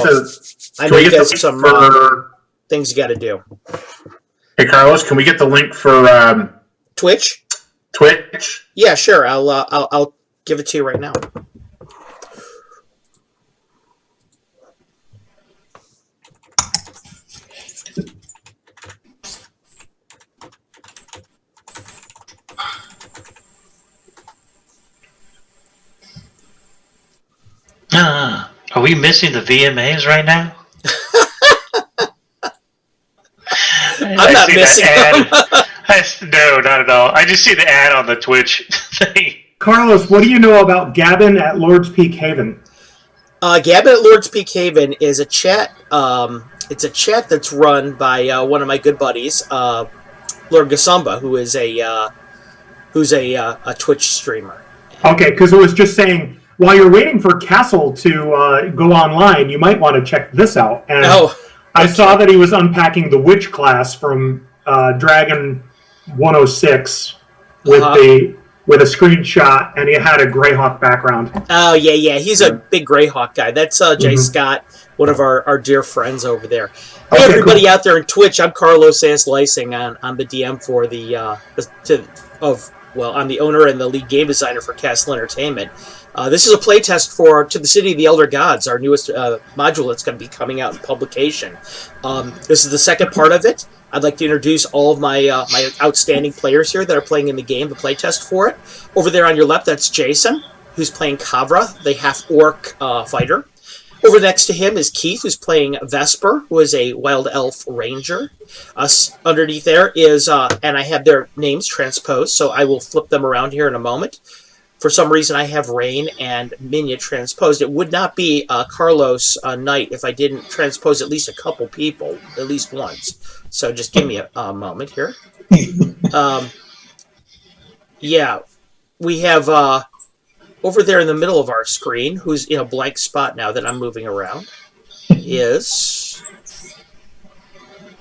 I know you guys have some things you got to do. Hey, Carlos, can we get the link for Twitch? Twitch? Yeah, sure. I'll give it to you right now. Are we missing the VMAs right now? I'm not missing them. No, not at all. I just see the ad on the Twitch thing. Carlos, what do you know about Gabbin at Lord's Peak Haven? Gabbin at Lord's Peak Haven is a chat. It's a chat that's run by one of my good buddies, Lord Gasumba, who's a Twitch streamer. Okay, because it was just saying, while you're waiting for casl to go online, you might want to check this out. And I saw that he was unpacking the witch class from Dragon 106 with a screenshot, and he had a Greyhawk background. Oh, yeah. He's a big Greyhawk guy. That's Jay Scott, one of our dear friends over there. Hey, everybody out there in Twitch, I'm Carlos Lysing. I'm the DM for I'm the owner and the lead game designer for Casl Entertainment. This is a playtest for To the City of the Elder Gods, our newest module that's going to be coming out in publication. This is the second part of it. I'd like to introduce all of my outstanding players here that are playing in the game, the playtest for it. Over there on your left, that's Jason, who's playing Kavra, the half-orc fighter. Over next to him is Keith, who's playing Vesper, who is a wild elf ranger. Underneath there is, and I have their names transposed, so I will flip them around here in a moment. For some reason, I have Rain and Minya transposed. It would not be Carlos Knight if I didn't transpose at least a couple people, at least once. So just give me a moment here. Yeah, we have over there in the middle of our screen, who's in a blank spot now that I'm moving around, is...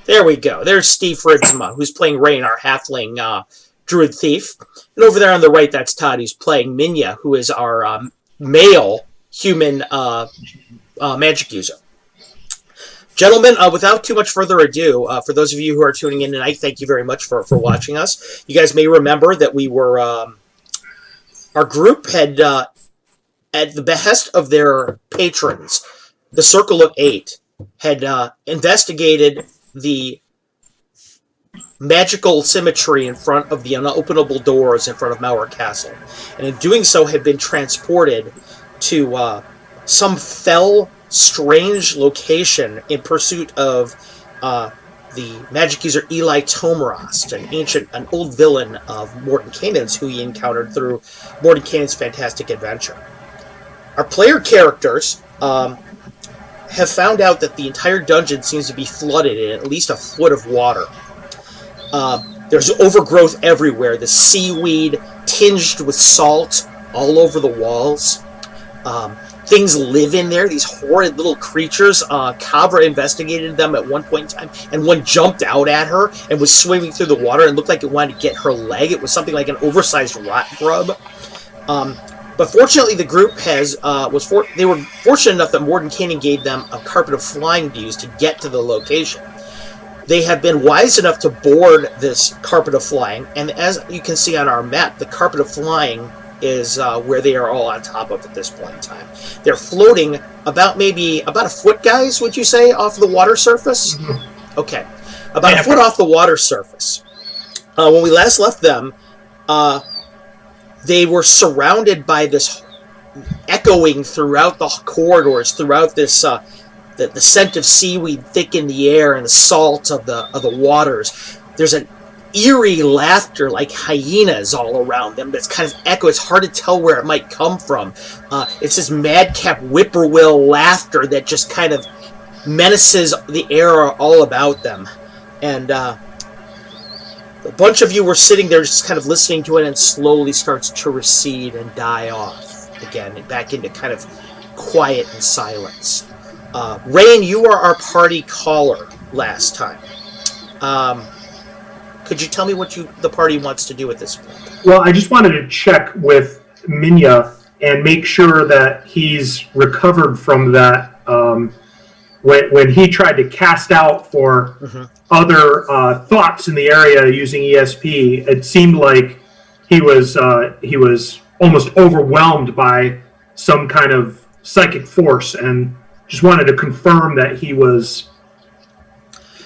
There we go. There's Steve Fritzma, who's playing Rain, our halfling druid thief. And over there on the right, that's Todd, who's playing Minya, who is our male human magic user. Gentlemen, without too much further ado, for those of you who are tuning in tonight, thank you very much for watching us. You guys may remember that we were... our group had, at the behest of their patrons, the Circle of Eight, had investigated the magical symmetry in front of the unopenable doors in front of Mauer Castle. And in doing so had been transported to some fell, strange location in pursuit of the magic user Eli Tomarost, an old villain of Mordenkainen's who he encountered through Mordenkainen's fantastic adventure. Our player characters have found out that the entire dungeon seems to be flooded in at least a foot of water. There's overgrowth everywhere, the seaweed tinged with salt all over the walls. Things live in there, these horrid little creatures. Kavra investigated them at one point in time, and one jumped out at her and was swimming through the water and looked like it wanted to get her leg. It was something like an oversized rot grub. But fortunately, the group they were fortunate enough that Mordenkainen gave them a carpet of flying to use to get to the location. They have been wise enough to board this carpet of flying, and as you can see on our map, the carpet of flying is where they are all on top of at this point in time. They're floating about a foot, guys, would you say, off the water surface? Mm-hmm. Okay. About a foot off the water surface. When we last left them, they were surrounded by this echoing throughout the corridors, throughout this the scent of seaweed thick in the air and the salt of the waters. There's an eerie laughter like hyenas all around them that's kind of echo. It's hard to tell where it might come from. It's this madcap whippoorwill laughter that just kind of menaces the air all about them. And a bunch of you were sitting there just kind of listening to it, and slowly starts to recede and die off again, and back into kind of quiet and silence. Rain, you were our party caller last time. Could you tell me what the party wants to do at this point? Well, I just wanted to check with Minya and make sure that he's recovered from that when he tried to cast out for other thoughts in the area using ESP, it seemed like he was almost overwhelmed by some kind of psychic force, and just wanted to confirm that he was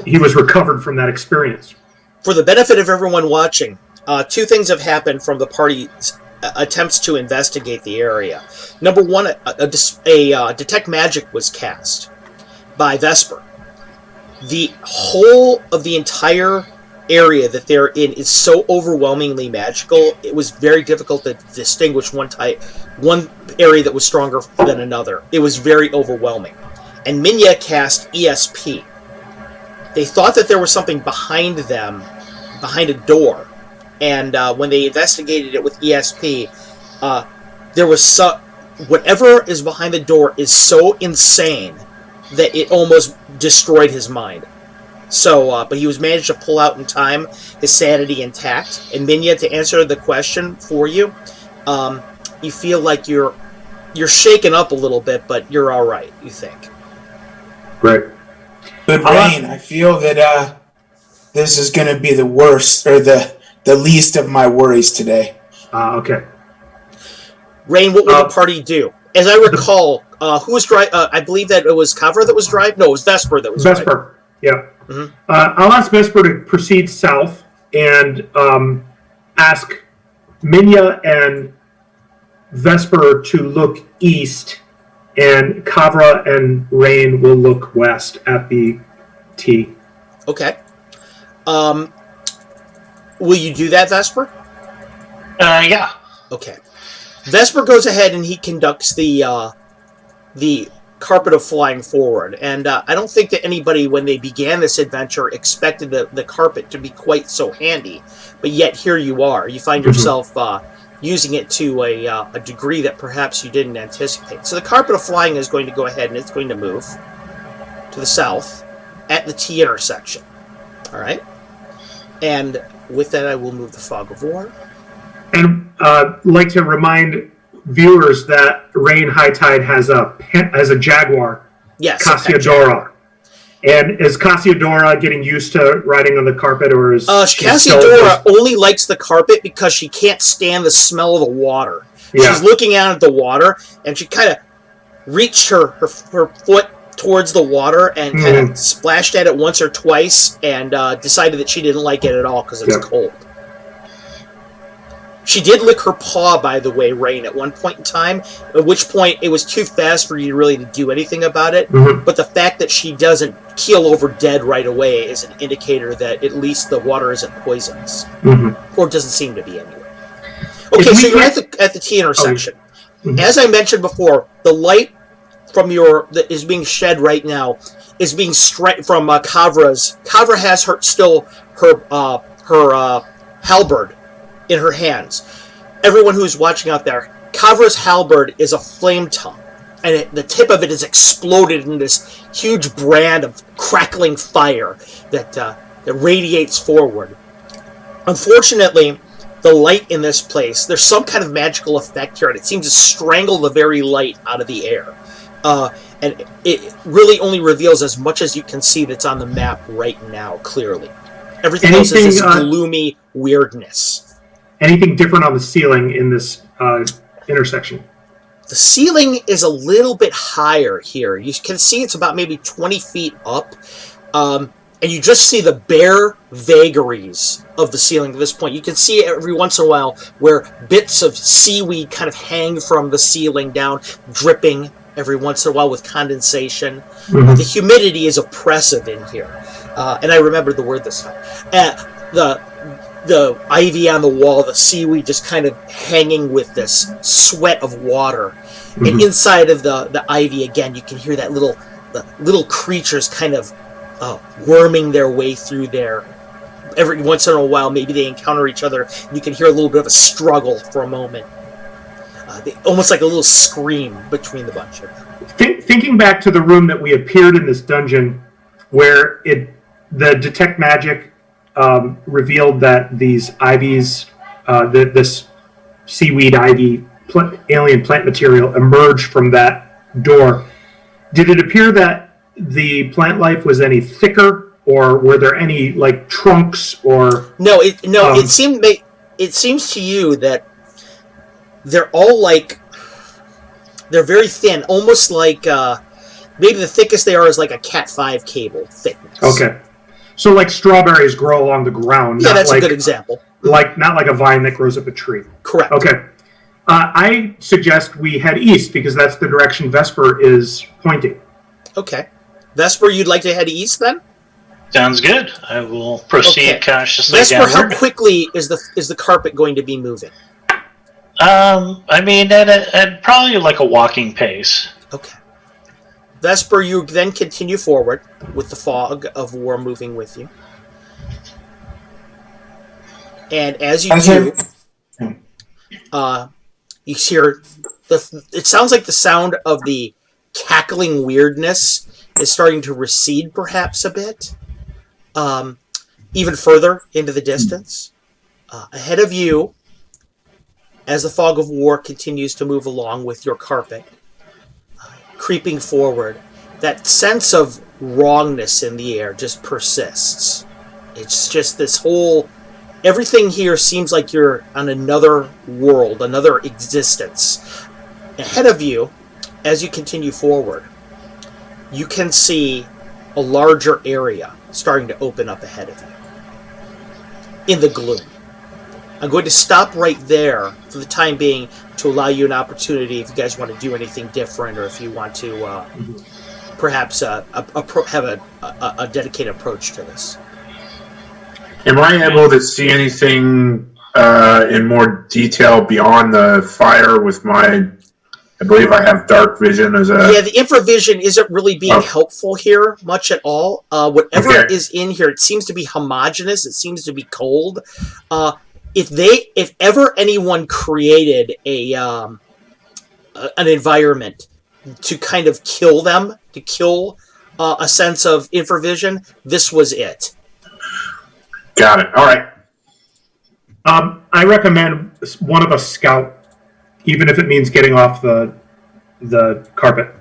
recovered from that experience. For the benefit of everyone watching, two things have happened from the party's attempts to investigate the area. Number one, a detect magic was cast by Vesper. The whole of the entire area that they're in is so overwhelmingly magical, it was very difficult to distinguish one area that was stronger than another. It was very overwhelming. And Minya cast ESP. They thought that there was something behind them, behind a door. And when they investigated it with ESP, there was whatever is behind the door is so insane that it almost destroyed his mind. So, but he was managed to pull out in time, his sanity intact. And Minya, to answer the question for you, you feel like you're shaken up a little bit, but you're all right, you think. Great. But Rain, I feel that this is going to be the worst, or the least of my worries today. Okay. Rain, what will the party do? As I recall, who was driving? I believe that it was Kavra that was driving. No, it was Vesper that was driving. Vesper, yeah. Mm-hmm. I'll ask Vesper to proceed south and ask Minya and Vesper to look east, and Kavra and Rain will look west at the T. Okay. Will you do that, Vesper? Yeah. Okay. Vesper goes ahead and he conducts the carpet of flying forward. And I don't think that anybody, when they began this adventure, expected the carpet to be quite so handy. But yet, here you are. You find yourself using it to a degree that perhaps you didn't anticipate. So the carpet of flying is going to go ahead and it's going to move to the south at the T intersection. All right? And with that, I will move the fog of war. And like to remind viewers that Rain High Tide has a Jaguar, yes, Cassiodora. And is Cassiodora getting used to riding on the carpet, or is Cassiodora only likes the carpet because she can't stand the smell of the water. Yeah. She's looking out at the water, and she kind of reached her foot towards the water and kind of splashed at it once or twice, and decided that she didn't like it at all because it was cold. She did lick her paw, by the way, Rain, at one point in time, at which point it was too fast for you really to do anything about it. But the fact that she doesn't keel over dead right away is an indicator that at least the water isn't poisonous. Or it doesn't seem to be anyway. Okay, so you're at the T intersection. As I mentioned before, the light from that is being shed right now is being from Kavra's. Kavra has her halberd in her hands. Everyone who's watching out there, Kavra's halberd is a flame tongue, and the tip of it is exploded in this huge brand of crackling fire that radiates forward. Unfortunately, the light in this place, there's some kind of magical effect here, and it seems to strangle the very light out of the air. And it really only reveals as much as you can see that's on the map right now, clearly. Everything else is this gloomy weirdness. Anything different on the ceiling in this intersection? The ceiling is a little bit higher here. You can see it's about maybe 20 feet up. And you just see the bare vagaries of the ceiling at this point. You can see every once in a while where bits of seaweed kind of hang from the ceiling down, dripping every once in a while with condensation. The humidity is oppressive in here. And I remembered the word this time. The ivy on the wall, the seaweed just kind of hanging with this sweat of water. And inside of the ivy, again, you can hear that the little creatures kind of worming their way through there. Every once in a while, maybe they encounter each other. You can hear a little bit of a struggle for a moment. Almost like a little scream between the bunch of them. Thinking back to the room that we appeared in this dungeon, where the detect magic revealed that these ivies, this seaweed ivy alien plant material emerged from that door. Did it appear that the plant life was any thicker, or were there any like trunks or? No, it seems to you that they're all like they're very thin, almost like maybe the thickest they are is like a Cat 5 cable thickness. Okay, so like strawberries grow along the ground. Yeah, that's like, a good example. Like not like a vine that grows up a tree. Correct. Okay. I suggest we head east because that's the direction Vesper is pointing. Okay. Vesper, you'd like to head east then? Sounds good. I will proceed cautiously Vesper, downward. how quickly is the carpet going to be moving? I mean, at probably like a walking pace. Okay. Vesper, you then continue forward with the fog of war moving with you. And as you do, you hear it sounds like the sound of the cackling weirdness is starting to recede perhaps a bit, even further into the distance. Ahead of you, as the fog of war continues to move along with your carpet, creeping forward, that sense of wrongness in the air just persists. It's just this whole... Everything here seems like you're on another world, another existence. Ahead of you, as you continue forward, you can see a larger area starting to open up ahead of you in the gloom. I'm going to stop right there for the time being to allow you an opportunity if you guys want to do anything different or if you want to perhaps have a dedicated approach to this. Am I able to see anything in more detail beyond the fire with my... I believe I have dark vision as a... Yeah, the infravision isn't really being helpful here much at all. Whatever is in here, it seems to be homogeneous. It seems to be cold. If ever anyone created an environment to kind of kill them, to kill a sense of infravision, this was it. Got it. All right. I recommend one of us scout, even if it means getting off the carpet.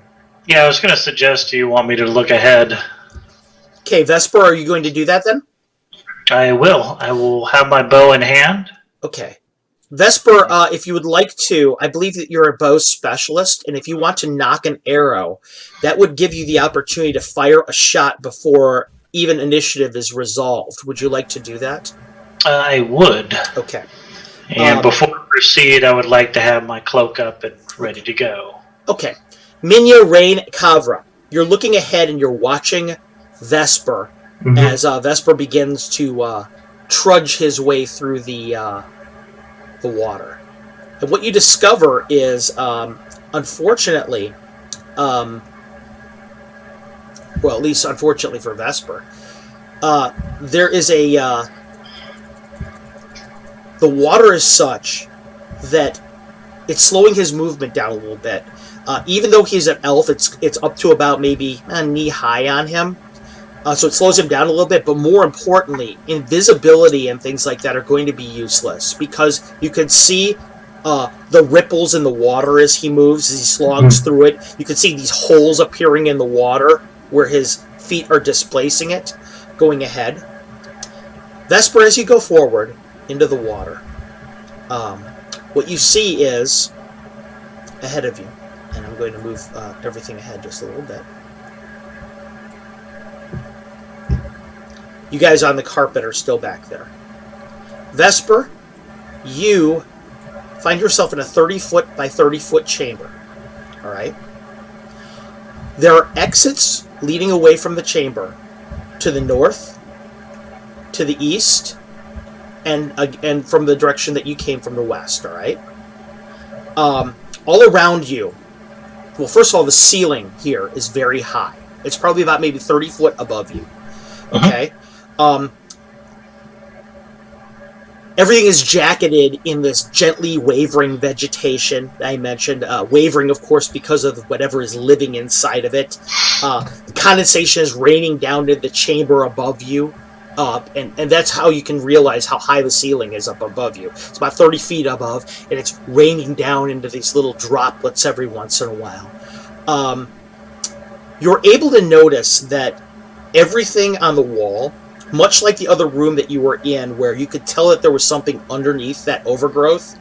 Yeah, I was going to suggest, do you want me to look ahead? Okay, Vesper, are you going to do that then? I will. I will have my bow in hand. Okay. Vesper, if you would like to, I believe that you're a bow specialist, and if you want to knock an arrow, that would give you the opportunity to fire a shot before even initiative is resolved. Would you like to do that? I would. Okay. And before I proceed, I would like to have my cloak up and ready to go. Okay. Minya, Rain, Kavra, you're looking ahead and you're watching Vesper as Vesper begins to trudge his way through the water. And what you discover is, unfortunately, well, at least unfortunately for Vesper, there is the water is such that it's slowing his movement down a little bit. Even though he's an elf, it's up to about maybe knee high on him. So it slows him down a little bit, but more importantly, invisibility and things like that are going to be useless because you can see the ripples in the water as he moves, as he slogs through it. You can see these holes appearing in the water where his feet are displacing it, going ahead. Vesper, as you go forward into the water, what you see is ahead of you, and I'm going to move everything ahead just a little bit. You guys on the carpet are still back there. Vesper, you find yourself in a 30-foot by 30-foot chamber. All right? There are exits leading away from the chamber to the north, to the east, and from the direction that you came from the west, all right? All around you, well, first of all, the ceiling here is very high. It's probably about maybe 30 foot above you, okay? Everything is jacketed in this gently wavering vegetation that I mentioned. Wavering, of course, because of whatever is living inside of it. The condensation is raining down into the chamber above you. And that's how you can realize how high the ceiling is up above you. It's about 30 feet above, and it's raining down into these little droplets every once in a while. you're able to notice that everything on the wall, much like the other room that you were in, where you could tell that there was something underneath that overgrowth,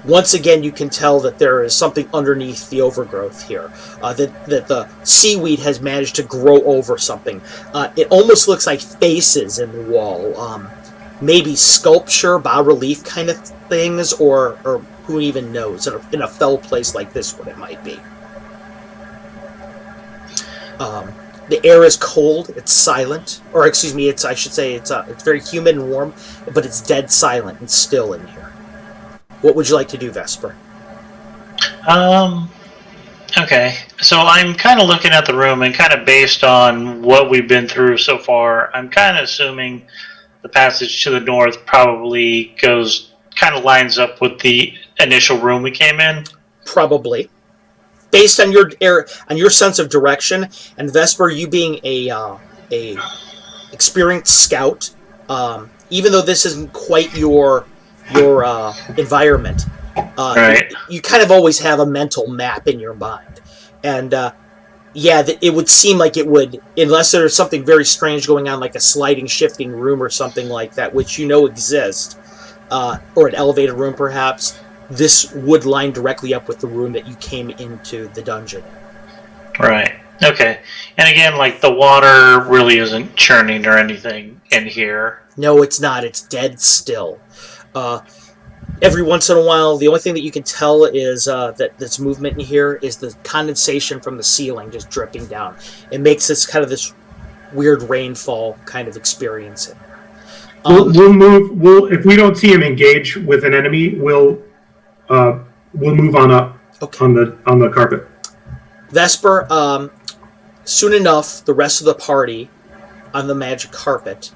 once again you can tell that there is something underneath the overgrowth here, that the seaweed has managed to grow over something. It almost looks like faces in the wall, maybe sculpture, bas-relief kind of things, or who even knows, in a fell place like this what it might be. The air is cold, it's silent, or excuse me, I should say it's very humid and warm, but it's dead silent and still in here. What would you like to do, Vesper? Okay. So I'm kind of looking at the room, and kind of based on what we've been through so far, I'm kind of assuming the passage to the north probably kind of lines up with the initial room we came in. Probably. Based on your sense of direction, and Vesper, you being a experienced scout, even though this isn't quite your environment, right. you kind of always have a mental map in your mind, and it would seem like it would, unless there's something very strange going on, like a sliding, shifting room or something like that, which you know exists, or an elevated room perhaps. This would line directly up with the room that you came into the dungeon in. Right. Okay. And again, like, the water really isn't churning or anything in here. No, it's not. It's dead still. Every once in a while, the only thing that you can tell is that's movement in here is the condensation from the ceiling just dripping down. It makes this weird rainfall kind of experience in there. We'll move. If we don't see him engage with an enemy, we'll move on up. Okay. on the carpet. Vesper, soon enough, the rest of the party on the magic carpet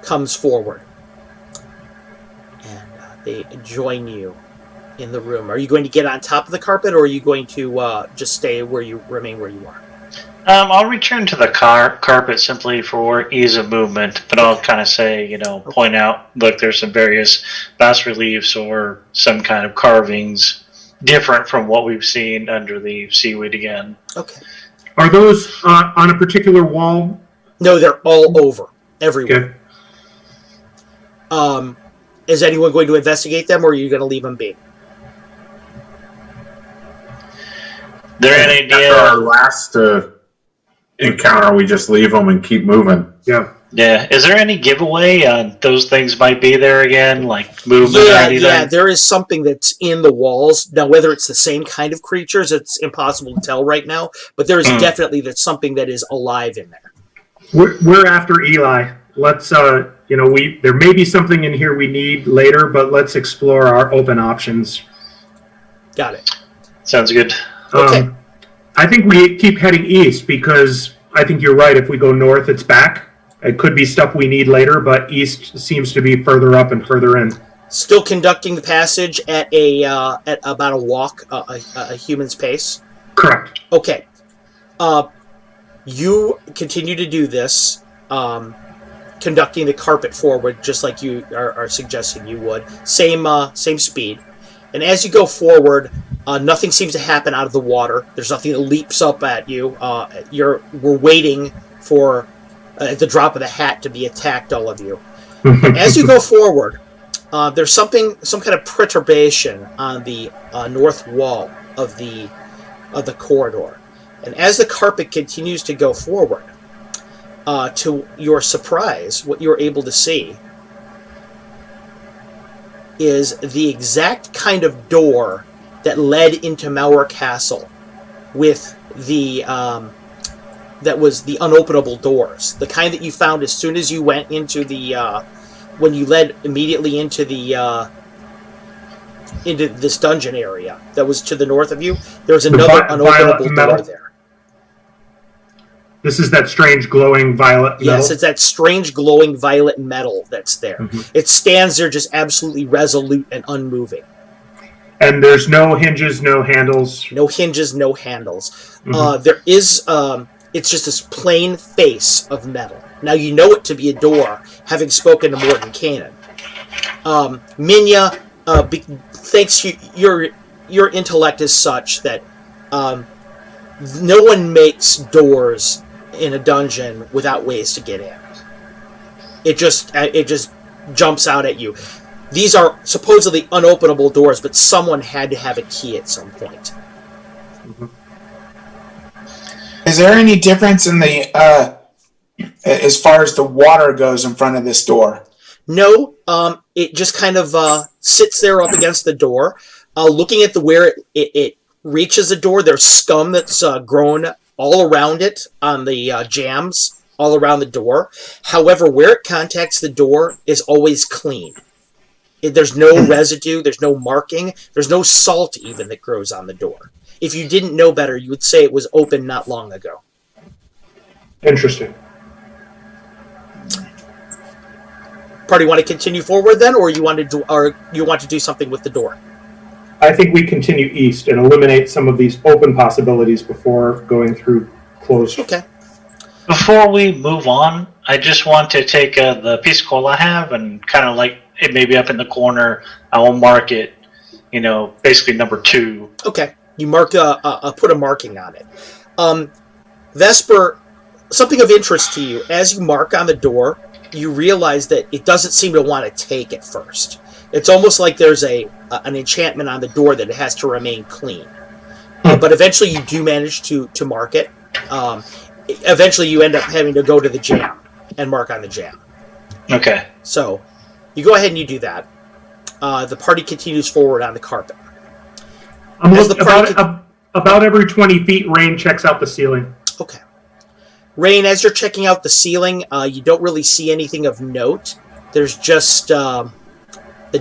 comes forward, and they join you in the room. Are you going to get on top of the carpet, or are you going to just remain where you are? I'll return to the carpet simply for ease of movement, but I'll kind of say, point out, look, there's some various bas reliefs or some kind of carvings different from what we've seen under the seaweed again. Okay. Are those on a particular wall? No, they're all over, everywhere. Okay. Is anyone going to investigate them, or are you going to leave them be? There any idea? After our last encounter, we just leave them and keep moving. Yeah. Yeah. Is there any giveaway on those things might be there again, like movement or anything? Yeah, there is something that's in the walls. Now, whether it's the same kind of creatures, it's impossible to tell right now, but there is definitely something that is alive in there. We're after Eli. Let's, there may be something in here we need later, but let's explore our open options. Got it. Sounds good. Okay. I think we keep heading east because I think you're right. If we go north, it's back. It could be stuff we need later, but east seems to be further up and further in. Still conducting the passage at about a walk, a human's pace? Correct. Okay. You continue to do this, conducting the carpet forward, just like you are suggesting you would. Same speed. And as you go forward, nothing seems to happen out of the water. There's nothing that leaps up at you. We're waiting for the drop of the hat to be attacked, all of you. As you go forward, there's some kind of perturbation on the north wall of the corridor. And as the carpet continues to go forward, to your surprise, what you're able to see is the exact kind of door that led into Mauer Castle, with the that was the unopenable doors, the kind that you found as soon as you went into the when you led immediately into the into this dungeon area that was to the north of you. There was another unopenable door there. This is that strange glowing violet metal? Yes, it's that strange glowing violet metal that's there. Mm-hmm. It stands there just absolutely resolute and unmoving. And there's no hinges, no handles? No hinges, no handles. Mm-hmm. There is, it's just this plain face of metal. Now you know it to be a door, having spoken to Morgan Cannon. Minya, thanks to your intellect is such that no one makes doors in a dungeon without ways to get in. It just jumps out at you. These are supposedly unopenable doors, but someone had to have a key at some point. Mm-hmm. Is there any difference in the as far as the water goes in front of this door? No, it just kind of sits there up against the door. Looking at where it reaches the door, there's scum that's grown all around it on the jambs, all around the door. However, where it contacts the door is always clean. There's no residue, there's no marking, there's no salt even that grows on the door. If you didn't know better, you would say it was open not long ago. Interesting. Party, want to continue forward then, or you want to do something with the door? I think we continue east and eliminate some of these open possibilities before going through closed. Okay. Before we move on, I just want to take the piece of coal I have and kind of like it maybe up in the corner. I will mark it, basically number 2. Okay. You mark put a marking on it. Vesper, something of interest to you. As you mark on the door, you realize that it doesn't seem to want to take at first. It's almost like there's an enchantment on the door that it has to remain clean. But eventually you do manage to mark it. Eventually you end up having to go to the jam and mark on the jam. Okay. So you go ahead and you do that. The party continues forward on the carpet. About every 20 feet, Rain checks out the ceiling. Okay. Rain, as you're checking out the ceiling, you don't really see anything of note. There's just the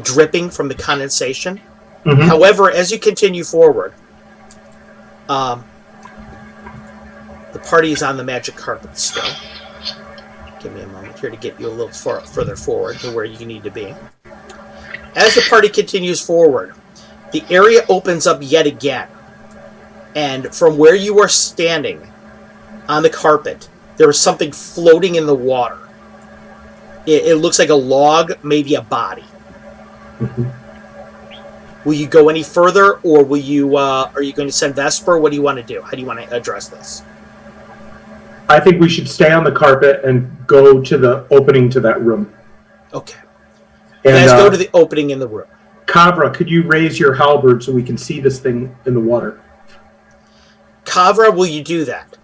dripping from the condensation. Mm-hmm. However, as you continue forward, the party is on the magic carpet still. Give me a moment here to get you a little further forward to where you need to be. As the party continues forward, the area opens up yet again. And from where you are standing on the carpet, there is something floating in the water. It looks like a log, maybe a body. Mm-hmm. Will you go any further, or will you? Are you going to send Vesper? What do you want to do? How do you want to address this? I think we should stay on the carpet and go to the opening to that room. Okay. And let's go to the opening in the room. Kavra, could you raise your halberd so we can see this thing in the water? Kavra, will you do that?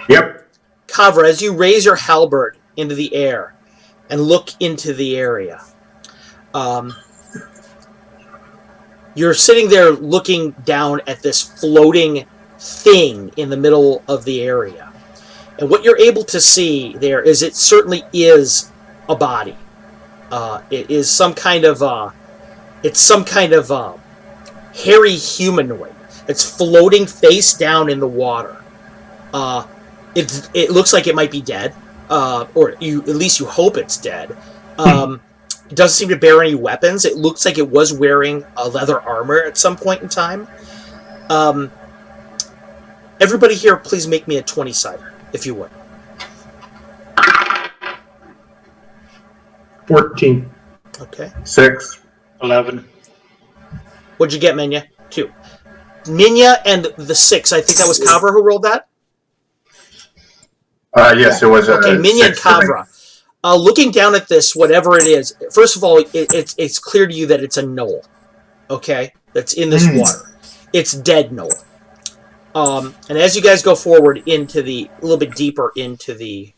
Yep. Kavra, as you raise your halberd into the air and look into the area, you're sitting there looking down at this floating thing in the middle of the area. And what you're able to see there is it certainly is a body. It is some kind of hairy humanoid. It's floating face down in the water. It looks like it might be dead, or at least you hope it's dead. It doesn't seem to bear any weapons. It looks like it was wearing a leather armor at some point in time. Everybody here, please make me a 20-sider, if you would. 14. Okay. 6. 11. What'd you get, Minya? 2. Minya and the 6. I think that was Kavra who rolled that? Yes, it was. Okay, Minya and Kavra. Looking down at this, whatever it is, first of all, it's clear to you that it's a knoll. Okay? That's in this water. It's dead knoll. And as you guys go forward a little bit deeper into the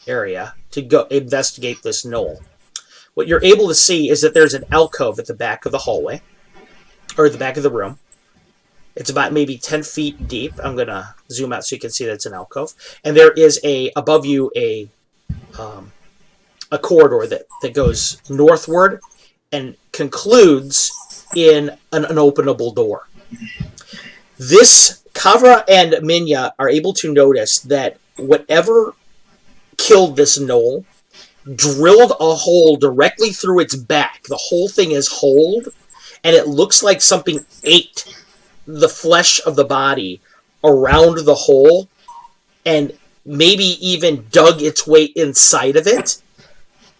area to go investigate this knoll, what you're able to see is that there's an alcove at the back of the hallway, or at the back of the room. It's about maybe 10 feet deep. I'm going to zoom out so you can see that it's an alcove. And there is above you a corridor that goes northward and concludes in an unopenable door. This, Kavra and Minya are able to notice that whatever killed this knoll drilled a hole directly through its back. The whole thing is holed, and it looks like something ate the flesh of the body around the hole and maybe even dug its way inside of it.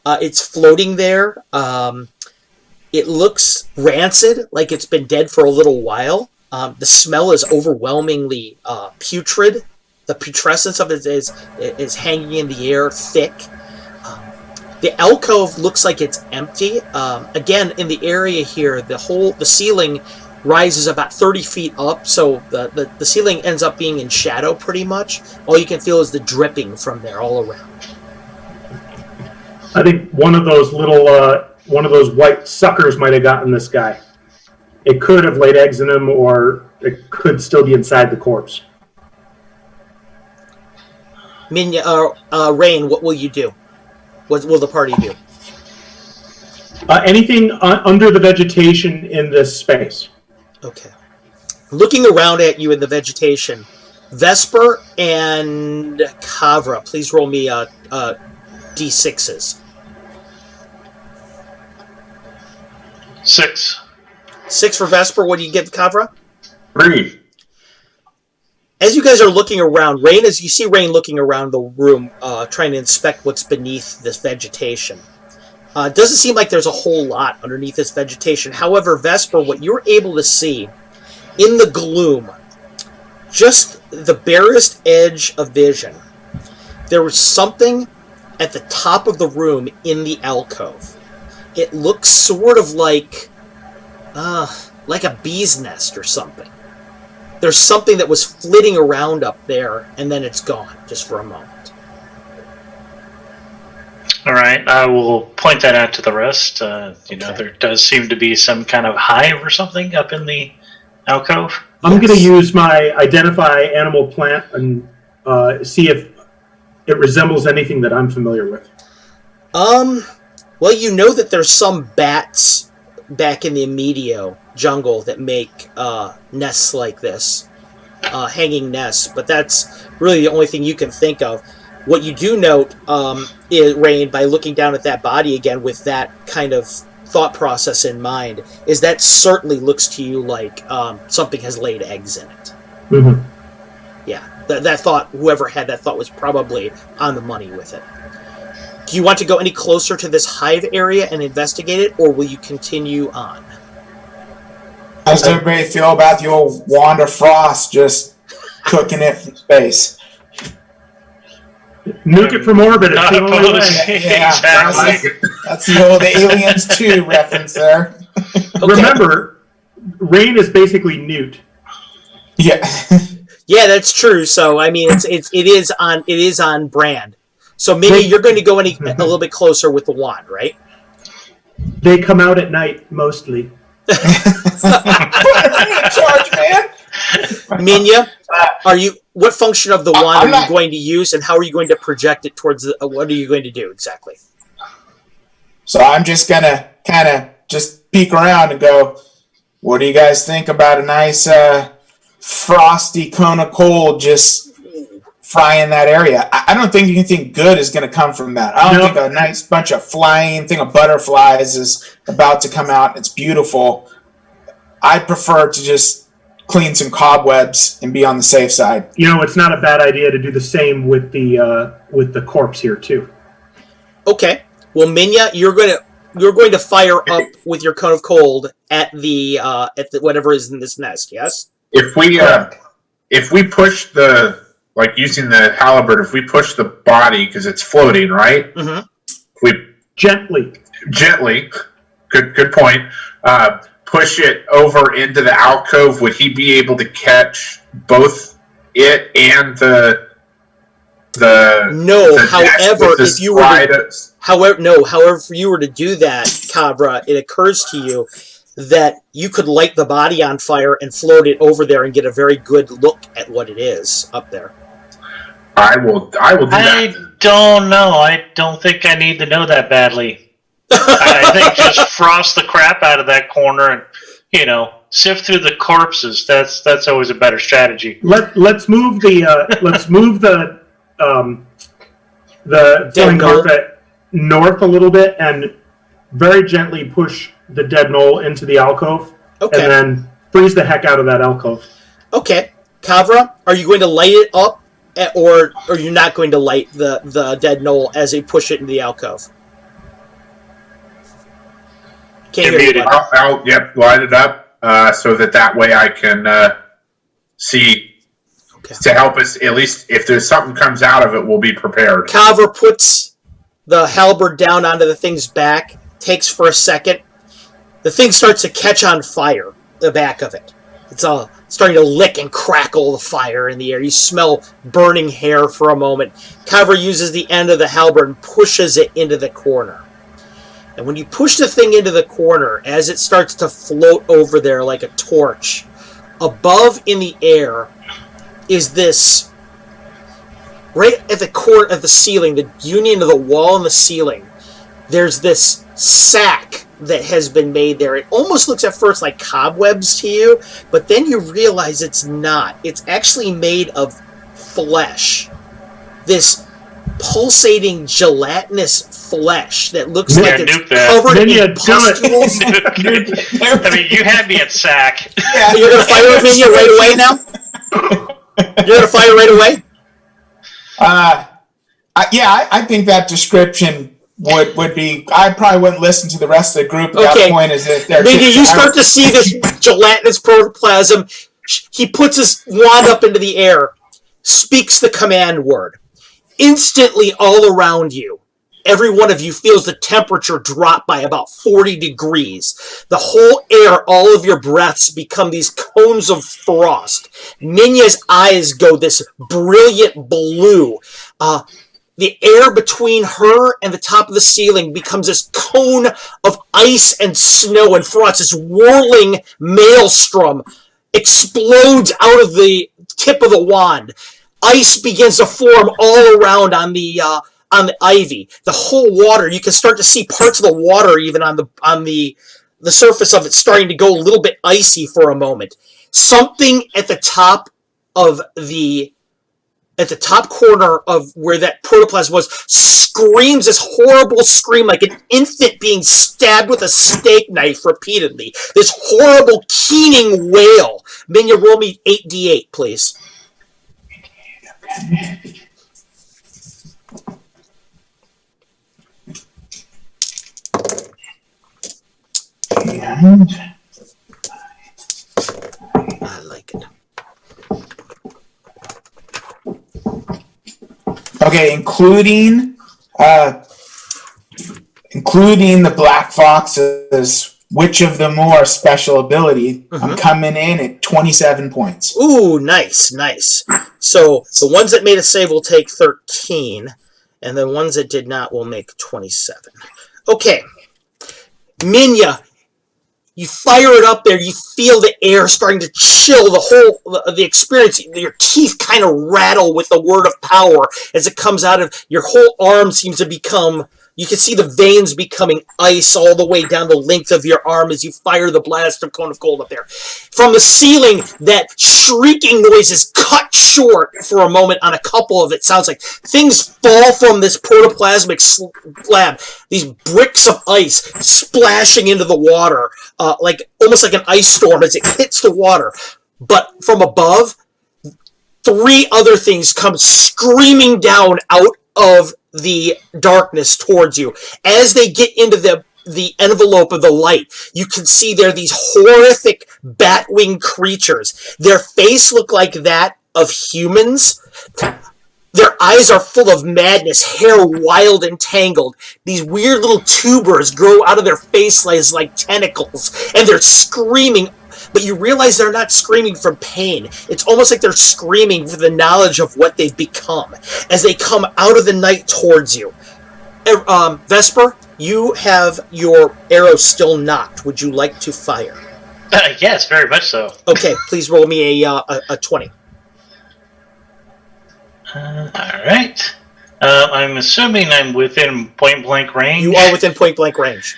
It's floating there. It looks rancid, like it's been dead for a little while. The smell is overwhelmingly putrid. The putrescence of it is hanging in the air, thick. The alcove looks like it's empty. Again, in the area here, the ceiling rises about 30 feet up, so the ceiling ends up being in shadow pretty much. All you can feel is the dripping from there all around. I think one of those white suckers might have gotten this guy. It could have laid eggs in him, or it could still be inside the corpse. Rain, what will you do? What will the party do? Anything under the vegetation in this space. Okay. Looking around at you in the vegetation, Vesper and Kavra, please roll me D6s. 6. 6 for Vesper. What do you give Kavra? 3. As you guys are looking around, you see Rain looking around the room, trying to inspect what's beneath this vegetation. It doesn't seem like there's a whole lot underneath this vegetation. However, Vesper, what you're able to see in the gloom, just the barest edge of vision, there was something at the top of the room in the alcove. It looks sort of like a bee's nest or something. There's something that was flitting around up there, and then it's gone, just for a moment. All right, I will point that out to the rest. There does seem to be some kind of hive or something up in the alcove. I'm going to use my identify animal plant and see if it resembles anything that I'm familiar with. Well, you know that there's some bats back in the Immediate jungle that make nests like this, hanging nests, but that's really the only thing you can think of. What you do note, is, Rain, by looking down at that body again with that kind of thought process in mind, is that certainly looks to you like something has laid eggs in it. Mm-hmm. Yeah, that thought, whoever had that thought was probably on the money with it. Do you want to go any closer to this hive area and investigate it, or will you continue on? How does everybody feel about the old Wand of Frost just cooking it from space? Nuke it from orbit. Not It's the only opposed. way. Yeah, Exactly. that's the old Aliens 2 reference there. Okay. Remember, rain is basically Newt. Yeah. Yeah, that's true. So I mean, it is on brand. So maybe you're going to go a little bit closer with the wand, right? They come out at night mostly. Put her in charge, man. Minya, what function of the wand I'm are you going to use, and how are you going to project it towards what are you going to do exactly? So I'm just gonna kind of just peek around and go, what do you guys think about a nice frosty cone of cold just frying that area? I don't think anything good is going to come from that. I don't think a nice bunch of flying thing of butterflies is about to come out. It's beautiful. I prefer to just clean some cobwebs and be on the safe side. You know, it's not a bad idea to do the same with the corpse here too. Okay. Well, Minya, you're going to fire up with your cone of cold at the whatever is in this nest. Yes. If we push using the halberd, if we push the body because it's floating, right? Mm-hmm. We Gently. Good point. Push it over into the alcove. Would he be able to catch both it and the No. the However, if you were to do that, Cabra, it occurs to you that you could light the body on fire and float it over there and get a very good look at what it is up there. I will do that. I don't know. I don't think I need to know that badly. I think just frost the crap out of that corner and, sift through the corpses. That's always a better strategy. Let's move the flowing carpet north a little bit and very gently push the dead knoll into the alcove. Okay. And then freeze the heck out of that alcove. Okay. Kavra, are you going to light it up, or are you not going to light the dead knoll as they push it into the alcove? Can't You're hear you, muted. buddy. Yep, light it up. so that way I can see to help us. At least if there's something comes out of it, we'll be prepared. Carver puts the halberd down onto the thing's back, takes for a second. The thing starts to catch on fire, the back of it. It's starting to lick and crackle the fire in the air. You smell burning hair for a moment. Carver uses the end of the halberd and pushes it into the corner. And when you push the thing into the corner, as it starts to float over there like a torch, above in the air is this, right at the core of the ceiling, the union of the wall and the ceiling, there's this sack that has been made there. It almost looks at first like cobwebs to you, but then you realize it's not. It's actually made of flesh. This pulsating gelatinous flesh that looks like it's covered in pustules. I mean, you had me at sack. Yeah. You're going to fire with me right away now? You're going to fire right away? I think that description would be. I probably wouldn't listen to the rest of the group at that point. Is that maybe you start to see this gelatinous protoplasm. He puts his wand up into the air, speaks the command word. Instantly, all around you, every one of you feels the temperature drop by about 40 degrees. The whole air, all of your breaths become these cones of frost. Minya's eyes go this brilliant blue. The air between her and the top of the ceiling becomes this cone of ice and snow and frost. This whirling maelstrom explodes out of the tip of the wand. Ice begins to form all around on the ivy. The whole water, you can start to see parts of the water even on the surface of it starting to go a little bit icy for a moment. Something at the top corner of where that protoplasm was screams this horrible scream like an infant being stabbed with a steak knife repeatedly. This horrible keening wail. Minya, roll me 8d8, please. I like it. Okay, including the black foxes. Which of them more special ability? Mm-hmm. I'm coming in at 27 points. Ooh, nice. So the ones that made a save will take 13, and the ones that did not will make 27. Okay. Minya, you fire it up there, you feel the air starting to chill, the experience, your teeth kind of rattle with the word of power as it comes out of your whole arm seems to become. You can see the veins becoming ice all the way down the length of your arm as you fire the blast of cone of cold up there. From the ceiling, that shrieking noise is cut short for a moment on a couple of it. Sounds like things fall from this protoplasmic slab. These bricks of ice splashing into the water, almost like an ice storm as it hits the water. But from above, 3 other things come screaming down out of the darkness towards you. As they get into the envelope of the light, you can see there are these horrific bat-winged creatures. Their face look like that of humans. Their eyes are full of madness, hair wild and tangled. These weird little tubers grow out of their faces like tentacles, and they're screaming. But you realize they're not screaming from pain. It's almost like they're screaming for the knowledge of what they've become as they come out of the night towards you. Vesper, you have your arrow still knocked. Would you like to fire? Yes, very much so. Okay, please roll me a 20. All right. I'm assuming I'm within point-blank range. You are within point-blank range.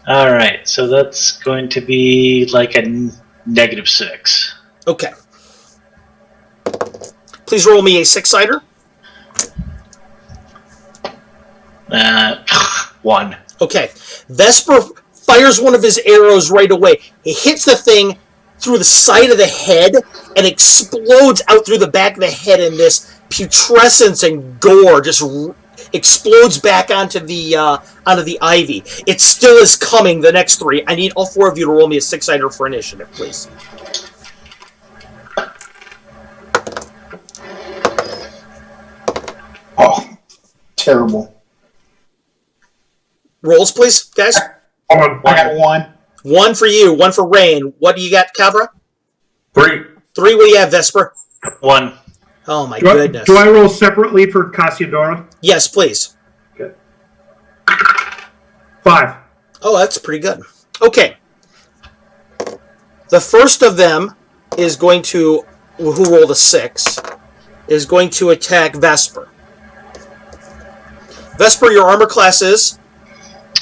All right, so that's going to be like a -6. Okay. Please roll me a 6-sider. 1. Okay. Vesper fires one of his arrows right away. He hits the thing through the side of the head and explodes out through the back of the head in this putrescence and gore just explodes back onto the ivy. It still is coming. The next 3. I need all 4 of you to roll me a 6-sider for initiative, please. Oh, terrible. Rolls, please, guys. I got 1. 1 for you, 1 for Rain. What do you got, Kavra? 3. 3. What do you have, Vesper? 1. Oh my goodness. Do I roll separately for Cassiodora? Yes, please. Good. 5. Oh, that's pretty good. Okay. The first of them is going to, who rolled a 6, is going to attack Vesper. Vesper, your armor class is?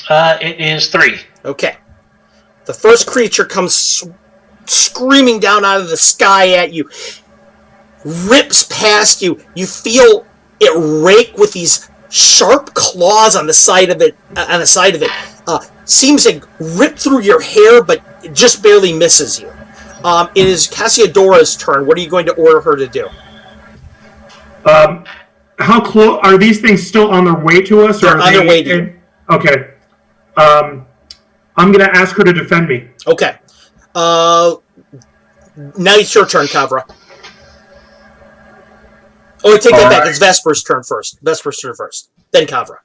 It is 3. Okay. The first creature comes screaming down out of the sky at you, rips past you. You feel it rake with these sharp claws on the side of it. Seems to rip through your hair, but it just barely misses you. It is Cassiodora's turn. What are you going to order her to do? How close are these things still on their way to us? They're on their way to you. Okay. I'm going to ask her to defend me. Okay. Now it's your turn, Kavra. Oh, take that back. It's Vesper's turn first. Then Kavra.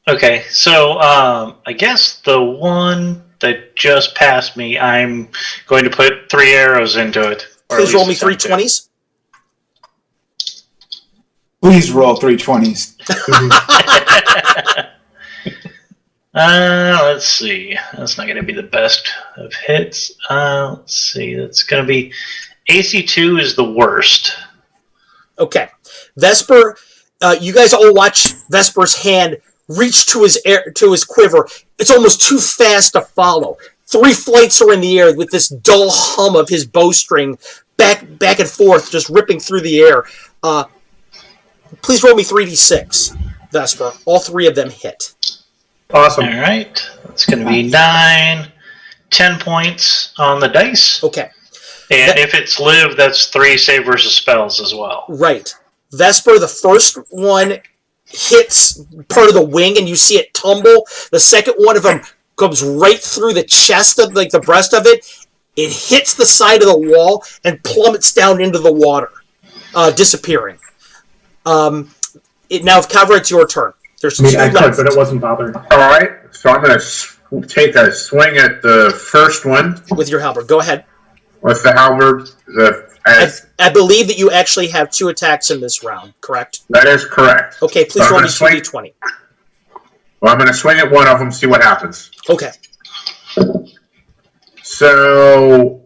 Okay, so I guess the one that just passed me, I'm going to put 3 arrows into it. Please roll me 3 20s. Please roll 3 20s. Let's see. That's not going to be the best of hits. Let's see. That's going to be AC2 is the worst. Okay. Vesper, you guys all watch Vesper's hand reach to his quiver. It's almost too fast to follow. 3 flights are in the air with this dull hum of his bowstring back and forth, just ripping through the air. Please roll me 3d6, Vesper. All 3 of them hit. Awesome. All right. That's going to be 9, 10 points on the dice. Okay. And if it's live, that's 3 save versus spells as well. Right. Vesper, the first one hits part of the wing and you see it tumble. The second one of them comes right through the chest of, like the breast of it. It hits the side of the wall and plummets down into the water, disappearing. Now, if Kavra, it's your turn. There's 2 I left. could, but it wasn't bothering. All right, so I'm going to take a swing at the first one With your halberd. Go ahead. with the halberd. I believe that you actually have 2 attacks in this round, correct? That is correct. Okay, please So roll I'm me gonna 2d20. Well, I'm going to swing at one of them, see what happens. Okay. So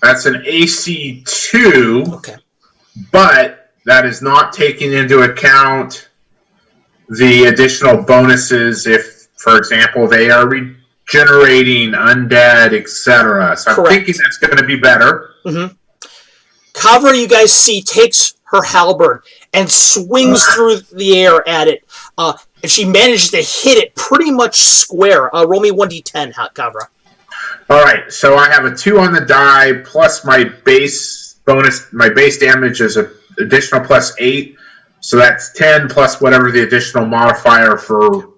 that's an AC2, Okay. but that is not taking into account the additional bonuses if, for example, they are regenerating, undead, etc. So I'm Correct. thinking that's going to be better. Mm-hmm. Kavra, you guys see, takes her halberd and swings through the air at it. And she manages to hit it pretty much square. Roll me 1d10, Kavra. All right, so I have a 2 on the die plus my base bonus. My base damage is an additional plus 8, so that's 10 plus whatever the additional modifier for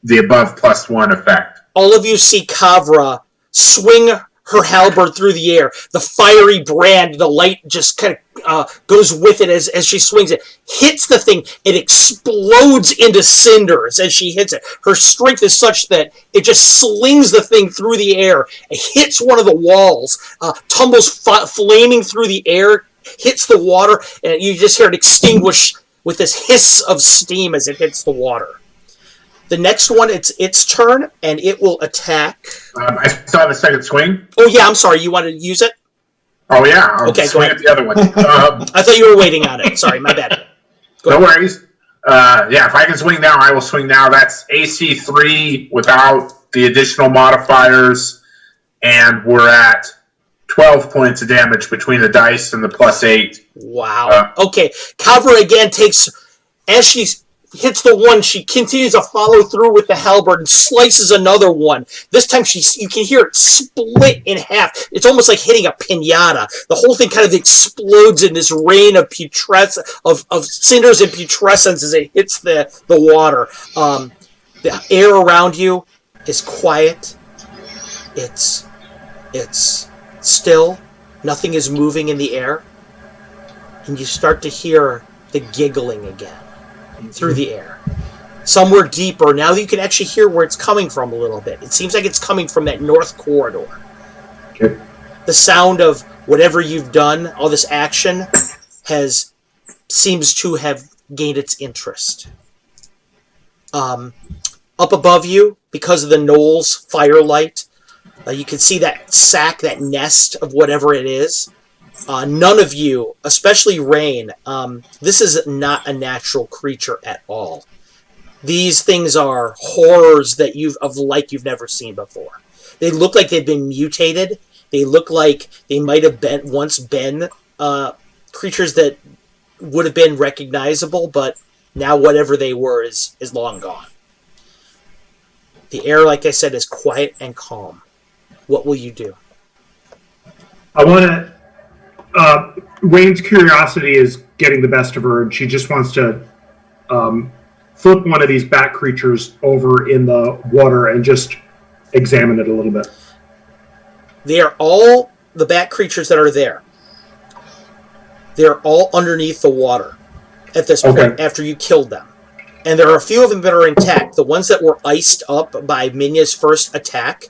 the above plus 1 effect. All of you see Kavra swing her halberd through the air. The fiery brand, the light just kind of goes with it as she swings it. Hits the thing. It explodes into cinders as she hits it. Her strength is such that it just slings the thing through the air. It hits one of the walls, tumbles flaming through the air, hits the water, and you just hear it extinguish with this hiss of steam as it hits the water. The next one, it's its turn, and it will attack. I still have a second swing. Oh, yeah, I'm sorry. You wanted to use it? Oh, yeah. I'll Okay, swing go at the other one. I thought you were waiting on it. Sorry, my bad. No worries. Yeah, if I can swing now, I will swing now. That's AC 3 without the additional modifiers, and we're at 12 points of damage between the dice and the plus 8. Wow. Okay, Kavra again takes, as she hits the one, she continues to follow through with the halberd and slices another one. This time you can hear it split in half. It's almost like hitting a piñata. The whole thing kind of explodes in this rain of of cinders and putrescence as it hits the water. The air around you is quiet. It's still. Nothing is moving in the air. And you start to hear the giggling again through the air. Somewhere deeper, now that you can actually hear where it's coming from a little bit. It seems like it's coming from that north corridor. Okay. The sound of whatever you've done, all this action, seems to have gained its interest. Up above you, because of the Knolls firelight, you can see that sack, that nest of whatever it is. None of you, especially Rain, this is not a natural creature at all. These things are horrors that you've never seen before. They look like they've been mutated. They look like they might have once been creatures that would have been recognizable, but now whatever they were is long gone. The air, like I said, is quiet and calm. What will you do? I want to... Rain's curiosity is getting the best of her, and she just wants to flip one of these bat creatures over in the water and just examine it a little bit. They are all the bat creatures that are there. They're all underneath the water at this point after you killed them. And there are a few of them that are intact. The ones that were iced up by Minya's first attack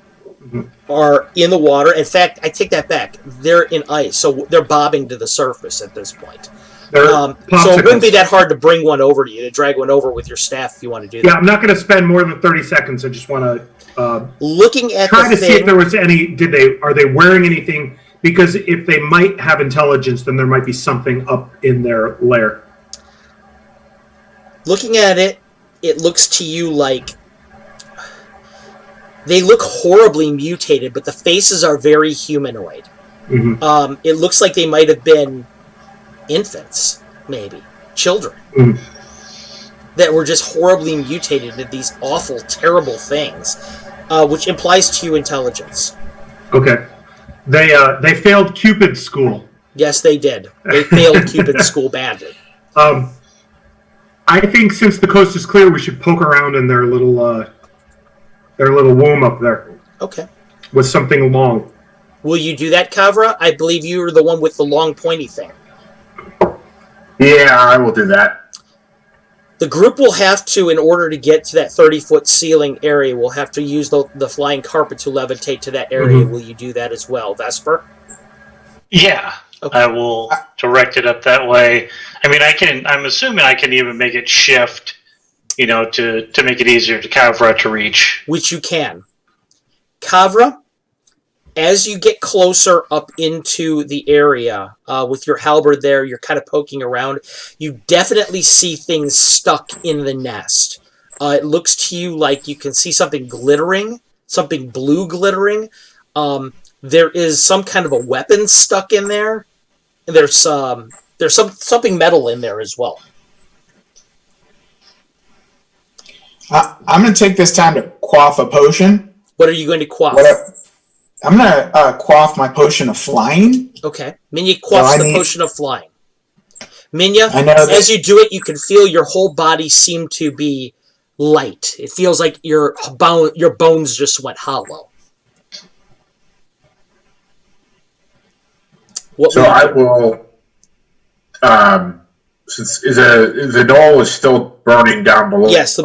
are in the water. In fact, I take that back. They're in ice, so they're bobbing to the surface at this point. So it wouldn't be that hard to bring one over to you, to drag one over with your staff if you want to do that. Yeah, I'm not going to spend more than 30 seconds. I just want to looking at try to see if there was any. Are they wearing anything? Because if they might have intelligence, then there might be something up in their lair. Looking at it, it looks to you like they look horribly mutated, but the faces are very humanoid. Mm-hmm. It looks like they might have been infants, maybe. Children. That were just horribly mutated into these awful, terrible things, which implies to you intelligence. Okay. They failed Cupid school. Yes, they did. They failed Cupid school badly. I think since the coast is clear, we should poke around in their little womb up there. Okay. With something long. Will you do that, Kavra? I believe you are the one with the long pointy thing. Yeah, I will do that. The group will have to, in order to get to that 30-foot ceiling area, will have to use the flying carpet to levitate to that area. Mm-hmm. Will you do that as well, Vesper? Yeah. Okay. I will direct it up that way. I mean, I'm assuming I can even make it shift, to make it easier to Kavra to reach. Which you can. Kavra, as you get closer up into the area, with your halberd there, you're kind of poking around, you definitely see things stuck in the nest. It looks to you like you can see something glittering, something blue glittering. There is some kind of a weapon stuck in there. And there's something metal in there as well. I'm going to take this time to quaff a potion. What are you going to quaff? I'm going to quaff my potion of flying. Okay. Minya quaffs the potion of flying. Minya, as you do it, you can feel your whole body seem to be light. It feels like your bones just went hollow. I will, since the knoll is still burning down below. Yes, the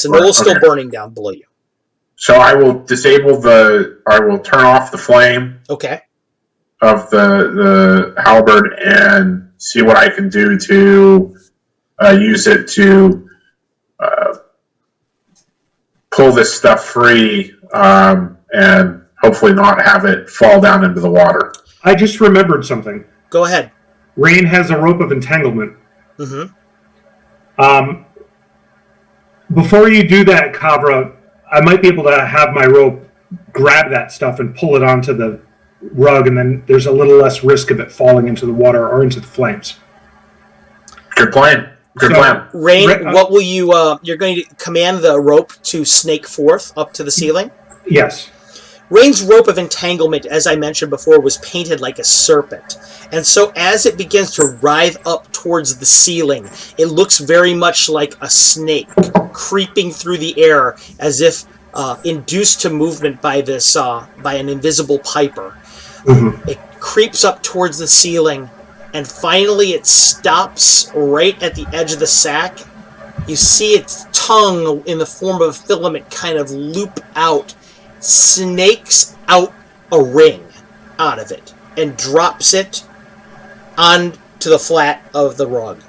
knoll is still burning down below you. So I will I will turn off the flame. Okay. Of the halberd and see what I can do to use it to pull this stuff free and hopefully not have it fall down into the water. I just remembered something. Go ahead. Rain has a rope of entanglement. Mm-hmm. Before you do that, Kavra, I might be able to have my rope grab that stuff and pull it onto the rug, and then there's a little less risk of it falling into the water or into the flames. Good plan. Good plan. Rain, what will you? You're going to command the rope to snake forth up to the ceiling. Yes. Rain's rope of entanglement, as I mentioned before, was painted like a serpent. And so as it begins to writhe up towards the ceiling, it looks very much like a snake creeping through the air as if induced to movement by this by an invisible piper. Mm-hmm. It creeps up towards the ceiling, and finally it stops right at the edge of the sack. You see its tongue in the form of a filament kind of loop out, snakes out a ring out of it, and drops it onto the flat of the rug.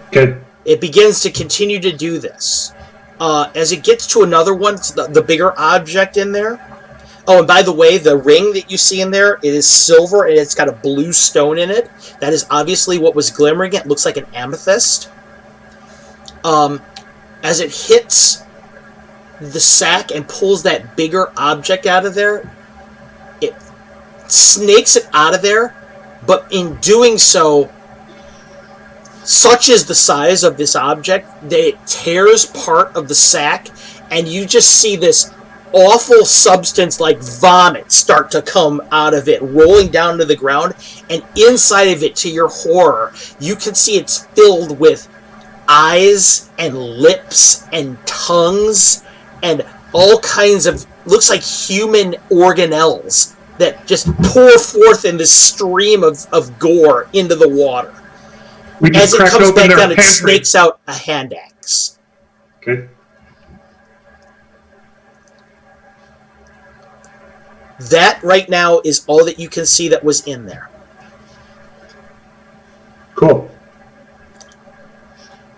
Okay. It begins to continue to do this. As it gets to another one, the bigger object in there. Oh, and by the way, the ring that you see in there, it is silver, and it's got a blue stone in it. That is obviously what was glimmering. It looks like an amethyst. As it hits the sack and pulls that bigger object out of there, it snakes it out of there, but in doing so, such is the size of this object that it tears part of the sack, and you just see this awful substance like vomit start to come out of it, rolling down to the ground, and inside of it, to your horror, you can see it's filled with eyes and lips and tongues and all kinds of, looks like human organelles that just pour forth in this stream of gore into the water. As it comes back down, it snakes out a hand axe. Okay. That right now is all that you can see that was in there. Cool.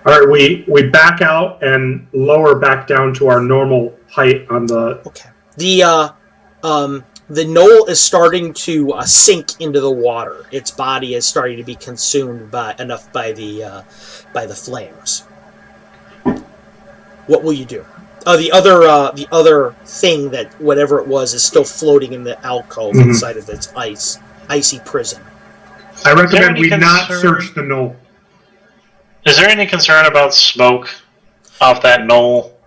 All right, we back out and lower back down to our normal height on the. Okay. The knoll is starting to sink into the water. Its body is starting to be consumed by the flames. What will you do? The other thing that whatever it was is still floating in the alcove inside of its icy prison. I recommend we not search the knoll. Is there any concern about smoke off that knoll?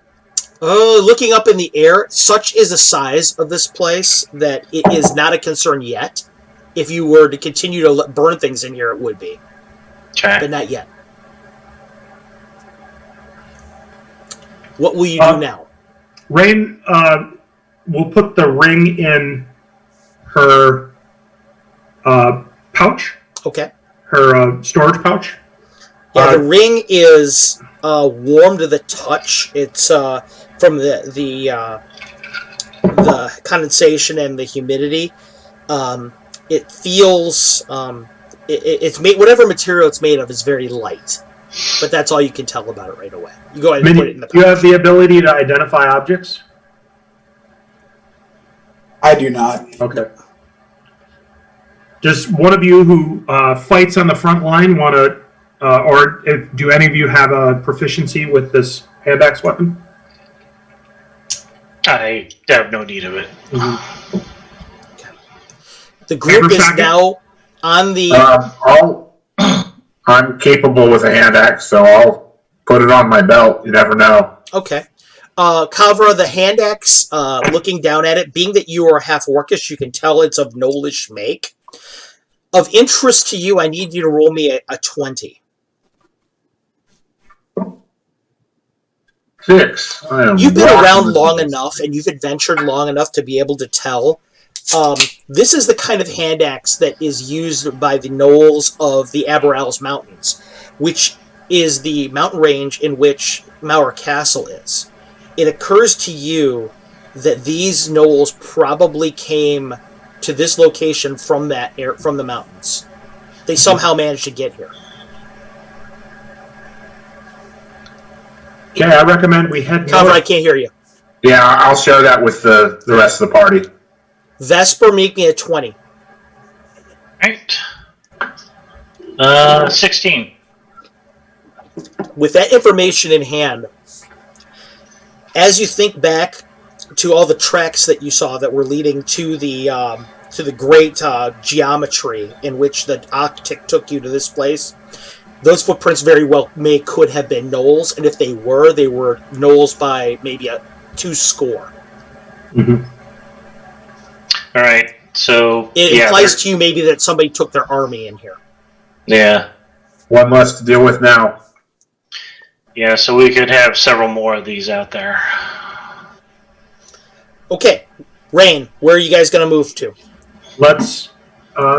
Looking up in the air, such is the size of this place that it is not a concern yet. If you were to continue to burn things in here, it would be. Okay. But not yet. What will you do now? Rain will put the ring in her pouch. Okay. Her storage pouch. Yeah, the ring is warm to the touch. It's from the condensation and the humidity. It feels it's made, whatever material it's made of is very light, but that's all you can tell about it right away. You go ahead and put it in the pouch. Do you have the ability to identify objects? I do not. Okay. Does one of you who fights on the front line want to, or do any of you have a proficiency with this hand axe weapon? I have no need of it. Mm-hmm. The group is now on the... I'm capable with a hand axe, so I'll put it on my belt. You never know. Okay. Kavra, the hand axe, looking down at it, being that you are half orcish, you can tell it's of Knollish make. Of interest to you, I need you to roll me a 20. 6. You've been around long enough, and you've adventured long enough to be able to tell. This is the kind of hand axe that is used by the Knolls of the Aberrals Mountains, which is the mountain range in which Mauer Castle is. It occurs to you that these Knolls probably came to this location from the mountains. They somehow managed to get here. Okay, I recommend we head Kavra, north. I can't hear you. Yeah, I'll share that with the rest of the party. Vesper, make me a 20. Right. 16. With that information in hand, as you think back to all the tracks that you saw that were leading to the great geometry in which the Octic took you to this place, those footprints very well could have been Knolls, and if they were Knolls by maybe 2 score. Mm-hmm. All right, so it implies to you maybe that somebody took their army in here. Yeah. One less to deal with now. Yeah, so we could have several more of these out there. Okay, Rain, where are you guys going to move to? Let's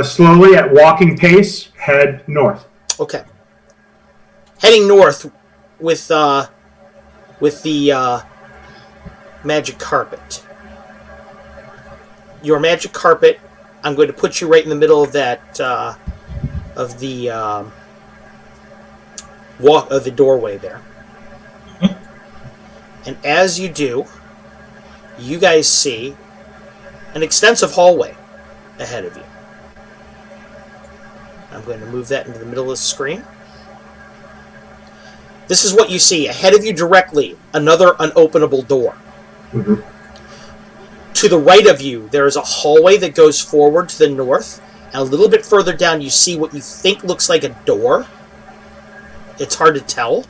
slowly, at walking pace, head north. Okay. Heading north with the magic carpet. Your magic carpet, I'm going to put you right in the middle of that of the doorway there. And as you do, you guys see an extensive hallway ahead of you. I'm going to move that into the middle of the screen. This is what you see. Ahead of you directly, another unopenable door. Mm-hmm. To the right of you, there is a hallway that goes forward to the north. And a little bit further down, you see what you think looks like a door. It's hard to tell.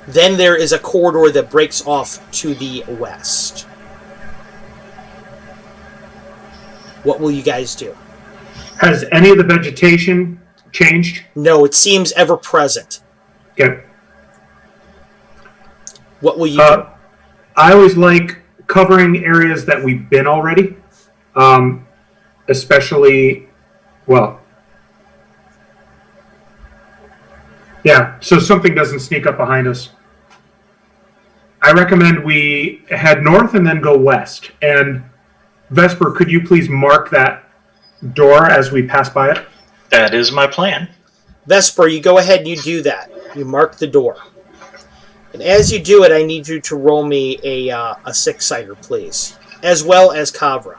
Then there is a corridor that breaks off to the west. What will you guys do? Has any of the vegetation changed? No, it seems ever present. Okay. What will you do? I always like covering areas that we've been already. Especially, well, yeah, so something doesn't sneak up behind us. I recommend we head north and then go west. And Vesper, could you please mark that door as we pass by it? That is my plan. Vesper, you go ahead and you do that. You mark the door. And as you do it, I need you to roll me a 6-sider, please. As well as Kavra.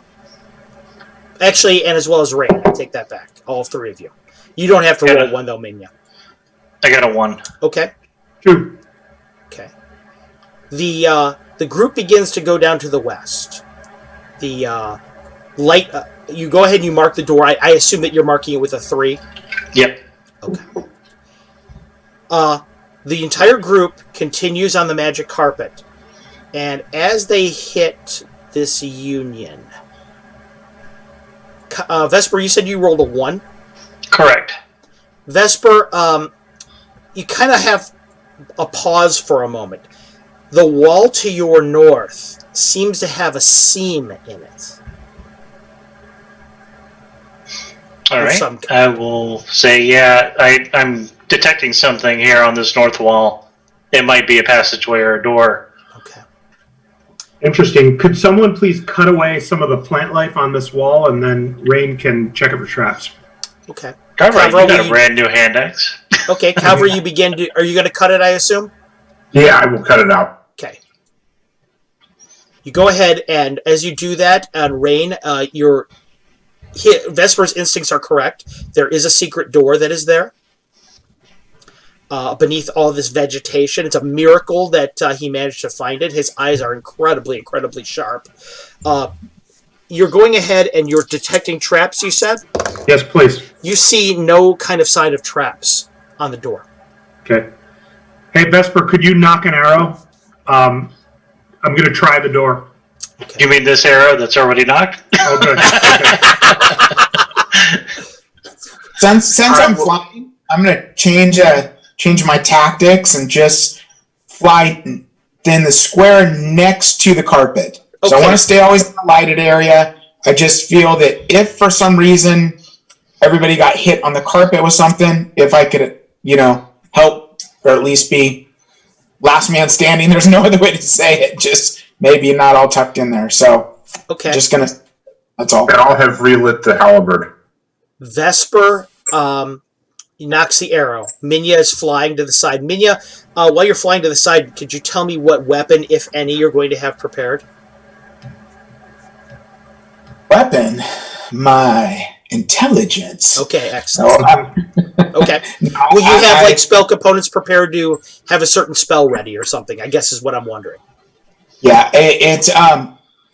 Actually, and as well as Rain. I take that back. All 3 of you. You don't have to roll 1, though, Minya. I got a 1. Okay. 2. Okay. The group begins to go down to the west. The light... you go ahead and you mark the door. I assume that you're marking it with a 3. Yep. Okay. The entire group continues on the magic carpet. And as they hit this union... Vesper, you said you rolled a 1? Correct. Vesper, you kind of have a pause for a moment. The wall to your north seems to have a seam in it. All right. I will say, yeah, I'm detecting something here on this north wall. It might be a passageway or a door. Okay. Interesting. Could someone please cut away some of the plant life on this wall, and then Rain can check it for traps? Okay. Kavra, you got a brand new hand axe. Okay, Kavra, you begin to... Are you going to cut it, I assume? Yeah, I will cut it out. Okay. You go ahead, and as you do that, and Rain, Vesper's instincts are correct. There is a secret door that is there. Beneath all this vegetation. It's a miracle that he managed to find it. His eyes are incredibly, incredibly sharp. You're going ahead and you're detecting traps, you said? Yes, please. You see no kind of sign of traps on the door. Okay. Hey, Vesper, could you knock an arrow? I'm going to try the door. Okay. You mean this arrow that's already knocked? Oh, good. Okay. Since I'm flying, I'm going to change my tactics and just fly in the square next to the carpet. Okay. So I want to stay always in the lighted area. I just feel that if for some reason everybody got hit on the carpet with something, if I could, help or at least be last man standing, there's no other way to say it. Just maybe not all tucked in there. So okay. Just going to, that's all. And I'll have relit the halberd. Vesper, he knocks the arrow. Minya is flying to the side. Minya, while you're flying to the side, could you tell me what weapon, if any, you're going to have prepared? Weapon? My intelligence. Okay, excellent. Okay. Will you have spell components prepared to have a certain spell ready or something? I guess is what I'm wondering. Yeah, it's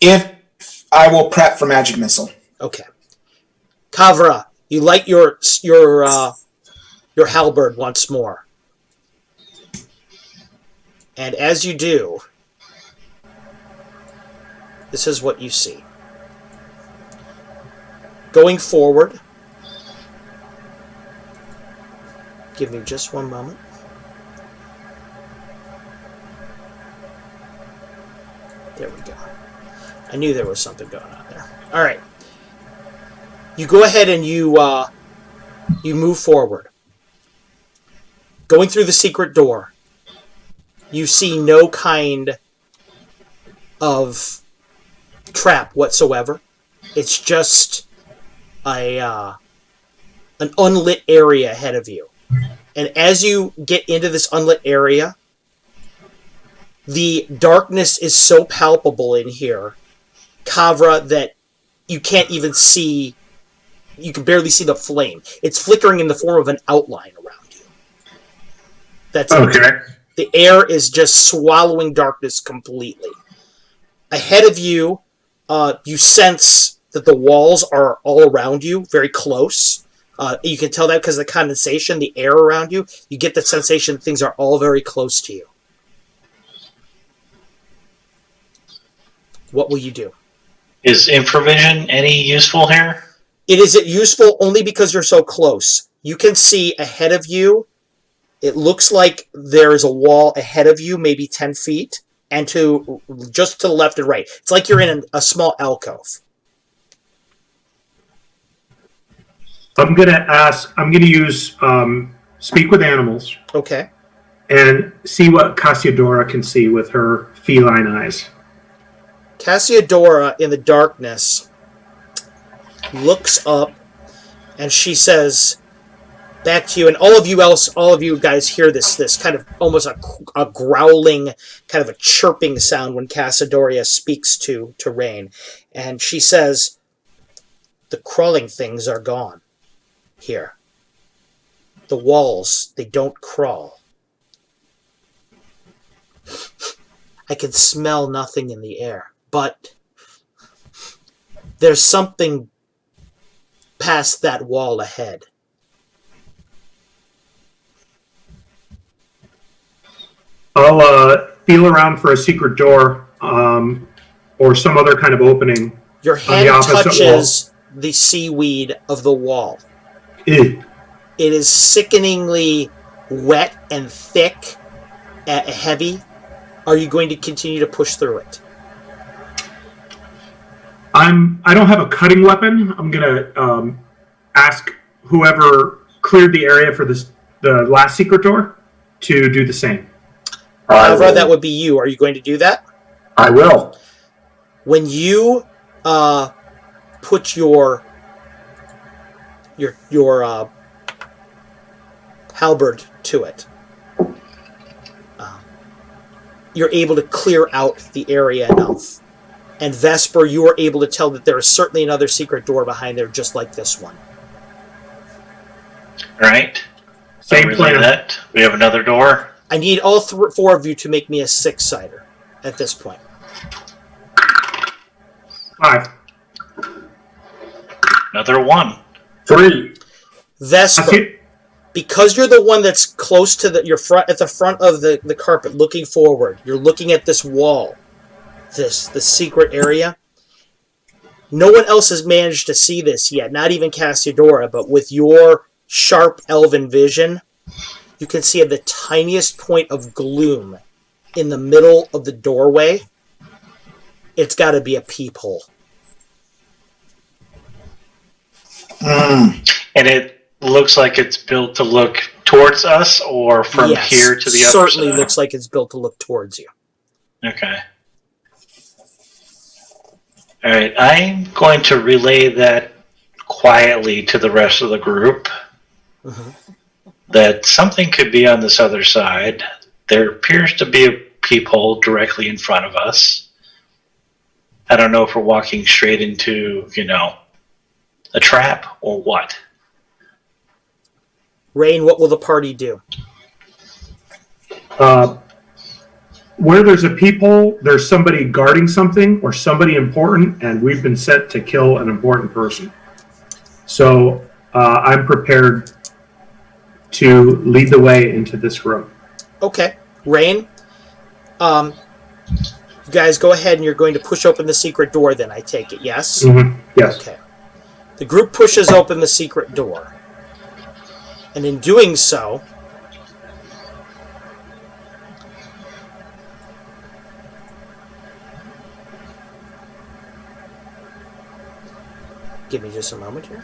if I will prep for magic missile. Okay. Kavra, You light your halberd once more. And as you do, this is what you see. Going forward, give me just one moment. There we go. I knew there was something going on there. All right. You go ahead and you move forward. Going through the secret door, you see no kind of trap whatsoever. It's just an unlit area ahead of you. And as you get into this unlit area, the darkness is so palpable in here, Kavra, that you can't even see, you can barely see the flame. It's flickering in the form of an outline around you. That's okay. it. The air is just swallowing darkness completely. Ahead of you, you sense that the walls are all around you, very close. You can tell that because of the condensation, the air around you. You get the sensation that things are all very close to you. What will you do? Is infravision any useful here? It is useful only because you're so close. You can see ahead of you. It looks like there is a wall ahead of you, maybe 10 feet, and just to the left and right. It's like you're in a small alcove. I'm going to use Speak with Animals. Okay. And see what Cassiodora can see with her feline eyes. Cassiodora, in the darkness, looks up, and she says back to you, and all of you guys hear this kind of almost a growling, kind of a chirping sound when Cassiodora speaks to Rain. And she says, the crawling things are gone here. The walls, they don't crawl. I can smell nothing in the air. But there's something past that wall ahead. I'll feel around for a secret door or some other kind of opening. Your hand touches the seaweed of the wall. Ew. It is sickeningly wet and thick, heavy. Are you going to continue to push through it? I don't have a cutting weapon. I'm gonna ask whoever cleared the area for the last secret door to do the same. That would be you. Are you going to do that? I will. When you put your halberd to it, you're able to clear out the area enough. And Vesper, you are able to tell that there is certainly another secret door behind there, just like this one. Right. Same plan. That. We have another door. I need all four of you to make me a 6-sider at this point. 5. Another 1. 3. Vesper, because you're the one that's close to at the front of the carpet, looking forward. You're looking at this wall. The secret area. No one else has managed to see this yet, not even Cassiodora, but with your sharp elven vision, you can see at the tiniest point of gloom in the middle of the doorway, it's got to be a peephole. And it looks like it's built to look towards us or from here to the other side? Certainly looks like it's built to look towards you. Okay. All right, I'm going to relay that quietly to the rest of the group. Mm-hmm. That something could be on this other side. There appears to be a peephole directly in front of us. I don't know if we're walking straight into, a trap or what. Rain, what will the party do? Where there's a peephole, there's somebody guarding something or somebody important, and we've been set to kill an important person. So I'm prepared to lead the way into this room. Okay. Rain, you guys go ahead and you're going to push open the secret door then, I take it, yes? Mm-hmm. Yes. Okay. The group pushes open the secret door. And in doing so, give me just a moment here.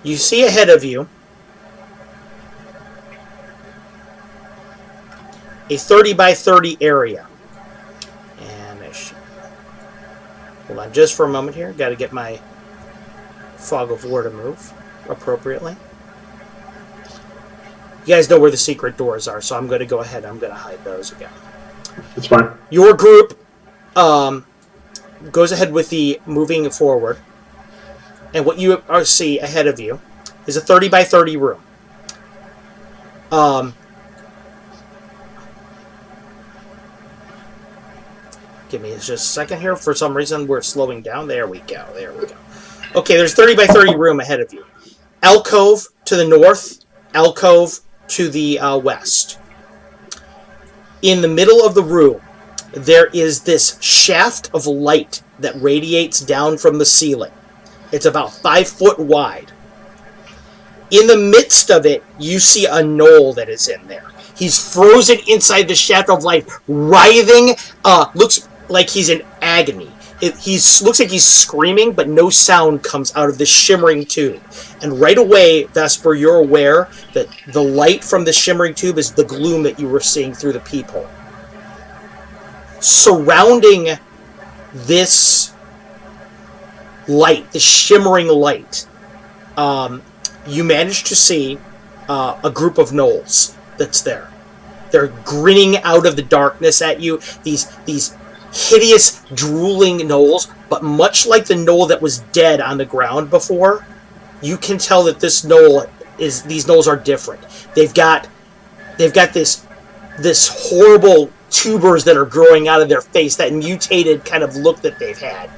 You see ahead of you a 30 by 30 area. And hold on just for a moment here. Got to get my fog of war to move appropriately. You guys know where the secret doors are, so I'm going to go ahead. I'm going to hide those again. That's fine. Your group goes ahead with the moving forward. And what you see ahead of you is a 30 by 30 room. Give me just a second here. For some reason, we're slowing down. There we go. There we go. Okay, there's 30 by 30 room ahead of you. Alcove to the north. Alcove to the west. In the middle of the room, there is this shaft of light that radiates down from the ceiling. It's about 5 foot wide. In the midst of it, you see a gnoll that is in there. He's frozen inside the shaft of light, writhing, looks like he's in agony. Looks like he's screaming, but no sound comes out of the shimmering tube. And right away, Vesper, you're aware that the light from the shimmering tube is the gloom that you were seeing through the peephole. Surrounding this light, the shimmering light, you manage to see a group of gnolls that's there. They're grinning out of the darkness at you. These hideous, drooling gnolls, but much like the gnoll that was dead on the ground before, you can tell that these gnolls are different. They've got this horrible tubers that are growing out of their face, that mutated kind of look that they've had.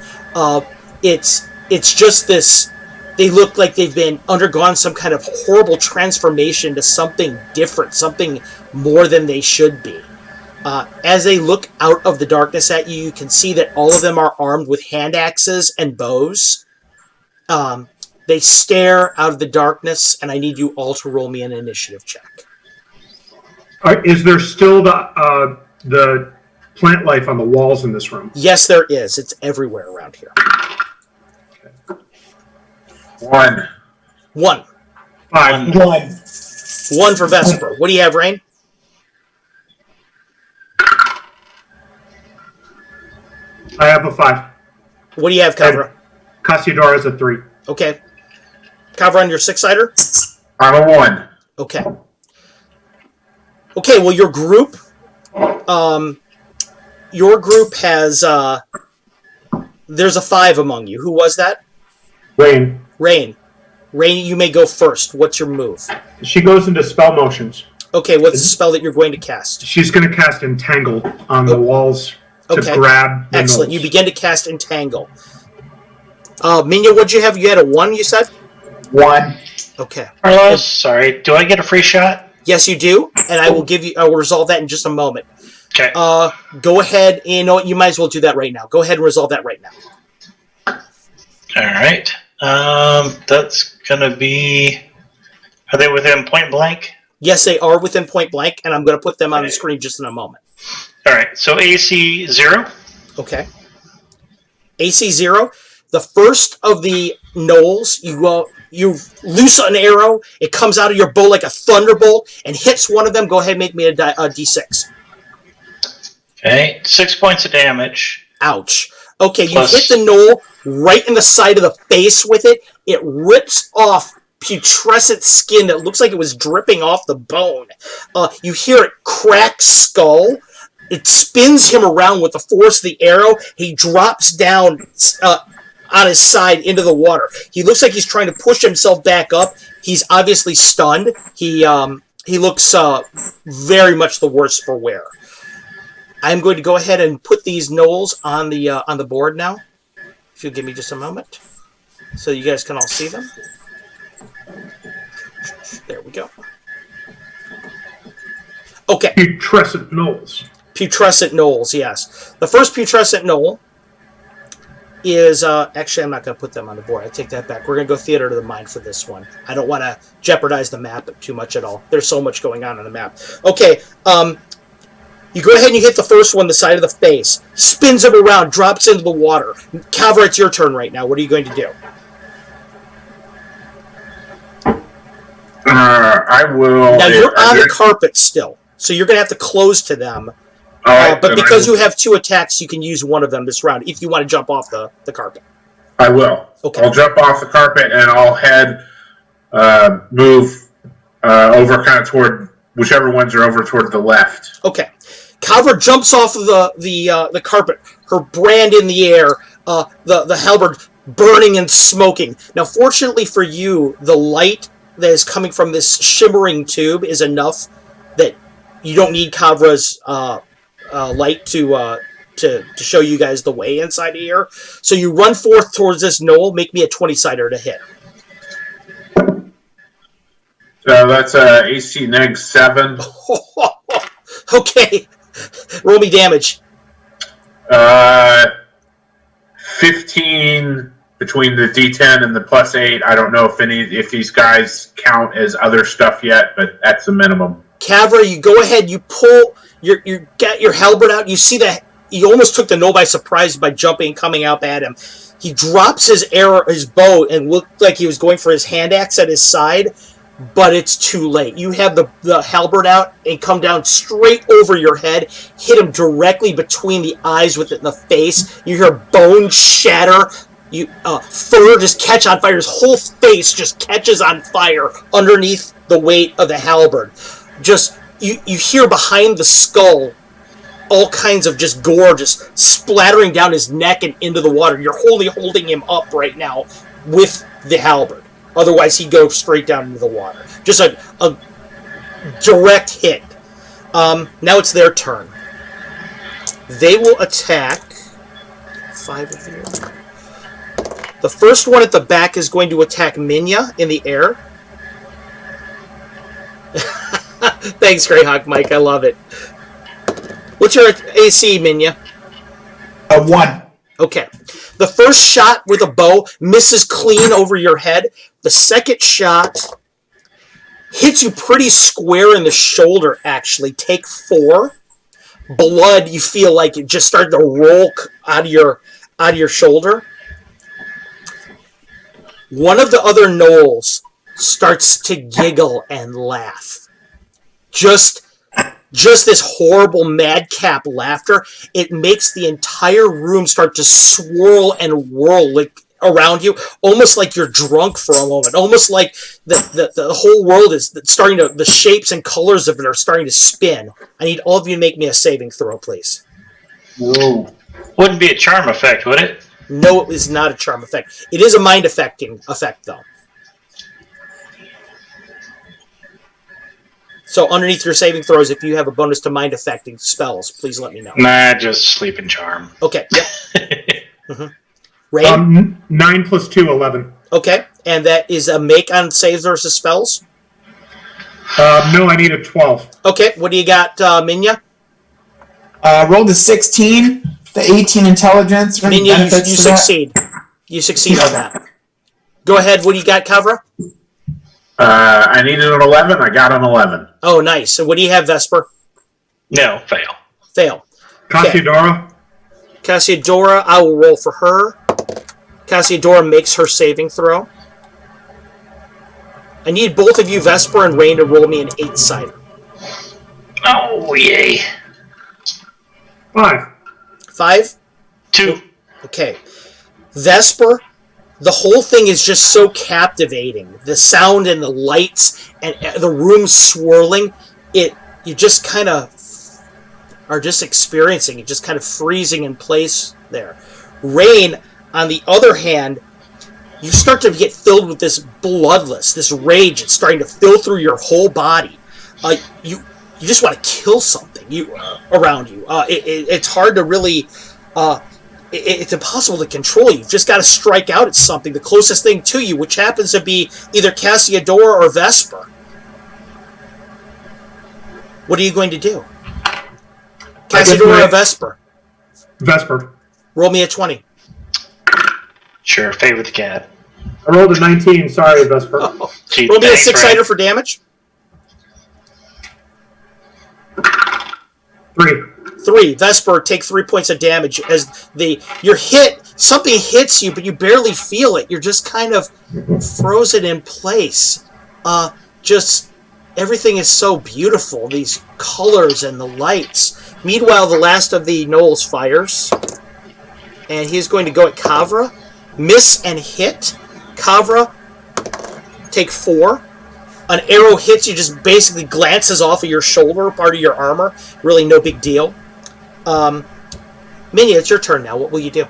It's just this. They look like they've been undergone some kind of horrible transformation to something different, something more than they should be. As they look out of the darkness at you, you can see that all of them are armed with hand axes and bows. They stare out of the darkness, and I need you all to roll me an initiative check. Is there still the plant life on the walls in this room? Yes, there is. It's everywhere around here. 1. 1. 5. 1 for Vesper. What do you have, Rain? I have a 5. What do you have, Kavra? Cassiodor has a 3. Okay. Kavra on your 6-sider? I'm a 1. Okay. Okay, well, your group has, there's a 5 among you. Who was that? Rain. Rain, you may go first. What's your move? She goes into spell motions. Okay, what's the spell that you're going to cast? She's going to cast Entangle on the walls to grab the Excellent. gnolls. You begin to cast Entangle. Minya, what'd you have? You had a 1, you said? 1. Okay. Carlos, sorry, do I get a free shot? Yes, you do, and I will resolve that in just a moment. Okay. Go ahead, and you know what, you might as well do that right now. Go ahead and resolve that right now. All right. That's gonna be. Are they within point blank? Yes, they are within point blank, and I'm going to put them on the screen just in a moment. All right. So AC 0. Okay. AC 0. The first of the gnolls, you loose an arrow. It comes out of your bow like a thunderbolt and hits one of them. Go ahead and make me a D6. Okay. 6 points of damage. Ouch. Okay, Plus, you hit the gnoll right in the side of the face with it. It rips off putrescent skin that looks like it was dripping off the bone. You hear it crack skull. It spins him around with the force of the arrow. He drops down on his side into the water. He looks like he's trying to push himself back up. He's obviously stunned. He looks very much the worse for wear. I'm going to go ahead and put these gnolls on the board now. If you'll give me just a moment, so you guys can all see them. There we go. Okay. Putrescent Knolls. Putrescent Knolls, yes. The first Putrescent Knoll is... actually, I'm not going to put them on the board. I take that back. We're going to go Theater to the Mind for this one. I don't want to jeopardize the map too much at all. There's so much going on the map. Okay, you go ahead and you hit the first one, the side of the face. Spins it around, drops into the water. Calvert, it's your turn right now. What are you going to do? I will... Now, you're on the carpet still, so you're going to have to close to them. But because you have 2 attacks, you can use one of them this round if you want to jump off the carpet. I will. Okay. I'll jump off the carpet and I'll move over kind of toward whichever ones are over toward the left. Okay. Calvert jumps off of the carpet, her brand in the air, the halberd burning and smoking. Now, fortunately for you, the light that is coming from this shimmering tube is enough that you don't need Kavra's light to show you guys the way inside of here. So you run forth towards this knoll. Make me a 20-sider to hit. So that's AC -7. Okay. Roll me damage. 15 between the D10 and the +8. I don't know if these guys count as other stuff yet, but that's the minimum. Kavra, you go ahead, you pull, you get your halberd out, you see that you almost took the knoll by surprise by jumping and coming up at him. He drops his bow and looked like he was going for his hand axe at his side, but it's too late. You have the halberd out and come down straight over your head, hit him directly between the eyes with it in the face. You hear bone shatter. Fur just catch on fire. His whole face just catches on fire underneath the weight of the halberd. Just you hear behind the skull all kinds of just gore just splattering down his neck and into the water. You're wholly holding him up right now with the halberd. Otherwise, he'd go straight down into the water. Just a direct hit. Now it's their turn. They will attack 5 of you. The first one at the back is going to attack Minya in the air. Thanks, Greyhawk Mike. I love it. What's your AC, Minya? 1. Okay. The first shot with a bow misses clean over your head. The second shot hits you pretty square in the shoulder, actually. Take 4. Blood, you feel like it just started to roll out of your shoulder. One of the other gnolls starts to giggle and laugh. Just this horrible madcap laughter. It makes the entire room start to swirl and whirl around you, almost like you're drunk for a moment. Almost like the whole world is starting to, the shapes and colors of it are starting to spin. I need all of you to make me a saving throw, please. Whoa. Wouldn't be a charm effect, would it? No, it is not a charm effect. It is a mind affecting effect, though. So underneath your saving throws, if you have a bonus to mind affecting spells, please let me know. Nah, just sleep and charm. Okay. Yep. Mm-hmm. Rain? 9 + 2, 11. Okay. And that is a make on saves versus spells? No, I need a 12. Okay. What do you got, Minya? Rolled a 16. The 18 intelligence. Minya, you succeed. You succeed on that. Go ahead. What do you got, Kavra? I needed an 11. I got an 11. Oh, nice. So what do you have, Vesper? No, fail. Fail. Cassiodora? Cassiodora, I will roll for her. Cassiodora makes her saving throw. I need both of you, Vesper and Rain, to roll me an 8-sider. Oh, yay. 5. 5? 2. Okay. Vesper, the whole thing is just so captivating. The sound and the lights and the room swirling, you just kind of are just experiencing it, just kind of freezing in place there. Rain, on the other hand, you start to get filled with this bloodlust, this rage. It's starting to fill through your whole body. You just want to kill something around you. It's hard to really... it's impossible to control you. You've just got to strike out at something, the closest thing to you, which happens to be either Cassiodora or Vesper. What are you going to do? Cassador or Vesper? Vesper. Roll me a 20. Sure, favor the cat. I rolled a 19. Sorry, Vesper. Oh. Gee, Roll me a thanks, 6-sider Red. for damage. 3. Vesper, take 3 points of damage as you're hit. Something hits you, but you barely feel it. You're just kind of frozen in place. Just everything is so beautiful. These colors and the lights. Meanwhile, the last of the Knolls fires, and he's going to go at Kavra. Miss and hit. Kavra, take 4. An arrow hits you, just basically glances off of your shoulder, part of your armor. Really no big deal. Minya, it's your turn now. What will you do?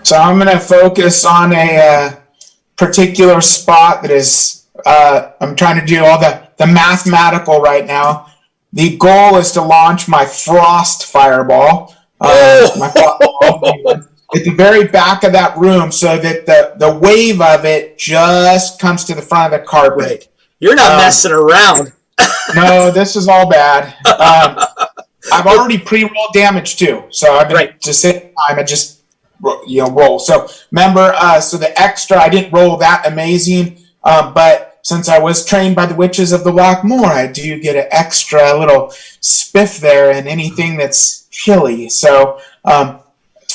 So I'm going to focus on a particular spot that is, I'm trying to do all the mathematical right now. The goal is to launch my frost fireball. My fireball at the very back of that room so that the wave of it just comes to the front of the carpet. Right. You're not messing around. No, this is all bad. I've already pre-rolled damage too, so I've been just sitting time and just roll. So remember, so the extra I didn't roll that amazing, but since I was trained by the witches of the Black Moor, I do get an extra little spiff there and anything that's chilly. So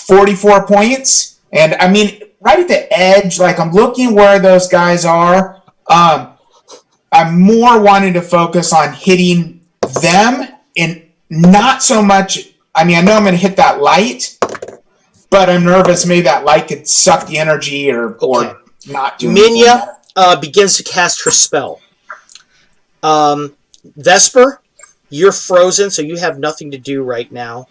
44 points, and I mean right at the edge. Like I'm looking where those guys are. I'm more wanting to focus on hitting them and not so much. I mean, I know I'm going to hit that light, but I'm nervous maybe that light could suck the energy or not do anything. Minya begins to cast her spell. Vesper, you're frozen, so you have nothing to do right now.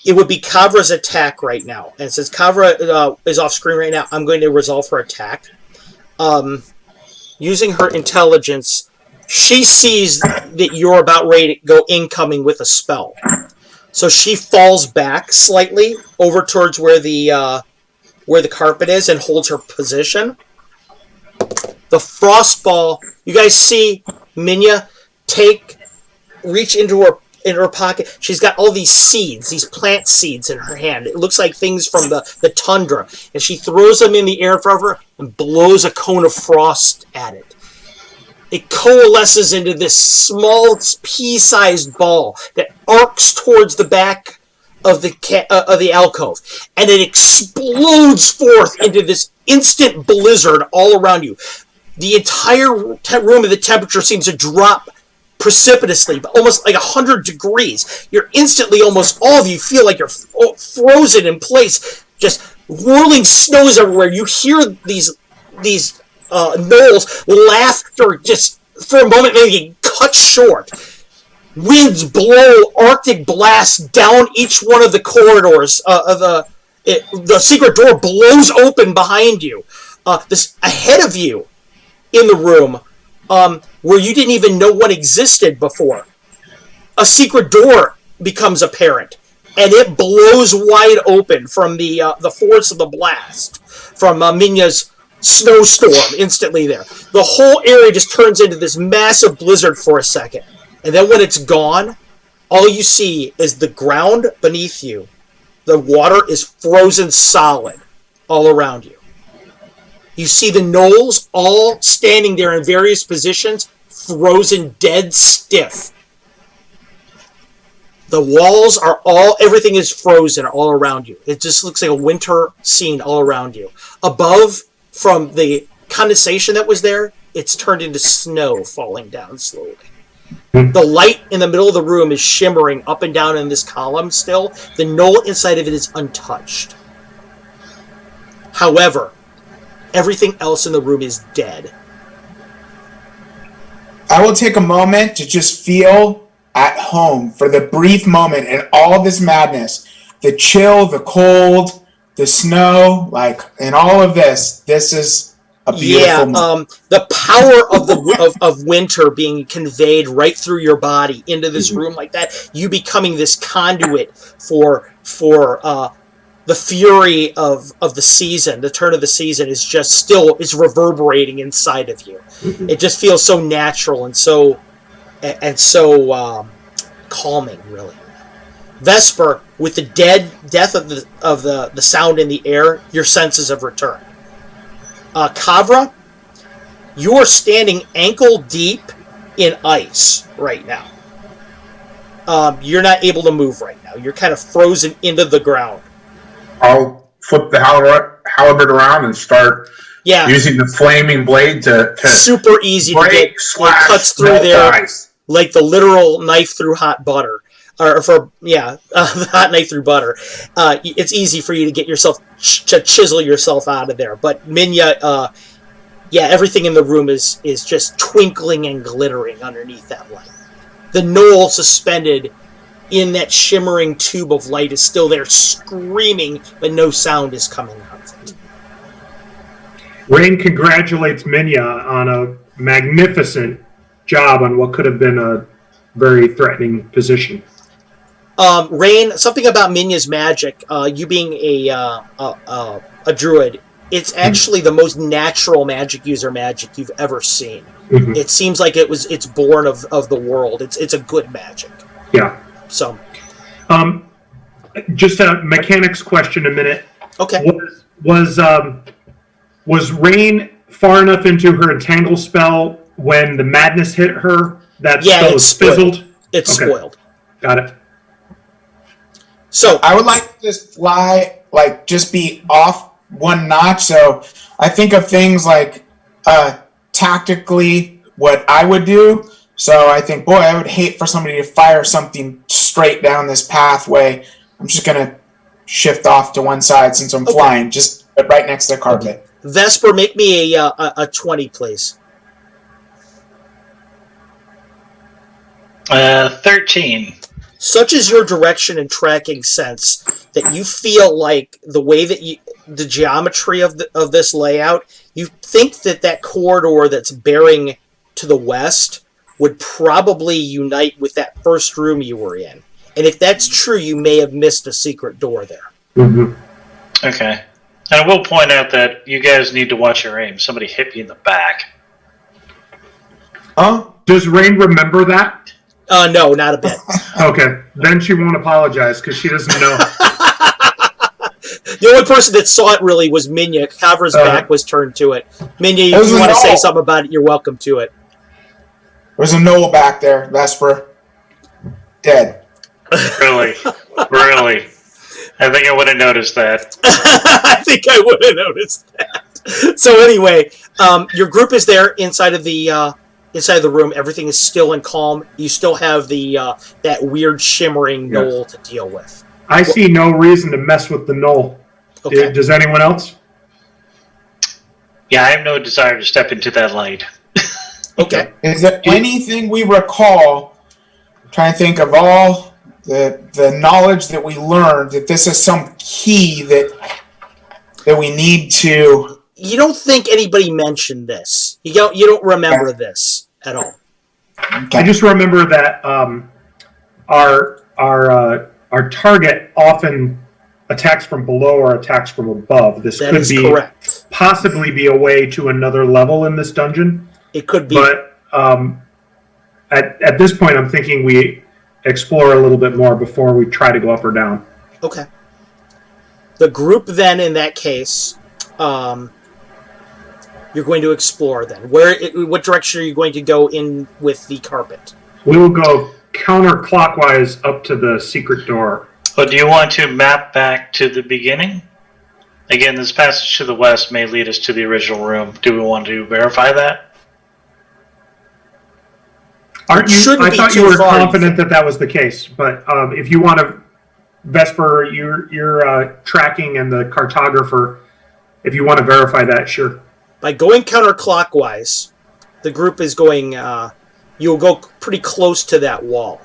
It would be Kavra's attack right now. And since Kavra is off screen right now, I'm going to resolve her attack. Using her intelligence, she sees that you're about ready to go incoming with a spell. So she falls back slightly over towards where the carpet is and holds her position. The frost ball, you guys see Minya reach into her pocket. She's got all these seeds, these plant seeds in her hand. It looks like things from the tundra. And she throws them in the air in front of her and blows a cone of frost at it. It coalesces into this small pea-sized ball that arcs towards the back of the alcove, and it explodes forth into this instant blizzard all around you. The entire room of the temperature seems to drop precipitously, but almost like 100 degrees. You're instantly, almost all of you feel like you're frozen in place. Just whirling snows everywhere. You hear these Knolls laugh, or just for a moment maybe get cut short. Winds blow Arctic blasts down each one of the corridors. The secret door blows open behind you. This ahead of you in the room, where you didn't even know one existed before, a secret door becomes apparent, and it blows wide open from the force of the blast from Minya's snowstorm instantly there. The whole area just turns into this massive blizzard for a second. And then when it's gone, all you see is the ground beneath you. The water is frozen solid all around you. You see the Knolls all standing there in various positions, frozen dead stiff. The walls are everything is frozen all around you. It just looks like a winter scene all around you. Above, from the condensation that was there, it's turned into snow falling down slowly. The light in the middle of the room is shimmering up and down in this column still. The knoll inside of it is untouched. However, everything else in the room is dead. I will take a moment to just feel at home for the brief moment in all this madness. The chill, the cold, the snow, and all of this. This is a beautiful moment. The power of winter being conveyed right through your body into this room like that. You becoming this conduit for the fury of the season. The turn of the season is just is reverberating inside of you. It just feels so natural and so and so calming, really. Vesper, with the death of the sound in the air, your senses have returned. Kavra, you are standing ankle deep in ice right now. You're not able to move right now. You're kind of frozen into the ground. I'll flip the halberd around and start using the flaming blade to super easy break, to get. slash, it cuts through there ice. Like the literal knife through hot butter. The hot knife through butter. It's easy for you to get yourself to chisel yourself out of there. But Minya, everything in the room is just twinkling and glittering underneath that light. The knoll suspended in that shimmering tube of light is still there, screaming, but no sound is coming out of it. Rain congratulates Minya on a magnificent job on what could have been a very threatening position. Rain, something about Minya's magic, you being a druid, it's actually the most natural magic user magic you've ever seen. Mm-hmm. It seems like it's born of the world. It's a good magic. Yeah. So, just a mechanics question a minute. Okay. Was Rain far enough into her entangle spell when the madness hit her that spell was fizzled? It's spoiled. Got it. So I would like to just fly, just be off one notch. So I think of things like tactically what I would do. So I think, boy, I would hate for somebody to fire something straight down this pathway. I'm just going to shift off to one side since I'm flying, just right next to the carpet. Vesper, make me a 20, please. 13. Such is your direction and tracking sense that you feel like the way that the geometry of this layout, you think that corridor that's bearing to the west would probably unite with that first room you were in. And if that's true, you may have missed a secret door there. Mm-hmm. Okay. And I will point out that you guys need to watch your aim. Somebody hit me in the back. Oh? Does Rain remember that? No, not a bit. Okay. Then she won't apologize because she doesn't know. The only person that saw it really was Minya. Kavra's back was turned to it. Minya, if you want to say something about it, you're welcome to it. There's a knoll back there, Vesper. Dead. Really? Really? I think I would have noticed that. I think I would have noticed that. So anyway, your group is there inside of the room. Everything is still and calm. You still have that weird shimmering knoll to deal with. I see no reason to mess with the knoll. Okay. Does anyone else? Yeah, I have no desire to step into that light. Okay. Is there anything we recall, I'm trying to think of all the knowledge that we learned, that this is some key that we need to... You don't think anybody mentioned this. You don't remember this at all. Okay. I just remember that our target often attacks from below or attacks from above. This that could is be correct. Possibly be a way to another level in this dungeon. It could be. But at this point, I'm thinking we explore a little bit more before we try to go up or down. Okay. The group then, in that case, you're going to explore then. What direction are you going to go in with the carpet? We will go counterclockwise up to the secret door. But do you want to map back to the beginning? Again, this passage to the west may lead us to the original room. Do we want to verify that? I thought you were confident that was the case, but if you want to, Vesper, you're tracking and the cartographer, if you want to verify that, sure. By going counterclockwise, the group is going, you'll go pretty close to that wall.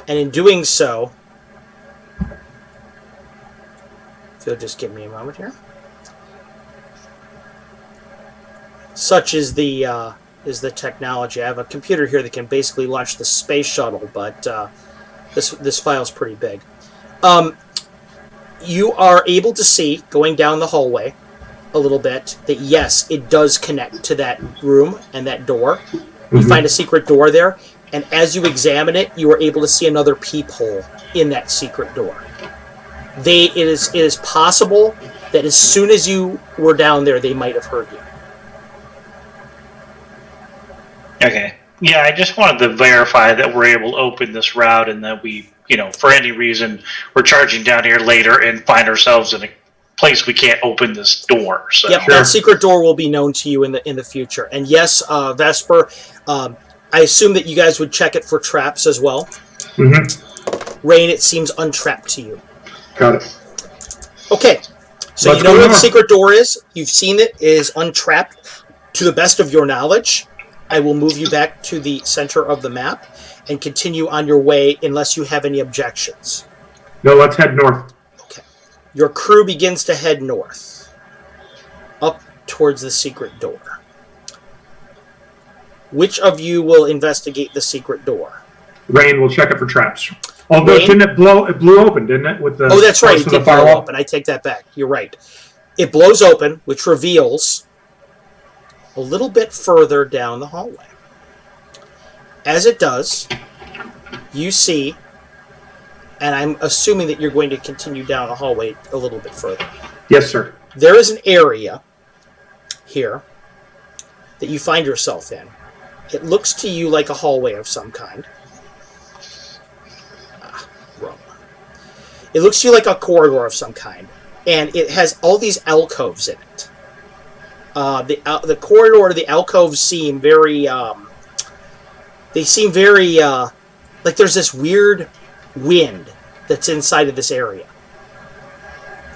And in doing so, if you'll just give me a moment here. Such is the technology. I have a computer here that can basically launch the space shuttle, but this file's pretty big. You are able to see, going down the hallway a little bit, that yes, it does connect to that room and that door. You find a secret door there, and as you examine it, you are able to see another peephole in that secret door. It is possible that as soon as you were down there, they might have heard you. Okay. Yeah, I just wanted to verify that we're able to open this route and that we, for any reason, we're charging down here later and find ourselves in a place we can't open this door. So. Yep, that secret door will be known to you in the future. And yes, Vesper, I assume that you guys would check it for traps as well. Mm-hmm. Rain, it seems untrapped to you. Got it. Okay, so you know where the secret door is. You've seen it is untrapped to the best of your knowledge. I will move you back to the center of the map and continue on your way unless you have any objections. No, let's head north. Okay. Your crew begins to head north, up towards the secret door. Which of you will investigate the secret door? Rain will check it for traps. Although, didn't it blow? It blew open, didn't it? With the that's right. It did blow open. I take that back. You're right. It blows open, which reveals a little bit further down the hallway. As it does, you see, and I'm assuming that you're going to continue down the hallway a little bit further. Yes, sir. There is an area here that you find yourself in. It looks to you like a hallway of some kind. Wrong. It looks to you like a corridor of some kind, and it has all these alcoves in it. The corridor to the alcoves seem very, like there's this weird wind that's inside of this area.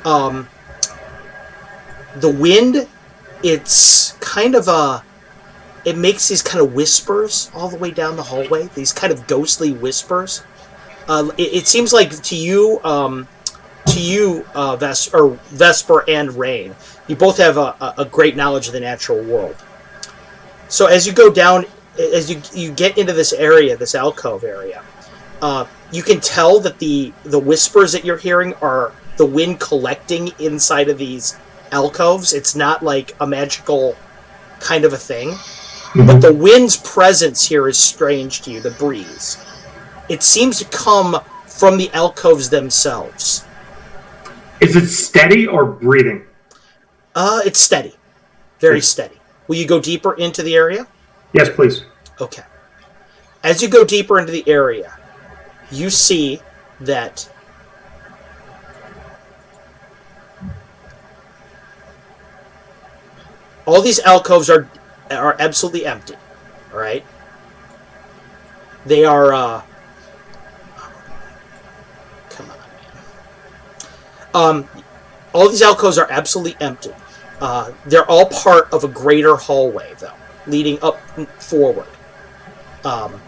The wind, it's kind of it makes these kind of whispers all the way down the hallway, these kind of ghostly whispers. It seems like to you, Vesper and Rain, you both have a great knowledge of the natural world. So as you go down, as you get into this area, this alcove area, you can tell that the whispers that you're hearing are the wind collecting inside of these alcoves. It's not like a magical kind of a thing. Mm-hmm. But the wind's presence here is strange to you, the breeze. It seems to come from the alcoves themselves. Is it steady or breathing? It's steady. Very steady. Will you go deeper into the area? Yes, please. Okay. As you go deeper into the area, you see that all these alcoves are absolutely empty. All right? They are come on, man. All these alcoves are absolutely empty. They're all part of a greater hallway, though, leading up forward. And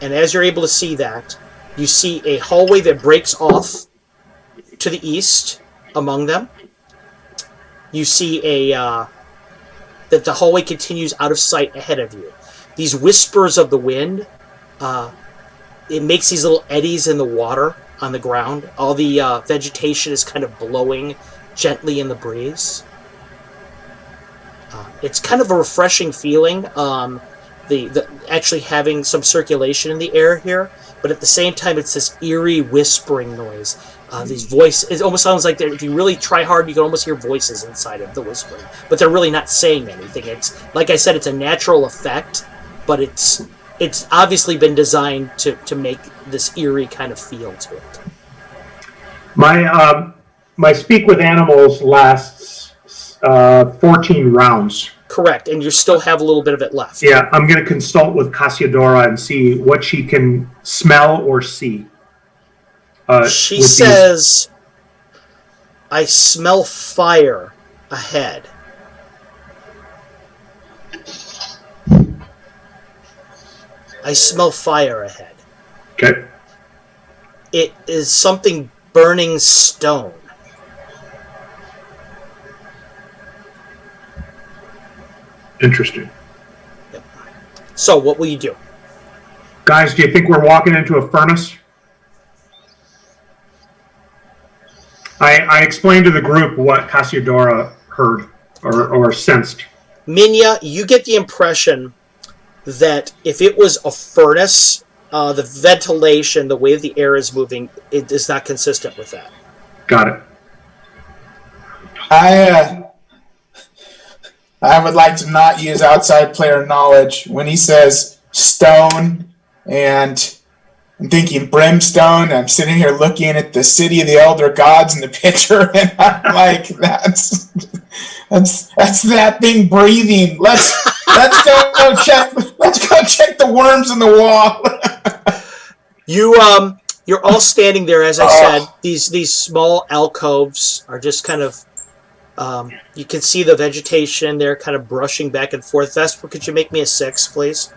as you're able to see that, you see a hallway that breaks off to the east among them. You see that the hallway continues out of sight ahead of you. These whispers of the wind, it makes these little eddies in the water on the ground. All the vegetation is kind of blowing gently in the breeze. It's kind of a refreshing feeling, the actually having some circulation in the air here, but at the same time it's this eerie whispering noise. These voices, it almost sounds like if you really try hard, you can almost hear voices inside of the whispering, but they're really not saying anything. It's, like I said, it's a natural effect, but it's obviously been designed to make this eerie kind of feel to it. My speak with animals lasts 14 rounds. Correct, and you still have a little bit of it left. Yeah, I'm going to consult with Cassiodora and see what she can smell or see. She says, I smell fire ahead. I smell fire ahead. Okay. It is something burning stone. Interesting. Yep. So, what will you do? Guys, do you think we're walking into a furnace? I explained to the group what Cassiodora heard or sensed. Minya, you get the impression that if it was a furnace, the ventilation, the way the air is moving, it is not consistent with that. Got it. I would like to not use outside player knowledge when he says stone, and I'm thinking brimstone. I'm sitting here looking at the city of the elder gods in the picture, and I'm like, that's that thing breathing. Let's go check the worms in the wall. You're all standing there, as I said. These small alcoves are just kind of. You can see the vegetation there, kind of brushing back and forth. Vesper, could you make me a 6, please?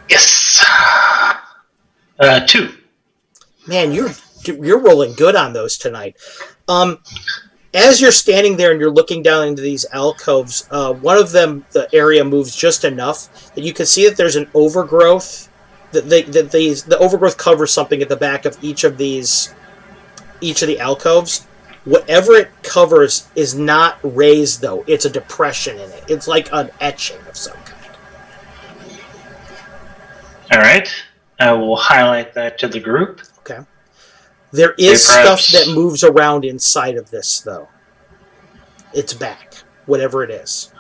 Yes. 2. Man, you're rolling good on those tonight. As you're standing there and you're looking down into these alcoves, one of them, the area moves just enough that you can see that there's an overgrowth. The overgrowth covers something at the back of each of the alcoves. Whatever it covers is not raised, though. It's a depression in it. It's like an etching of some kind. All right. I will highlight that to the group. Okay. There is stuff that moves around inside of this, though. It's back, whatever it is.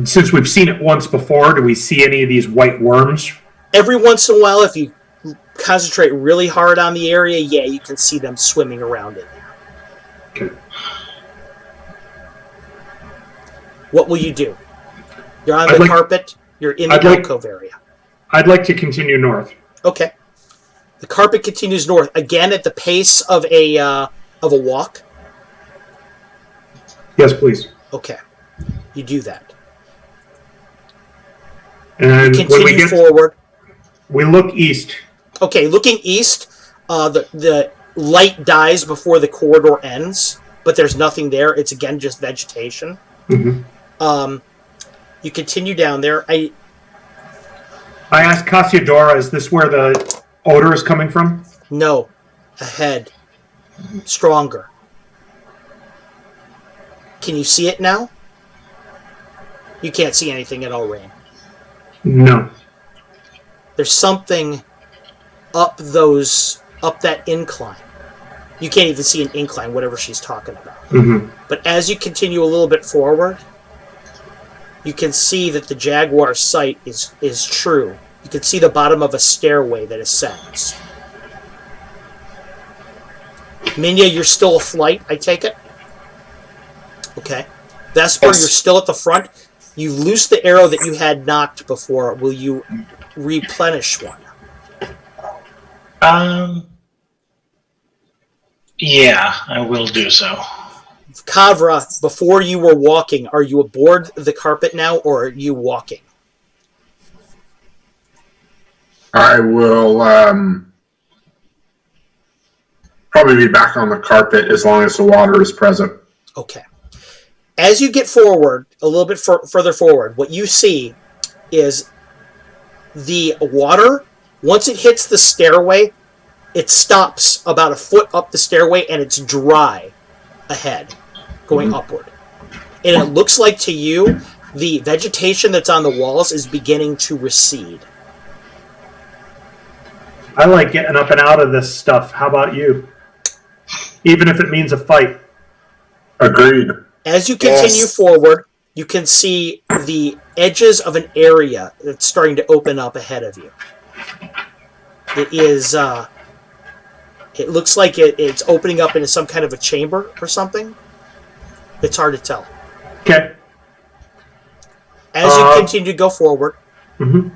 Since we've seen it once before, do we see any of these white worms? Every once in a while, if you concentrate really hard on the area, yeah, you can see them swimming around in there. Okay. What will you do? You're on the carpet. You're in the alcove area. I'd like to continue north. Okay. The carpet continues north, again at the pace of a walk. Yes, please. Okay. You do that. And you continue forward. We look east. Okay, looking east, the light dies before the corridor ends, but there's nothing there. It's again just vegetation. Mm-hmm. You continue down there. I asked Cassiodora, is this where the odor is coming from? No. Ahead. Stronger. Can you see it now? You can't see anything at all, Rain. No. There's something up that incline. You can't even see an incline, whatever she's talking about. Mm-hmm. But as you continue a little bit forward, you can see that the Jaguar site is true. You can see the bottom of a stairway that ascends. Minya, you're still aflight, I take it? Okay. Vesper, you're still at the front. You've loosed the arrow that you had knocked before. Will you replenish one? Yeah, I will do so. Kavra, before you were walking, are you aboard the carpet now, or are you walking? I will probably be back on the carpet as long as the water is present. Okay. As you get forward, a little bit further forward, what you see is the water, once it hits the stairway, it stops about a foot up the stairway and it's dry ahead, going upward. And it looks like to you, the vegetation that's on the walls is beginning to recede. I like getting up and out of this stuff. How about you? Even if it means a fight. Agreed. As you continue forward, you can see the edges of an area that's starting to open up ahead of you. It is, it looks like it's opening up into some kind of a chamber or something. It's hard to tell. Okay. As you continue to go forward, mm-hmm.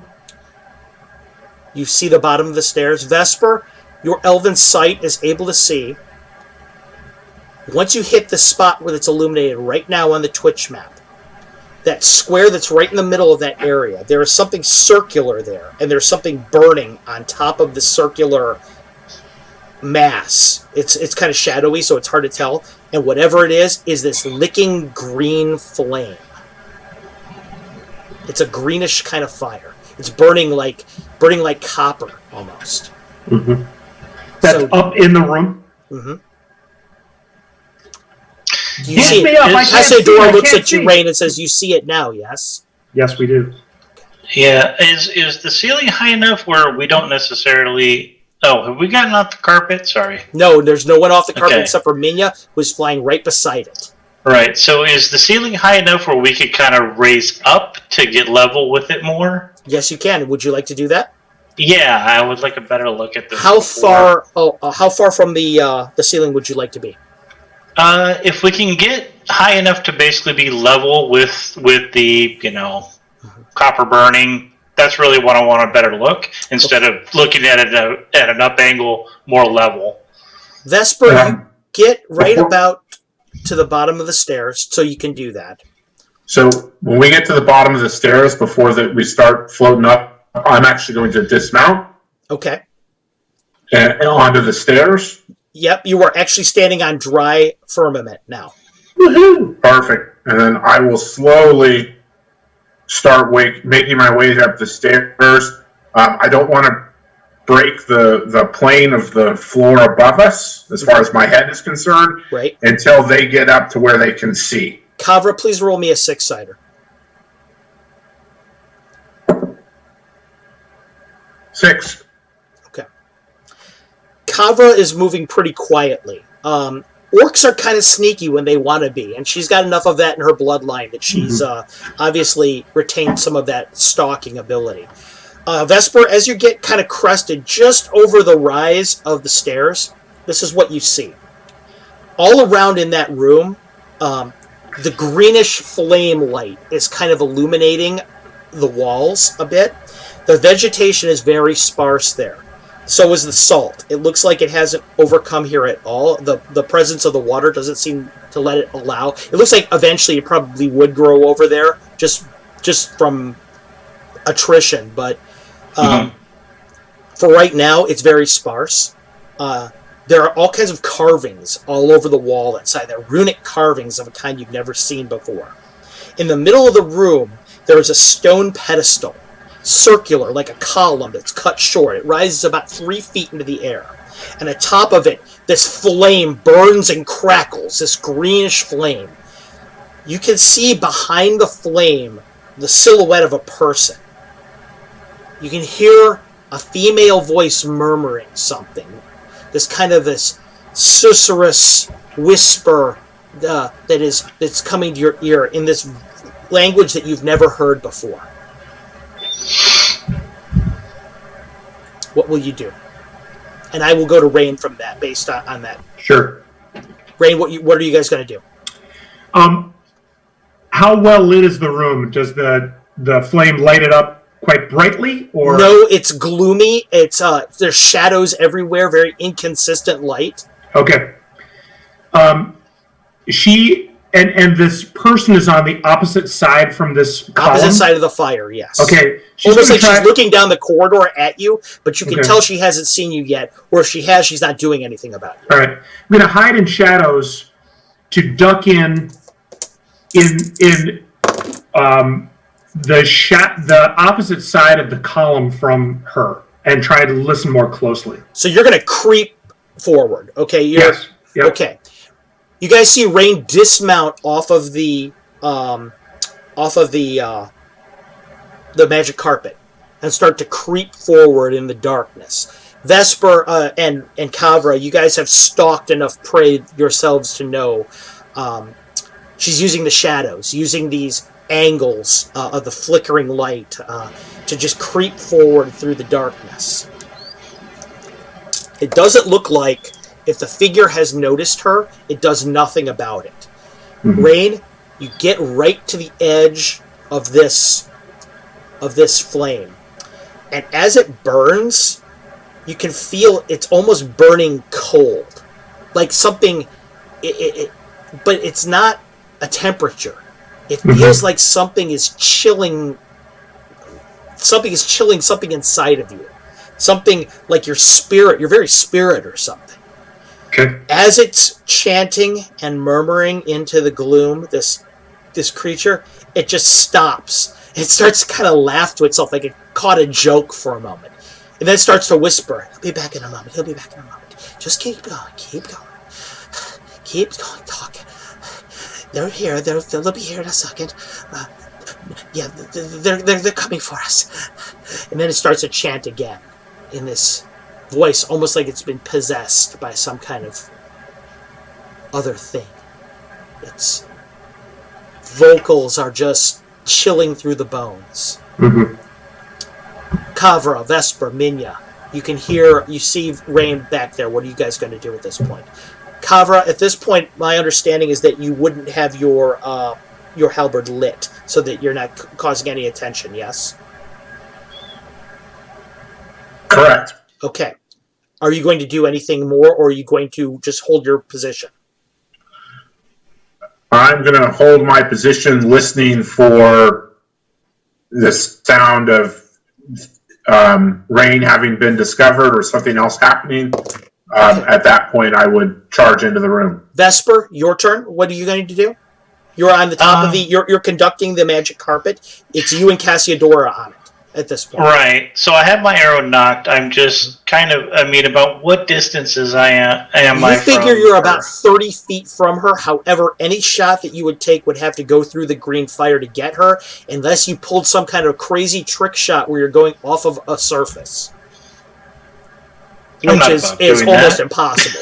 You see the bottom of the stairs. Vesper, your elven sight is able to see. Once you hit the spot where it's illuminated right now on the Twitch map, that square that's right in the middle of that area, there is something circular there, and there's something burning on top of the circular mass. It's kind of shadowy, so it's hard to tell. And whatever it is this licking green flame. It's a greenish kind of fire. It's burning like copper almost. Mm-hmm. That's up in the room. Mm-hmm. you see me up, Casador looks at you, Rain, and says, "You see it now, yes?" Yes, we do. Yeah, is the ceiling high enough where we don't necessarily... Oh, have we gotten off the carpet? Sorry. No, there's no one off the carpet except for Minya, who's flying right beside it. Right, so is the ceiling high enough where we could kind of raise up to get level with it more? Yes, you can. Would you like to do that? Yeah, I would like a better look at this. How far from the ceiling would you like to be? If we can get high enough to basically be level with the, copper burning, that's really what I want, a better look, instead of looking at it at an up angle, more level. Vesper, you get right about to the bottom of the stairs, so you can do that. So when we get to the bottom of the stairs, before we start floating up, I'm actually going to dismount. Okay. And onto the stairs. Yep, you are actually standing on dry firmament now. Woohoo! Perfect. And then I will slowly start making my way up the stairs. I don't want to break the plane of the floor above us, as far as my head is concerned, right, until they get up to where they can see. Kavra, please roll me a 6-sider. 6. Okay. Kavra is moving pretty quietly. Orcs are kind of sneaky when they want to be, and she's got enough of that in her bloodline that she's obviously retained some of that stalking ability. Vesper, as you get kind of crested just over the rise of the stairs, this is what you see. All around in that room, the greenish flame light is kind of illuminating the walls a bit. The vegetation is very sparse there. So is the salt. It looks like it hasn't overcome here at all. The presence of the water doesn't seem to let it allow. It looks like eventually it probably would grow over there, just from attrition. But for right now, it's very sparse. There are all kinds of carvings all over the wall inside there. Runic carvings of a kind you've never seen before. In the middle of the room, there is a stone pedestal. Circular, like a column that's cut short. It rises about 3 feet into the air. And atop of it, this flame burns and crackles, this greenish flame. You can see behind the flame the silhouette of a person. You can hear a female voice murmuring something. This kind of this susurrus whisper that's coming to your ear in this language that you've never heard before. What will you do? And I will go to Rain from that, based on that. Sure. Rain, what are you guys going to do? How well lit is the room? Does the flame light it up quite brightly, or no? It's gloomy. It's there's shadows everywhere. Very inconsistent light. Okay. She and this person is on the opposite side from this column? Opposite side of the fire, yes. Okay. Almost like she's looking down the corridor at you, but you can tell she hasn't seen you yet, or if she has, she's not doing anything about it. All right. I'm going to hide in shadows to duck in the opposite side of the column from her and try to listen more closely. So you're going to creep forward, okay? Yes. Yep. Okay. You guys see Rain dismount off of the magic carpet and start to creep forward in the darkness. Vesper and Kavra, you guys have stalked enough prey yourselves to know she's using the shadows, using these angles of the flickering light to just creep forward through the darkness. It doesn't look like, if the figure has noticed her, it does nothing about it. Mm-hmm. Rain, you get right to the edge of this flame. And as it burns, you can feel it's almost burning cold. Like something, but it's not a temperature. It feels like something is chilling. Something is chilling something inside of you. Something like your spirit, your very spirit or something. Okay. As it's chanting and murmuring into the gloom, this creature, it just stops. It starts to kind of laugh to itself like it caught a joke for a moment. And then it starts to whisper, he'll be back in a moment, he'll be back in a moment. Just keep going, talk. They're here. They'll be here in a second. Yeah, they're coming for us. And then it starts to chant again in this voice, almost like it's been possessed by some kind of other thing. Its vocals are just chilling through the bones. Mm-hmm. Kavra, Vesper, Minya. You see Rain back there. What are you guys going to do at this point? Kavra, at this point, my understanding is that you wouldn't have your halberd lit, so that you're not causing any attention, yes? Correct. Okay. Are you going to do anything more, or are you going to just hold your position? I'm going to hold my position listening for the sound of rain having been discovered or something else happening. At that point, I would charge into the room. Vesper, your turn. What are you going to do? You're on the top of the... You're conducting the magic carpet. It's you and Cassiodora on it at this point. Right. So I have my arrow knocked. I'm just kind of... about what distances I am You figure you're about 30 feet from her. However, any shot that you would take would have to go through the green fire to get her, unless you pulled some kind of crazy trick shot where you're going off of a surface. Which is almost impossible.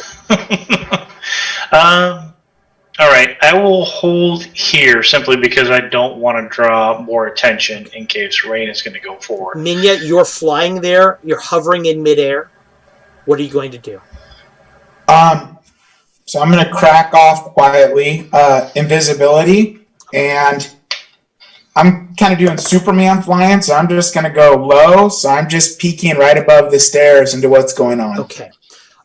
All right, I will hold here simply because I don't want to draw more attention in case Rain is going to go forward. Minya, you're flying there. You're hovering in midair. What are you going to do? So I'm going to crack off quietly invisibility, and I'm kind of doing Superman flying, so I'm just going to go low. So I'm just peeking right above the stairs into what's going on. Okay.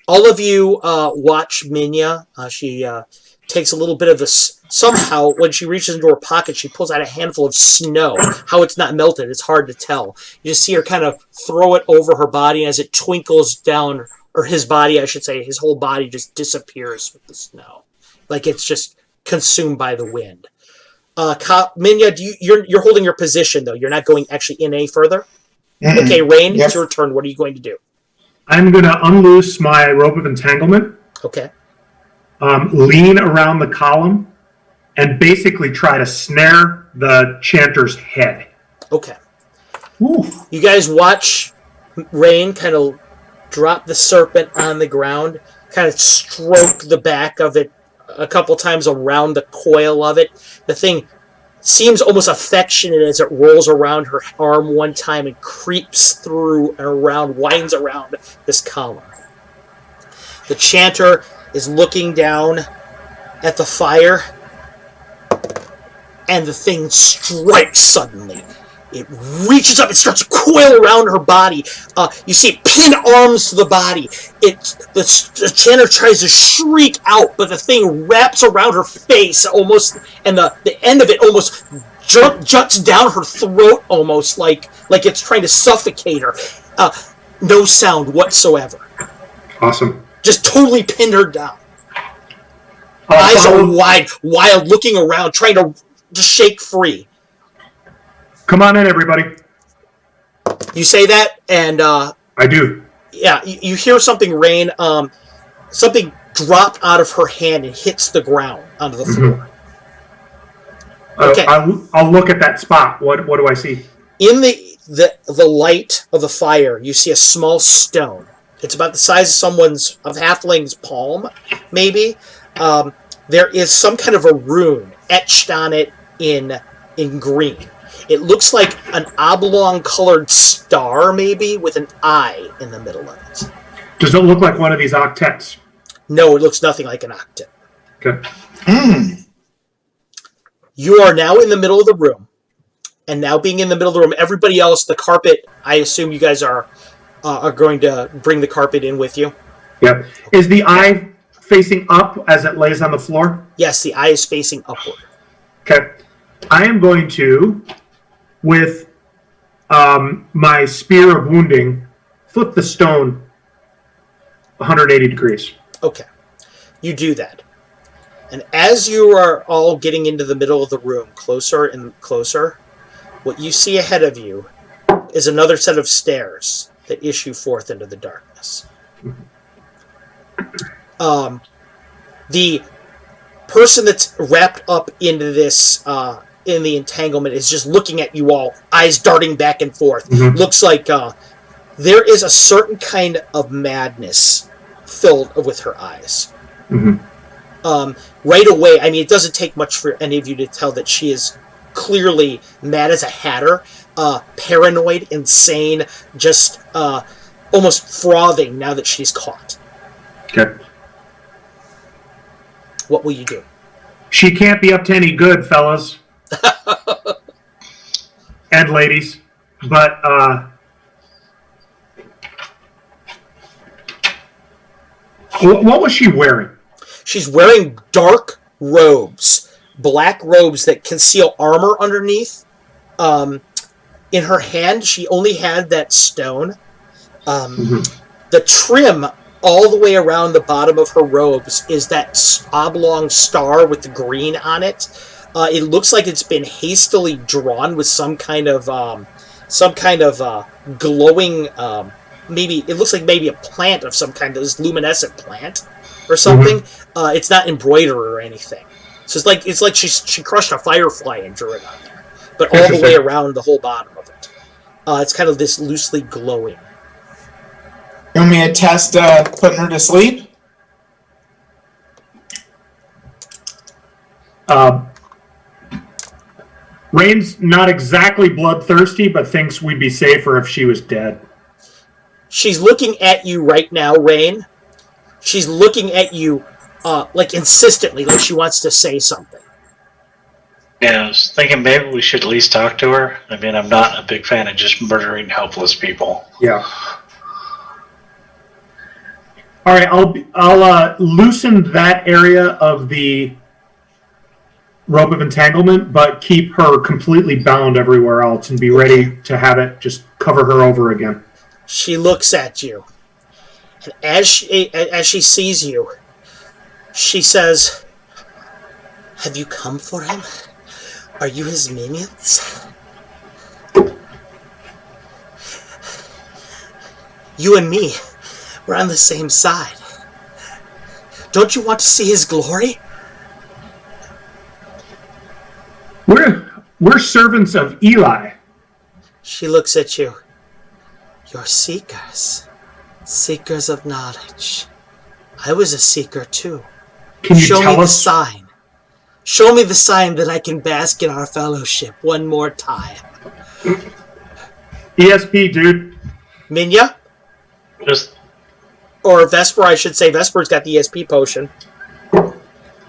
All of you watch Minya. She takes a little bit of this. Somehow, when she reaches into her pocket, she pulls out a handful of snow. How it's not melted, it's hard to tell. You just see her kind of throw it over her body, and as it twinkles down, or his body, I should say, his whole body just disappears with the snow. Like it's just consumed by the wind. Minya, you're holding your position, though. You're not going actually in any further? Mm-mm. Okay, Rain, It's your turn. What are you going to do? I'm going to unloose my rope of entanglement. Okay. Lean around the column and basically try to snare the chanter's head. Okay. Ooh. You guys watch Rain kind of drop the serpent on the ground, kind of stroke the back of it a couple times around the coil of it. The thing seems almost affectionate as it rolls around her arm one time and creeps through and around, winds around this column. The chanter is looking down at the fire, and the thing strikes suddenly. It reaches up, it starts to coil around her body. You see it pin arms to the body. The chanter tries to shriek out, but the thing wraps around her face almost, and the end of it almost juts down her throat almost like it's trying to suffocate her. No sound whatsoever. Awesome. Just totally pinned her down. Eyes are wide, wild, looking around, trying to shake free. Come on in, everybody. You say that, and I do. Yeah, you hear something, Rain. Something drop out of her hand and hits the ground onto the floor. Okay. I'll look at that spot. What do I see? In the light of the fire, you see a small stone. It's about the size of halfling's palm, maybe. There is some kind of a rune etched on it in green. It looks like an oblong-colored star, maybe, with an eye in the middle of it. Does it look like one of these octets? No, it looks nothing like an octet. Okay. You are now in the middle of the room. And now being in the middle of the room, everybody else, the carpet, I assume you guys are going to bring the carpet in with you? Yep. Is the eye facing up as it lays on the floor? Yes, the eye is facing upward. Okay. I am going to, with my spear of wounding, flip the stone 180 degrees. Okay. You do that. And as you are all getting into the middle of the room, closer and closer, what you see ahead of you is another set of stairs that issue forth into the darkness. The person that's wrapped up into this in the entanglement is just looking at you all, eyes darting back and forth. Looks like there is a certain kind of madness filled with her eyes. Right away, I mean, it doesn't take much for any of you to tell that she is clearly mad as a hatter, paranoid, insane, just almost frothing now that she's caught. Okay. What will you do? She can't be up to any good, fellas. And ladies. But, what was she wearing? She's wearing dark robes. Black robes that conceal armor underneath. In her hand, she only had that stone. The trim all the way around the bottom of her robes is that oblong star with the green on it. It looks like it's been hastily drawn with some kind of glowing. Maybe it looks like maybe a plant of some kind, this luminescent plant or something. It's not embroidered or anything. So it's like she crushed a firefly and drew it on there, but all the way around the whole bottom of it. It's kind of this loosely glowing. You want me to test putting her to sleep? Rain's not exactly bloodthirsty, but thinks we'd be safer if she was dead. She's looking at you right now, Rain. She's looking at you like insistently, like she wants to say something. Yeah, I was thinking maybe we should at least talk to her. I mean, I'm not a big fan of just murdering helpless people. Yeah. All right, I'll loosen that area of the rope of entanglement, but keep her completely bound everywhere else and be ready to have it just cover her over again. She looks at you, and as she sees you, she says, "Have you come for him? Are you his minions? You and me, we're on the same side. Don't you want to see his glory?" We're servants of Eli. She looks at you. "You're seekers. Seekers of knowledge. I was a seeker too. Can you Show tell me us? the sign. Show me the sign that I can bask in our fellowship one more time." ESP, dude. Minya? Just Or Vesper, I should say. Vesper's got the ESP potion.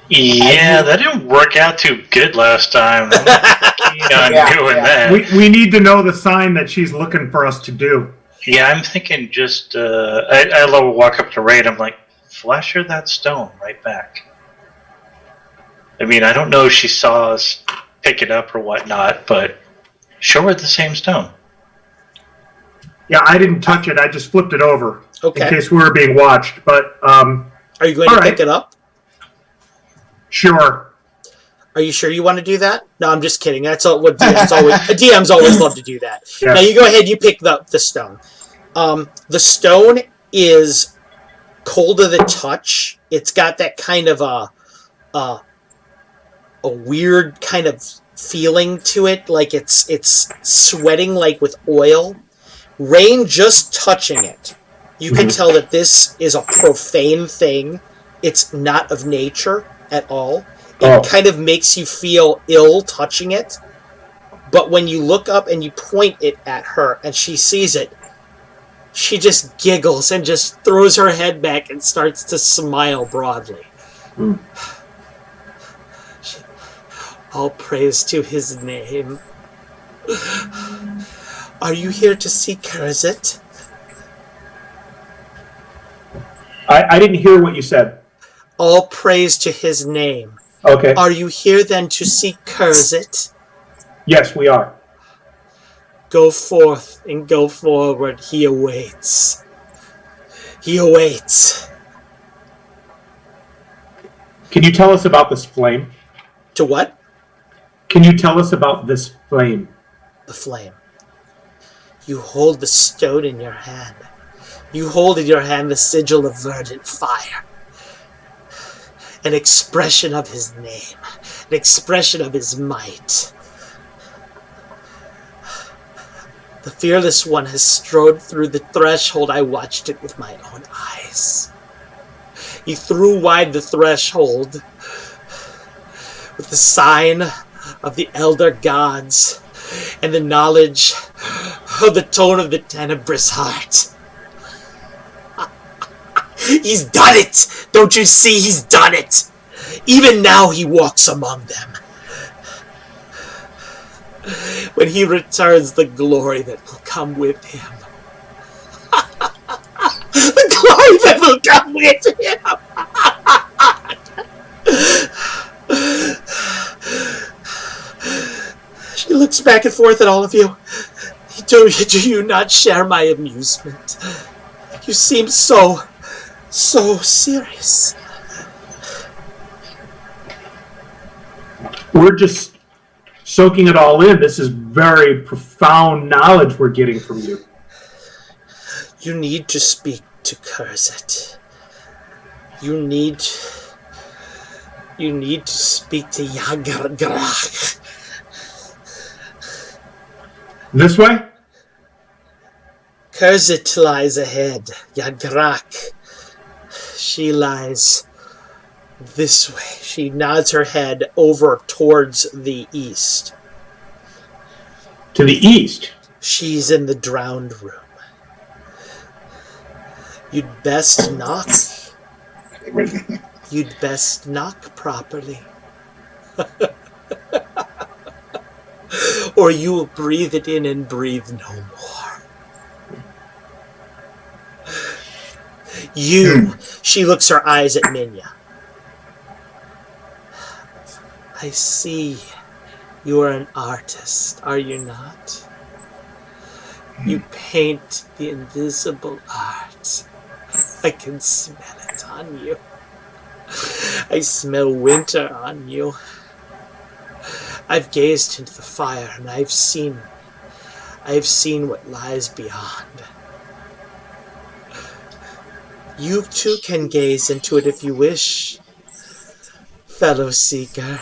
yeah, that didn't work out too good last time. I'm not keen on doing that. We need to know the sign that she's looking for us to do. Yeah, I'm thinking just I will walk up to Raid. I'm like, flash her that stone right back. I mean, I don't know if she saw us pick it up or whatnot, but show her the same stone. Yeah, I didn't touch it. I just flipped it over Okay. in case we were being watched. But Are you going to all right. pick it up? Sure. Are you sure you want to do that? No, I'm just kidding. That's what DMs always love to do that. Yeah. Now you go ahead. You pick the stone. The stone is cold to the touch. It's got that kind of a weird kind of feeling to it, like it's sweating like with oil. Rain just touching it, you can tell that this is a profane thing. It's not of nature at all. It kind of makes you feel ill touching it. But when you look up and you point it at her and she sees it, she just giggles and just throws her head back and starts to smile broadly. All praise to his name. Are you here to seek her, is it? I didn't hear what you said. All praise to his name. Okay. Are you here then to seek her, is it? Yes, we are. Go forth and go forward. He awaits. He awaits. Can you tell us about this flame? To what? Can you tell us about this flame? The flame. You hold the stone in your hand. You hold in your hand the sigil of verdant fire. an expression of his name, an expression of his might. The fearless one has strode through the threshold. I watched it with my own eyes. He threw wide the threshold with the sign of the elder gods and the knowledge of the tone of the tenebrous heart. He's done it! Don't you see? He's done it! Even now he walks among them. When he returns, the glory that will come with him. The glory that will come with him. She looks back and forth at all of you. Do you not share my amusement? You seem so serious. We're just soaking it all in. This is very profound knowledge we're getting from you. You need to speak to Curzet. You need to speak to Yagargrach. This way? Curzet lies ahead. Yagargrach, she lies this way. She nods her head over towards the east. To the east? She's in the drowned room. You'd best knock. You'd best knock properly. Or you will breathe it in and breathe no more. You, she looks her eyes at Minya. I see you are an artist, are you not? You paint the invisible art. I can smell it on you. I smell winter on you. I've gazed into the fire and I've seen what lies beyond. You too can gaze into it if you wish, fellow seeker.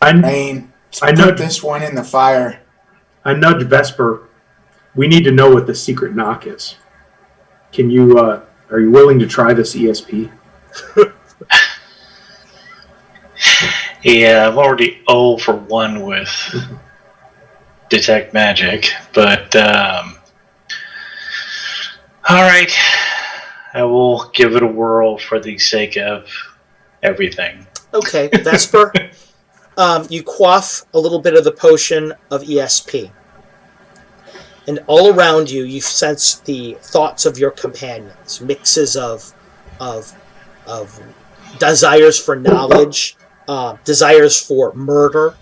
I put this one in the fire. I nudge Vesper. We need to know what the secret knock is. Can you, are you willing to try this ESP? Yeah, I'm already 0 for 1 with Detect Magic, but, alright. I will give it a whirl for the sake of everything. Okay, Vesper. You quaff a little bit of the potion of ESP. And all around you, you sense the thoughts of your companions. Mixes of desires for knowledge, desires for murder,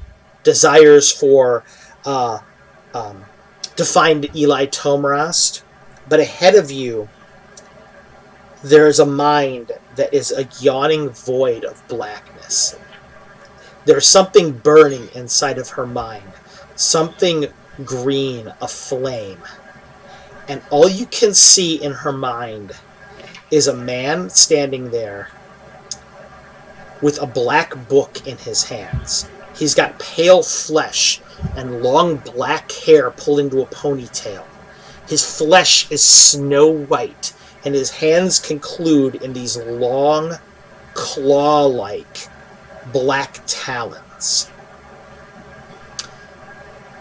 desires for to find Eli Tomarast. But ahead of you, there is a mind that is a yawning void of blackness. There's something burning inside of her mind. Something green, a flame. And all you can see in her mind is a man standing there with a black book in his hands. He's got pale flesh and long black hair pulled into a ponytail. His flesh is snow white, and his hands conclude in these long, claw-like black talons.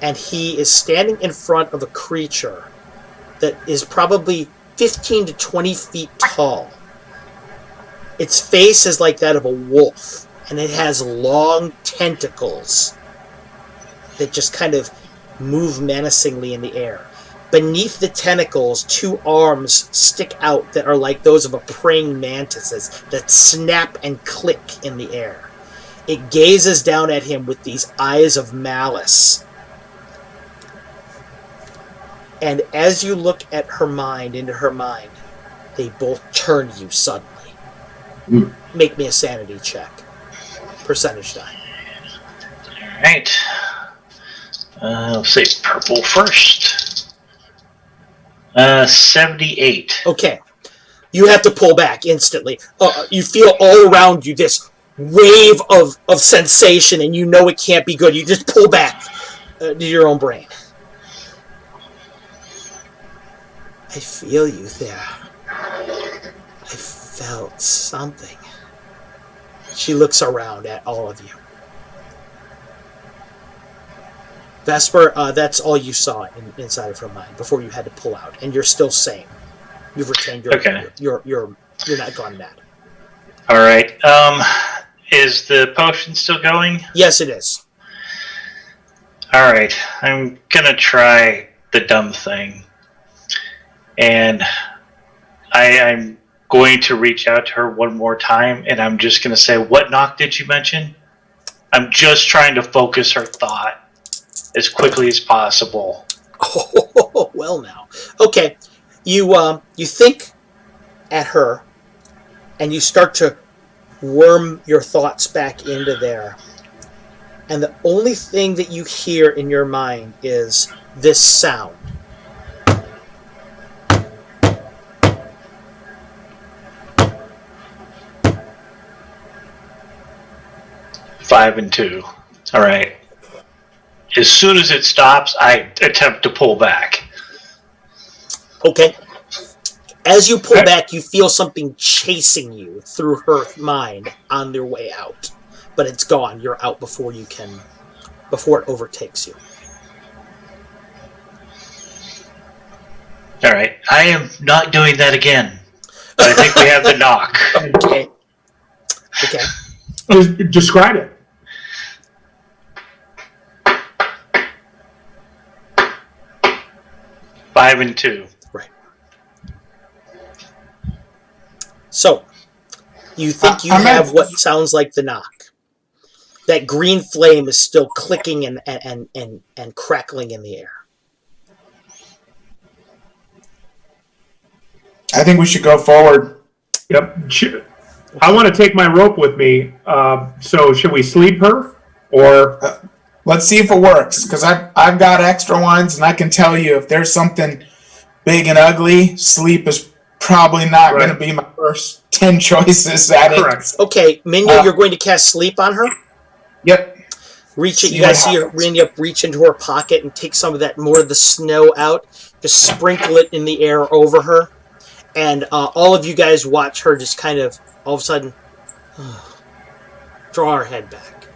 And he is standing in front of a creature that is probably 15 to 20 feet tall. Its face is like that of a wolf, and it has long tentacles that just kind of move menacingly in the air. Beneath the tentacles, 2 arms stick out that are like those of a praying mantis that snap and click in the air. It gazes down at him with these eyes of malice. And as you look at her mind, into her mind, they both turn to you suddenly. Make me a sanity check. Percentage die. Alright. Let's say purple first. 78. Okay. You have to pull back instantly. You feel all around you this wave of sensation, and you know it can't be good. You just pull back to your own brain. I feel you there. I felt something. She looks around at all of you. Vesper, that's all you saw inside of her mind before you had to pull out, and you're still sane. You've retained your. Okay. You're not gone mad. All right. Is the potion still going? Yes, it is. All right. I'm gonna try the dumb thing, and I'm going to reach out to her one more time, and I'm just gonna say, "What knock did you mention?" I'm just trying to focus her thought as quickly as possible. Oh, well now. Okay. You think at her, and you start to worm your thoughts back into there. And the only thing that you hear in your mind is this sound. Five and two. All right. As soon as it stops, I attempt to pull back. Okay. As you pull back, you feel something chasing you through her mind on their way out. But it's gone. You're out before it overtakes you. All right. I am not doing that again. But I think we have the knock. Okay. Okay. Just describe it. Five and two. Right. So, you think you have what sounds like the knock. That green flame is still clicking and crackling in the air. I think we should go forward. Yep. I want to take my rope with me. So should we sleep her? Or let's see if it works, because I've got extra ones, and I can tell you if there's something big and ugly, sleep is probably not going to be my first 10 choices at correct. it. Okay, Minya, you're going to cast sleep on her? Yep. Reach it. You guys see her reach into her pocket and take some of that more of the snow out. Just sprinkle it in the air over her, and all of you guys watch her just kind of all of a sudden draw her head back.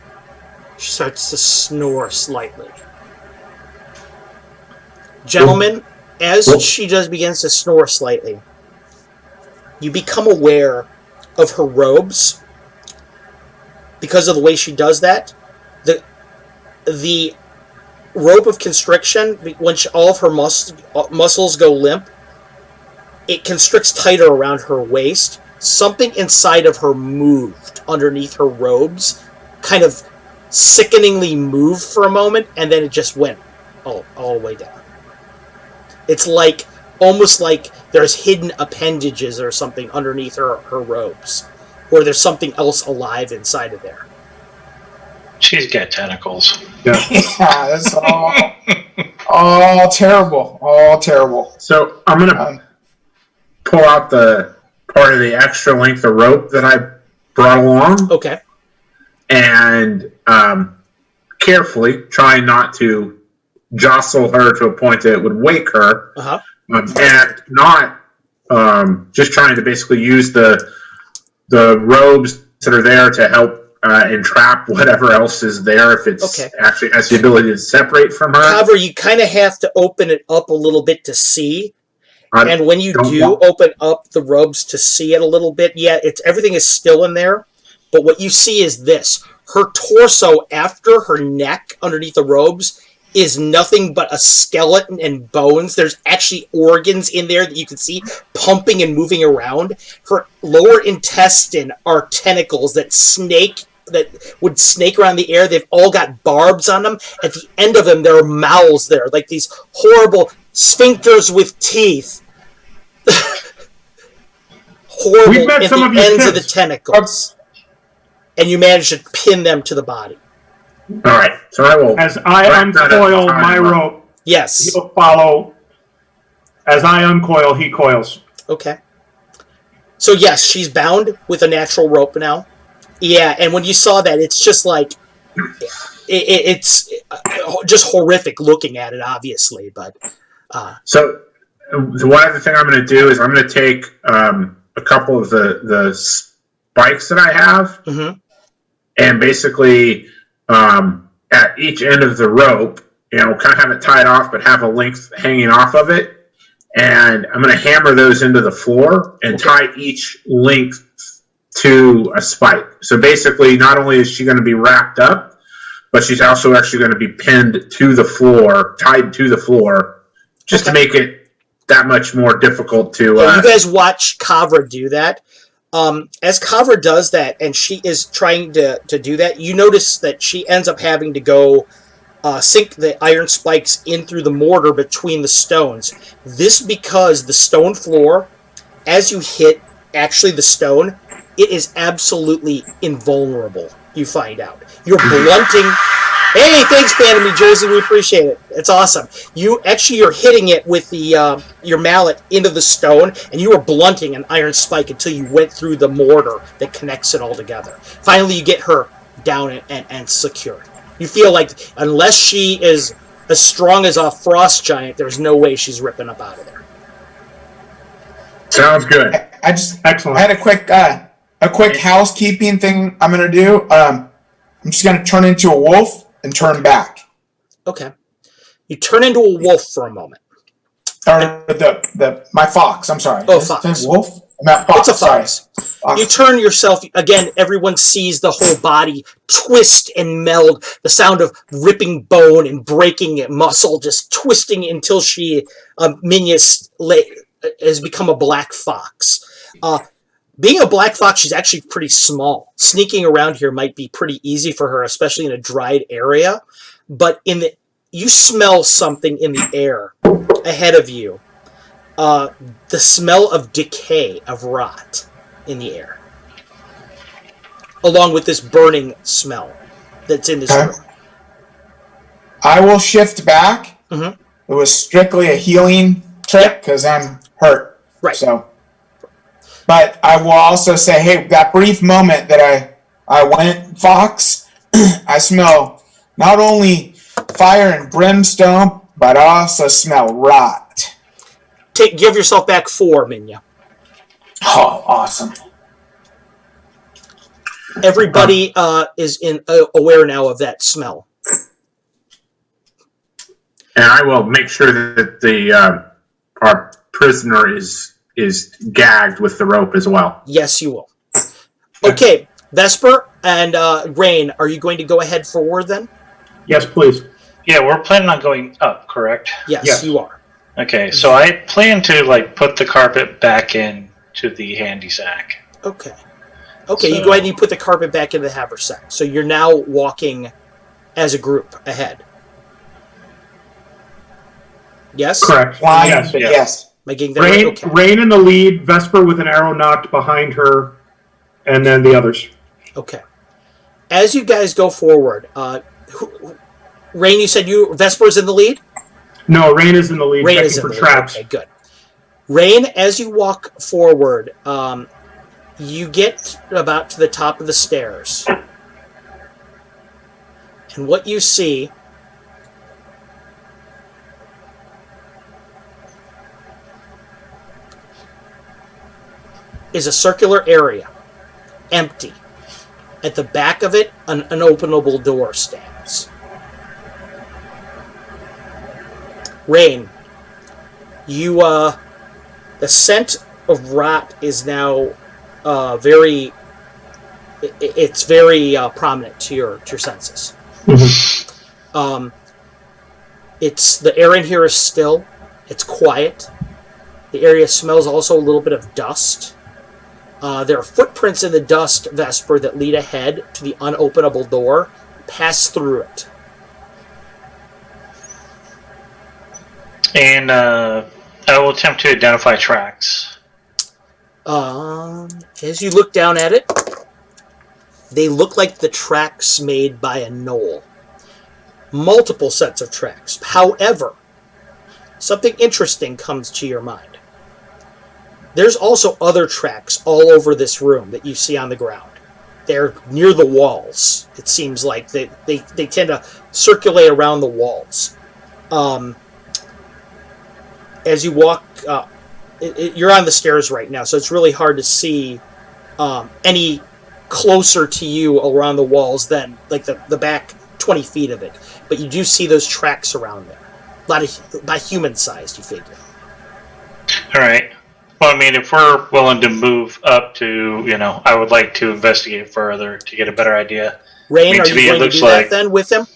She starts to snore slightly. Gentlemen, as she begins to snore slightly, you become aware of her robes. Because of the way she does that, the rope of constriction, when all of her muscles go limp, it constricts tighter around her waist. Something inside of her moved underneath her robes, kind of sickeningly moved for a moment, and then it just went all the way down. It's like, almost like there's hidden appendages or something underneath her robes. Or there's something else alive inside of there. She's got tentacles. Yeah, that's all terrible. All terrible. So I'm going to pull out the part of the extra length of rope that I brought along. Okay. And carefully, trying not to jostle her to a point that it would wake her. Uh-huh. And not just trying to basically use the robes that are there to help entrap whatever else is there if it's actually has the ability to separate from her. However, you kind of have to open it up a little bit to see. And when you do open up the robes to see it a little bit, everything is still in there. But what you see is this. Her torso, after her neck, underneath the robes, is nothing but a skeleton and bones. There's actually organs in there that you can see pumping and moving around. Her lower intestine are tentacles that would snake around the air. They've all got barbs on them. At the end of them, there are mouths there, like these horrible sphincters with teeth. Horrible. We've met some of your ends kids. of the tentacles. And you manage to pin them to the body. All right, so I will. As I uncoil my rope, yes, he'll follow. As I uncoil, he coils. Okay. So yes, she's bound with a natural rope now. Yeah, and when you saw that, it's just like it's just horrific looking at it, obviously. But so the one other thing I'm going to do is I'm going to take a couple of the spikes that I have, and basically at each end of the rope, kind of have it tied off, but have a length hanging off of it. And I'm going to hammer those into the floor and tie each length to a spike. So basically, not only is she going to be wrapped up, but she's also actually going to be pinned to the floor, tied to the floor, just to make it that much more difficult to... you guys watch Kavra do that. As Kavra does that, and she is trying to do that, you notice that she ends up having to go sink the iron spikes in through the mortar between the stones. This because the stone floor, as you hit actually the stone, it is absolutely invulnerable, you find out. You're blunting... Hey, thanks, Bantam New Jersey. We appreciate it. It's awesome. You're hitting it with the your mallet into the stone, and you are blunting an iron spike until you went through the mortar that connects it all together. Finally, you get her down and secured. You feel like unless she is as strong as a frost giant, there's no way she's ripping up out of there. Sounds good. Excellent. I had a quick housekeeping thing I'm gonna do. I'm just gonna turn into a wolf and turn back. Okay. You turn into a wolf for a moment. Or my fox. I'm sorry. Oh, fox. Wolf. Fox. It's a fox. You turn yourself, again, everyone sees the whole body twist and meld, the sound of ripping bone and breaking muscle, just twisting until Minya has become a black fox. Being a black fox, she's actually pretty small. Sneaking around here might be pretty easy for her, especially in a dried area. But you smell something in the air ahead of you. The smell of decay, of rot in the air. Along with this burning smell that's in this room. I will shift back. Mm-hmm. It was strictly a healing trick because I'm hurt. Right. So, but I will also say, hey, that brief moment that I went fox, I smell not only fire and brimstone, but I also smell rot. Give yourself back 4, Minya. Oh, awesome. Everybody is aware now of that smell. And I will make sure that our prisoner is gagged with the rope as well. Yes, you will. Okay, Vesper and Rain, are you going to go ahead forward then? Yes, please. Yeah, we're planning on going up, correct? Yes, you are. Okay, so I plan to put the carpet back in to the handy sack. Okay. Okay, you go ahead and you put the carpet back into the haversack. So you're now walking as a group ahead. Yes? Correct. Yes. Yes. Making that right? Okay. Rain in the lead, Vesper with an arrow knocked behind her, and then the others. Okay. As you guys go forward, Rain, you said Vesper's in the lead? No, Rain is in the lead. Rain is in the traps. lead. Okay, good. Rain, as you walk forward, you get about to the top of the stairs. And what you see is a circular area, empty. At the back of it, an unopenable door stands. Rain, the scent of rot is now very prominent to your senses. Mm-hmm. The air in here is still. It's quiet. The area smells also a little bit of dust. There are footprints in the dust, Vesper, that lead ahead to the unopenable door. Pass through it. And I will attempt to identify tracks. As you look down at it, they look like the tracks made by a gnoll. Multiple sets of tracks. However, something interesting comes to your mind. There's also other tracks all over this room that you see on the ground. They're near the walls. It seems like they tend to circulate around the walls. As you walk, you're on the stairs right now, so it's really hard to see any closer to you around the walls than like the back 20 feet of it. But you do see those tracks around there. About human-sized, you figure. All right. Well, I mean, if we're willing to move up to, I would like to investigate further to get a better idea. Rain, are you going to do that then with him?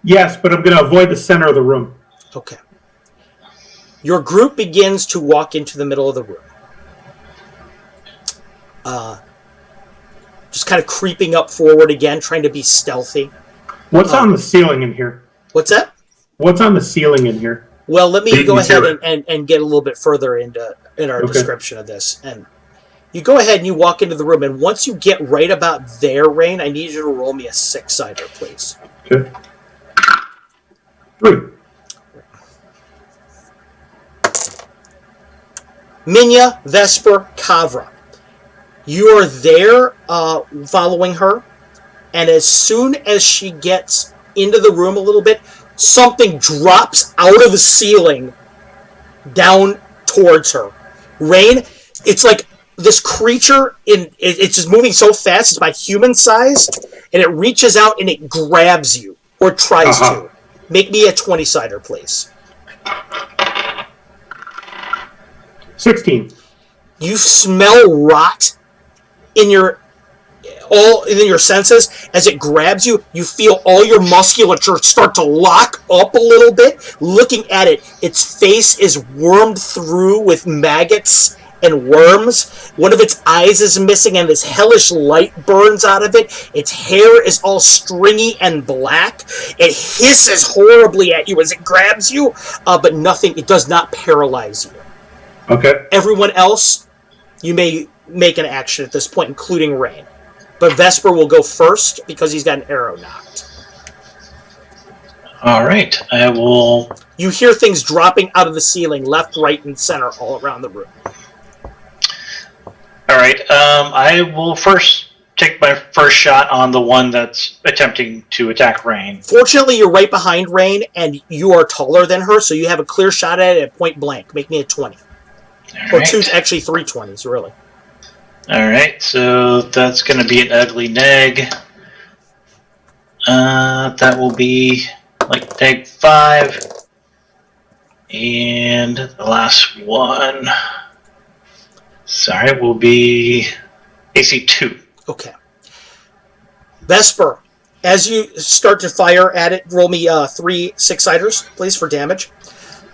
Yes, but I'm going to avoid the center of the room. Okay. Your group begins to walk into the middle of the room. Just kind of creeping up forward again, trying to be stealthy. What's on the ceiling in here? What's that? What's on the ceiling in here? Well, let me go ahead and get a little bit further in our description of this. And you go ahead and you walk into the room, and once you get right about there, Rain, I need you to roll me a 6-sider, please. Okay. 3. Minya, Vesper, Kavra. You are there following her, and as soon as she gets into the room a little bit, something drops out of the ceiling down towards her. Rain, it's like this creature, it's just moving so fast, it's about human-sized, and it reaches out and it grabs you, or tries to. Make me a 20-sider, please. 16. You smell rot in your senses. As it grabs you, you feel all your musculature start to lock up a little bit. Looking at it, its face is wormed through with maggots and worms. One of its eyes is missing, and this hellish light burns out of it. Its hair is all stringy and black. It hisses horribly at you as it grabs you, but nothing. It does not paralyze you. Okay. Everyone else, you may make an action at this point, including Rain. But Vesper will go first because he's got an arrow knocked. All right, I will. You hear things dropping out of the ceiling, left, right, and center, all around the room. All right, I will first take my first shot on the one that's attempting to attack Rain. Fortunately, you're right behind Rain, and you are taller than her, so you have a clear shot at it at point blank. Make me a 20. Or two, actually 3 20s, really. All right, so that's going to be an ugly neg. That will be like neg 5. And the last one, sorry, will be AC 2. Okay. Vesper, as you start to fire at it, roll me 3 6-siders, please, for damage.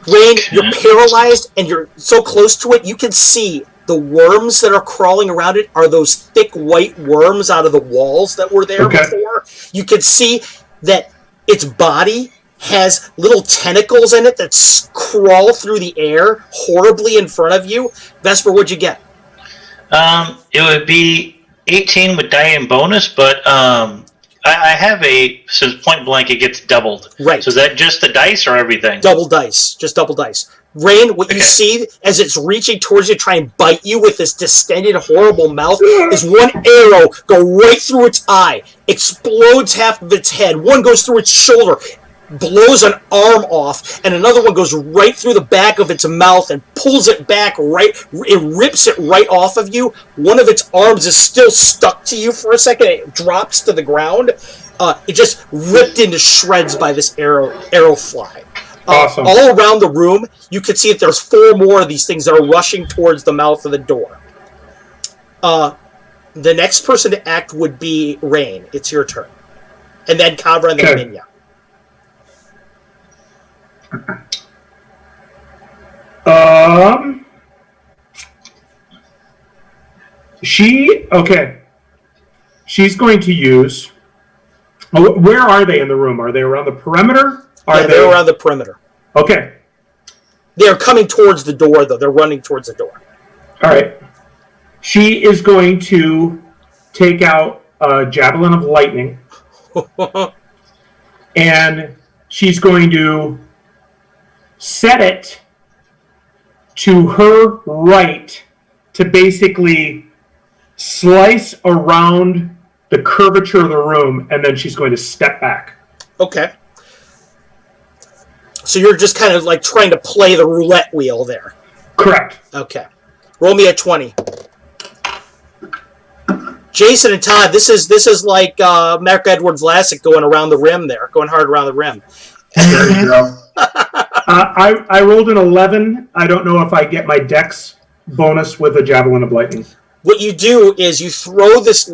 Rain, you're paralyzed, and you're so close to it, you can see the worms that are crawling around it are those thick white worms out of the walls that were there before. You can see that its body has little tentacles in it that crawl through the air horribly in front of you. Vesper, what'd you get? It would be 18 with die and bonus, but I have since point blank it gets doubled. Right. So is that just the dice or everything? Double dice. Just double dice. Rain, what you see as it's reaching towards you to try and bite you with this distended, horrible mouth is one arrow go right through its eye, explodes half of its head, one goes through its shoulder, blows an arm off, and another one goes right through the back of its mouth and pulls it back it rips it right off of you. One of its arms is still stuck to you for a second. It drops to the ground. It just ripped into shreds by this arrow fly. Awesome. All around the room, you can see that there's 4 more of these things that are rushing towards the mouth of the door. The next person to act would be Rain. It's your turn. And then Kavra and then Minya. She's going to use. Where are they in the room? Are they around the perimeter? They're around the perimeter. Okay. They're coming towards the door, though. They're running towards the door. All right. She is going to take out a Javelin of Lightning. And she's going to set it to her right to basically slice around the curvature of the room, and then she's going to step back. Okay. So you're just kind of like trying to play the roulette wheel there. Correct. Okay. Roll me a 20. Jason and Todd, this is like Mark Edward Vlasic going around the rim there, going hard around the rim. There you go. I rolled an 11. I don't know if I get my dex bonus with a Javelin of Lightning. What you do is you throw this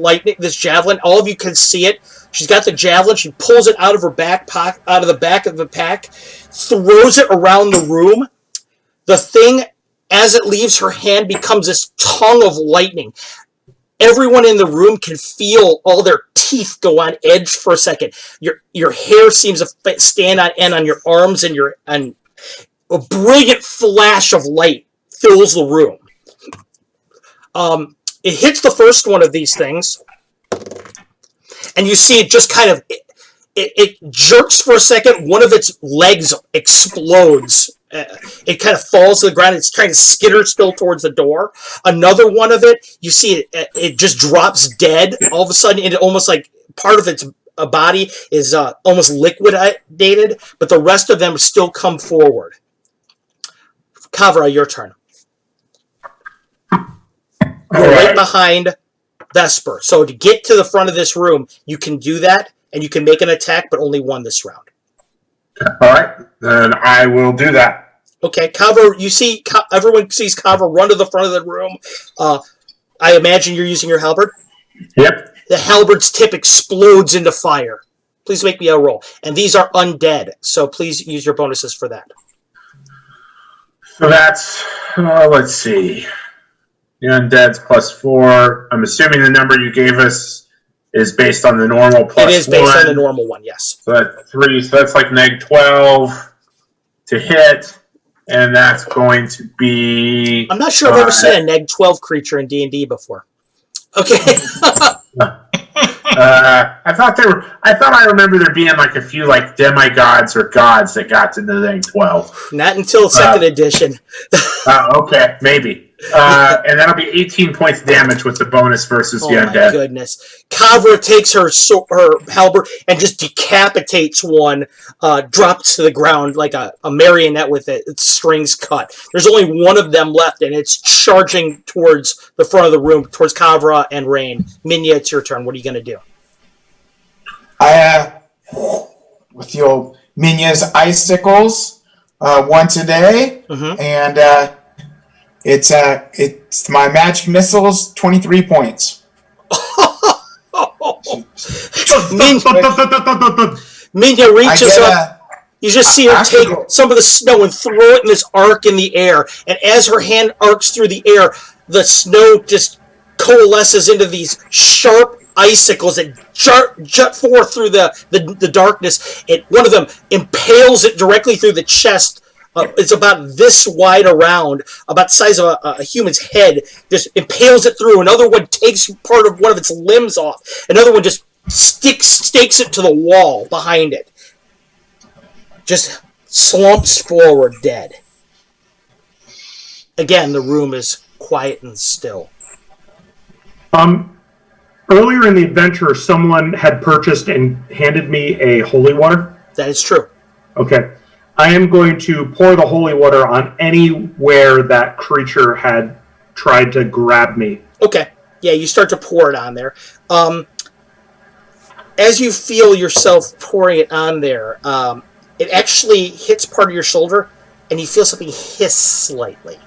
javelin. All of you can see it. She's got the javelin. She pulls it out of her back pocket, out of the back of the pack, throws it around the room. The thing, as it leaves her hand, becomes this tongue of lightning. Everyone in the room can feel all their teeth go on edge for a second. Your hair seems to stand on end on your arms, and a brilliant flash of light fills the room. It hits the first one of these things, and you see it just kind of it jerks for a second. One of its legs explodes. It kind of falls to the ground. It's trying to skitter still towards the door. Another one of it, you see it just drops dead. All of a sudden, it almost like part of its body is almost liquidated, but the rest of them still come forward. Kavra, your turn. You're right behind Vesper. So to get to the front of this room, you can do that, and you can make an attack, but only one this round. All right, then I will do that. Okay, Kavra, you see, everyone sees Kavra run to the front of the room. I imagine you're using your halberd? Yep. The halberd's tip explodes into fire. Please make me a roll. And these are undead, so please use your bonuses for that. So that's, let's see. The undead's +4. I'm assuming the number you gave us is based on the normal +1. It is based on the normal one, yes. So that's 3. So that's like -12 to hit. And that's going to be... I'm not sure I've ever seen a -12 creature in D&D before. Okay. I thought I remember there being like a few like demigods or gods that got to the -12. Not until 2nd edition. Okay, maybe. And that'll be 18 points damage with the bonus versus the undead. Oh my goodness. Kavra takes her halberd and just decapitates one, drops to the ground like a marionette with its strings cut. There's only one of them left, and it's charging towards the front of the room, towards Kavra and Rain. Minya, it's your turn. What are you going to do? With the old Minya's icicles, once a day, and it's my magic missiles, 23 points. Minya reaches up. You just see her take some of the snow and throw it in this arc in the air. And as her hand arcs through the air, the snow just coalesces into these sharp icicles that jut forth through the darkness. And one of them impales it directly through the chest. It's about this wide around, about the size of a human's head, just impales it through. Another one takes part of one of its limbs off. Another one just stakes it to the wall behind it. Just slumps forward dead. Again, the room is quiet and still. Earlier in the adventure, someone had purchased and handed me a holy water. That is true. Okay. I am going to pour the holy water on anywhere that creature had tried to grab me. Okay. Yeah, you start to pour it on there. As you feel yourself pouring it on there, it actually hits part of your shoulder, and you feel something hiss slightly.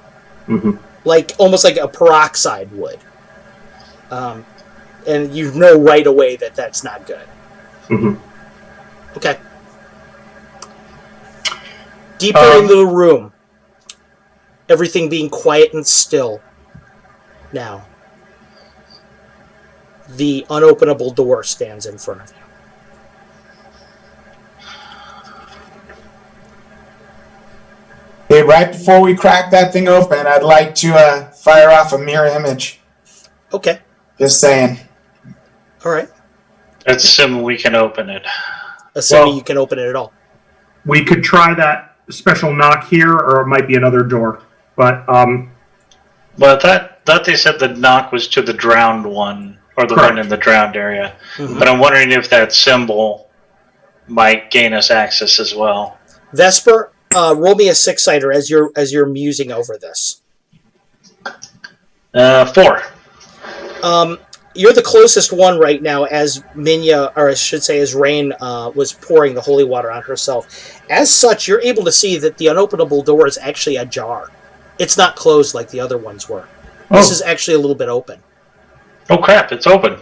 Like almost like a peroxide would. And you know right away that that's not good. Okay. Deeper into the room. Everything being quiet and still. Now. The unopenable door stands in front of you. Hey, right before we crack that thing open, I'd like to fire off a mirror image. Okay. Just saying. All right. Let's assume we can open it. Assuming you can open it at all. We could try that special knock here, or it might be another door. But But thought they said the knock was to the drowned one, or the one in the drowned area. Mm-hmm. But I'm wondering if that symbol might gain us access as well. Vesper, roll me a 6-sider as you're musing over this. 4. You're the closest one right now, as Minya, or I should say, as Rain was pouring the holy water on herself. As such, you're able to see that the unopenable door is actually ajar. It's not closed like the other ones were. This is actually a little bit open. Oh crap! It's open.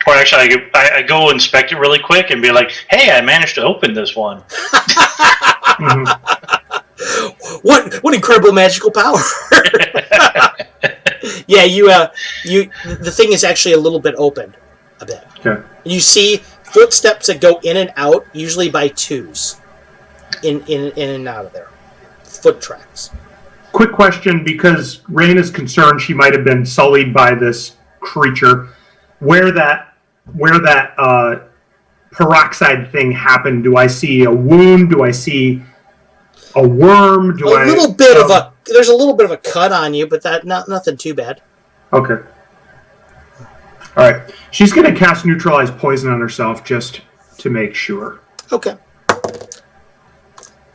Or actually, I go inspect it really quick and be like, "Hey, I managed to open this one." What incredible magical power! Yeah, the thing is actually a little bit open, a bit. Okay. You see footsteps that go in and out, usually by twos, in and out of there. Foot tracks. Quick question, because Rain is concerned she might have been sullied by this creature. Where that peroxide thing happened, do I see a wound? Do I see a worm? There's a little bit of a cut on you, but nothing too bad. Okay. All right. She's going to cast Neutralize Poison on herself just to make sure. Okay.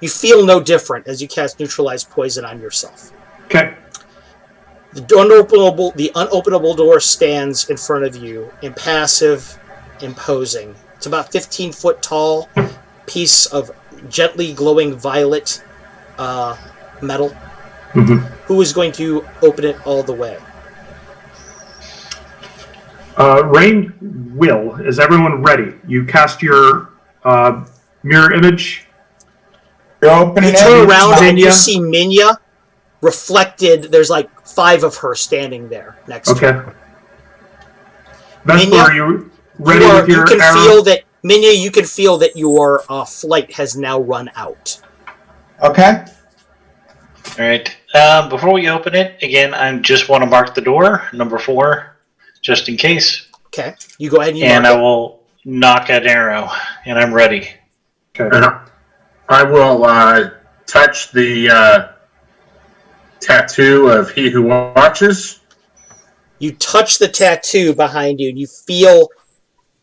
You feel no different as you cast Neutralize Poison on yourself. Okay. The unopenable door stands in front of you, impassive, imposing. It's about 15 foot tall, piece of gently glowing violet metal. Mm-hmm. Who is going to open it all the way? Rain will. Is everyone ready? You cast your mirror image. You're opening you turn around and you see Minya reflected. There's like 5 of her standing there next to her. Vesper, Minya, are you ready with your arrow? Minya, you can feel that your flight has now run out. Okay. All right. Before we open it, again, I just want to mark the door, number 4, just in case. Okay. You go ahead and mark it. I will knock an arrow, and I'm ready. Okay. And I will touch the tattoo of He Who Watches. You touch the tattoo behind you, and you feel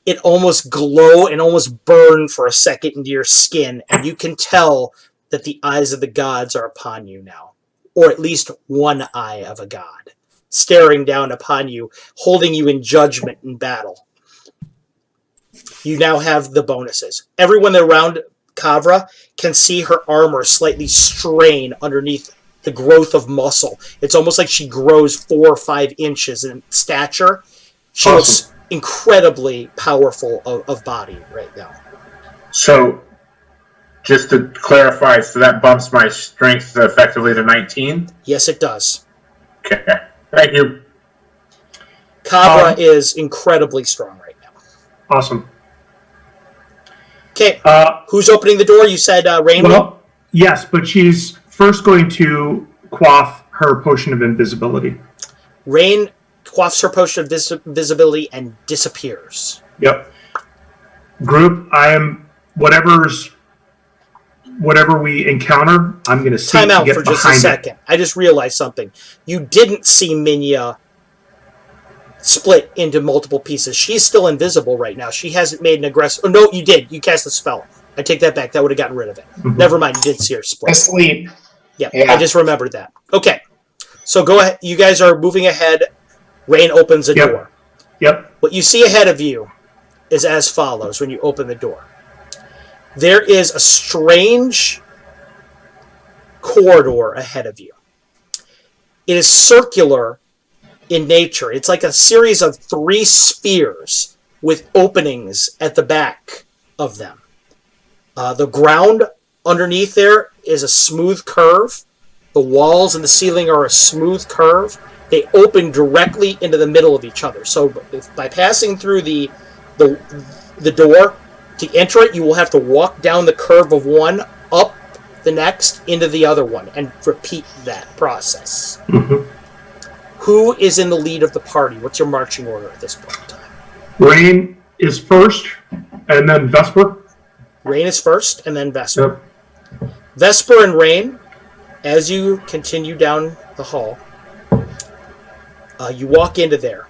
it almost glow and almost burn for a second into your skin, and you can tell that the eyes of the gods are upon you now. Or at least one eye of a god, staring down upon you, holding you in judgment and battle. You now have the bonuses. Everyone around Kavra can see her armor slightly strain underneath the growth of muscle. It's almost like she grows 4 or 5 inches in stature. She looks incredibly powerful of body right now. So, just to clarify, so that bumps my strength effectively to 19? Yes, it does. Okay. Thank you. Kavra is incredibly strong right now. Awesome. Okay. Who's opening the door? You said Rain? Well, yes, but she's first going to quaff her potion of invisibility. Rain quaffs her potion of invisibility and disappears. Yep. Group, I am whatever we encounter, I'm going to see Time out to get for just a second. I just realized something. You didn't see Minya split into multiple pieces. She's still invisible right now. She hasn't made an aggressive... Oh, no, you did. You cast the spell. I take that back. That would have gotten rid of it. Mm-hmm. Never mind. You did see her split. Asleep. Yeah, I just remembered that. Okay. So go ahead. You guys are moving ahead. Rain opens a door. Yep. What you see ahead of you is as follows when you open the door. There is a strange corridor ahead of you. It is circular in nature. It's like a series of 3 spheres with openings at the back of them. The ground underneath there is a smooth curve. The walls and the ceiling are a smooth curve. They open directly into the middle of each other. So by passing through the door, to enter it, you will have to walk down the curve of one, up the next, into the other one, and repeat that process. Mm-hmm. Who is in the lead of the party? What's your marching order at this point in time? Rain is first, and then Vesper. Rain is first, and then Vesper. Yep. Vesper and Rain, as you continue down the hall, You walk into there.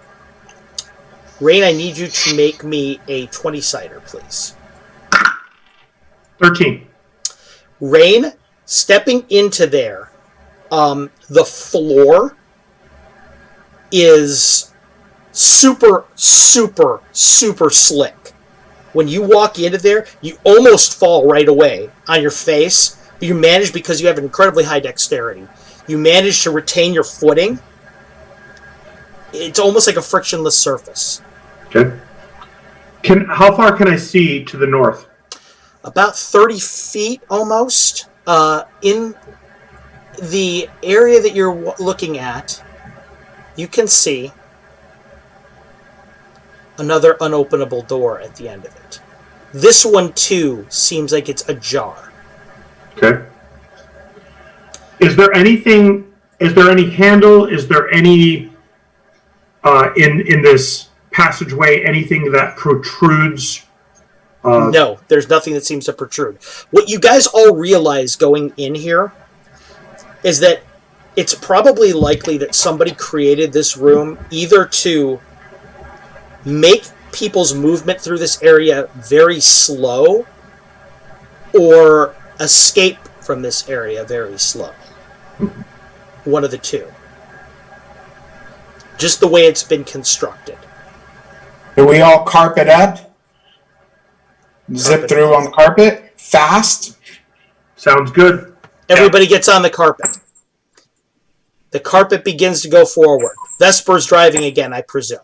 Rain, I need you to make me a 20-sider, please. 13. Rain, stepping into there, the floor is super, super, super slick. When you walk into there, you almost fall right away on your face. But you manage, because you have an incredibly high dexterity, you manage to retain your footing. It's almost like a frictionless surface. Okay. How far can I see to the north? About 30 feet almost. In the area that you're looking at, you can see another unopenable door at the end of it. This one, too, seems like it's ajar. Okay. Is there any handle? Is there any, in this passageway, anything that protrudes? No, there's nothing that seems to protrude. What you guys all realize going in here is that it's probably likely that somebody created this room either to make people's movement through this area very slow or escape from this area very slow. One of the two. Just the way it's been constructed. Do we all carpet up? Zip through on the carpet? Fast? Sounds good. Everybody gets on the carpet. The carpet begins to go forward. Vesper's driving again, I presume.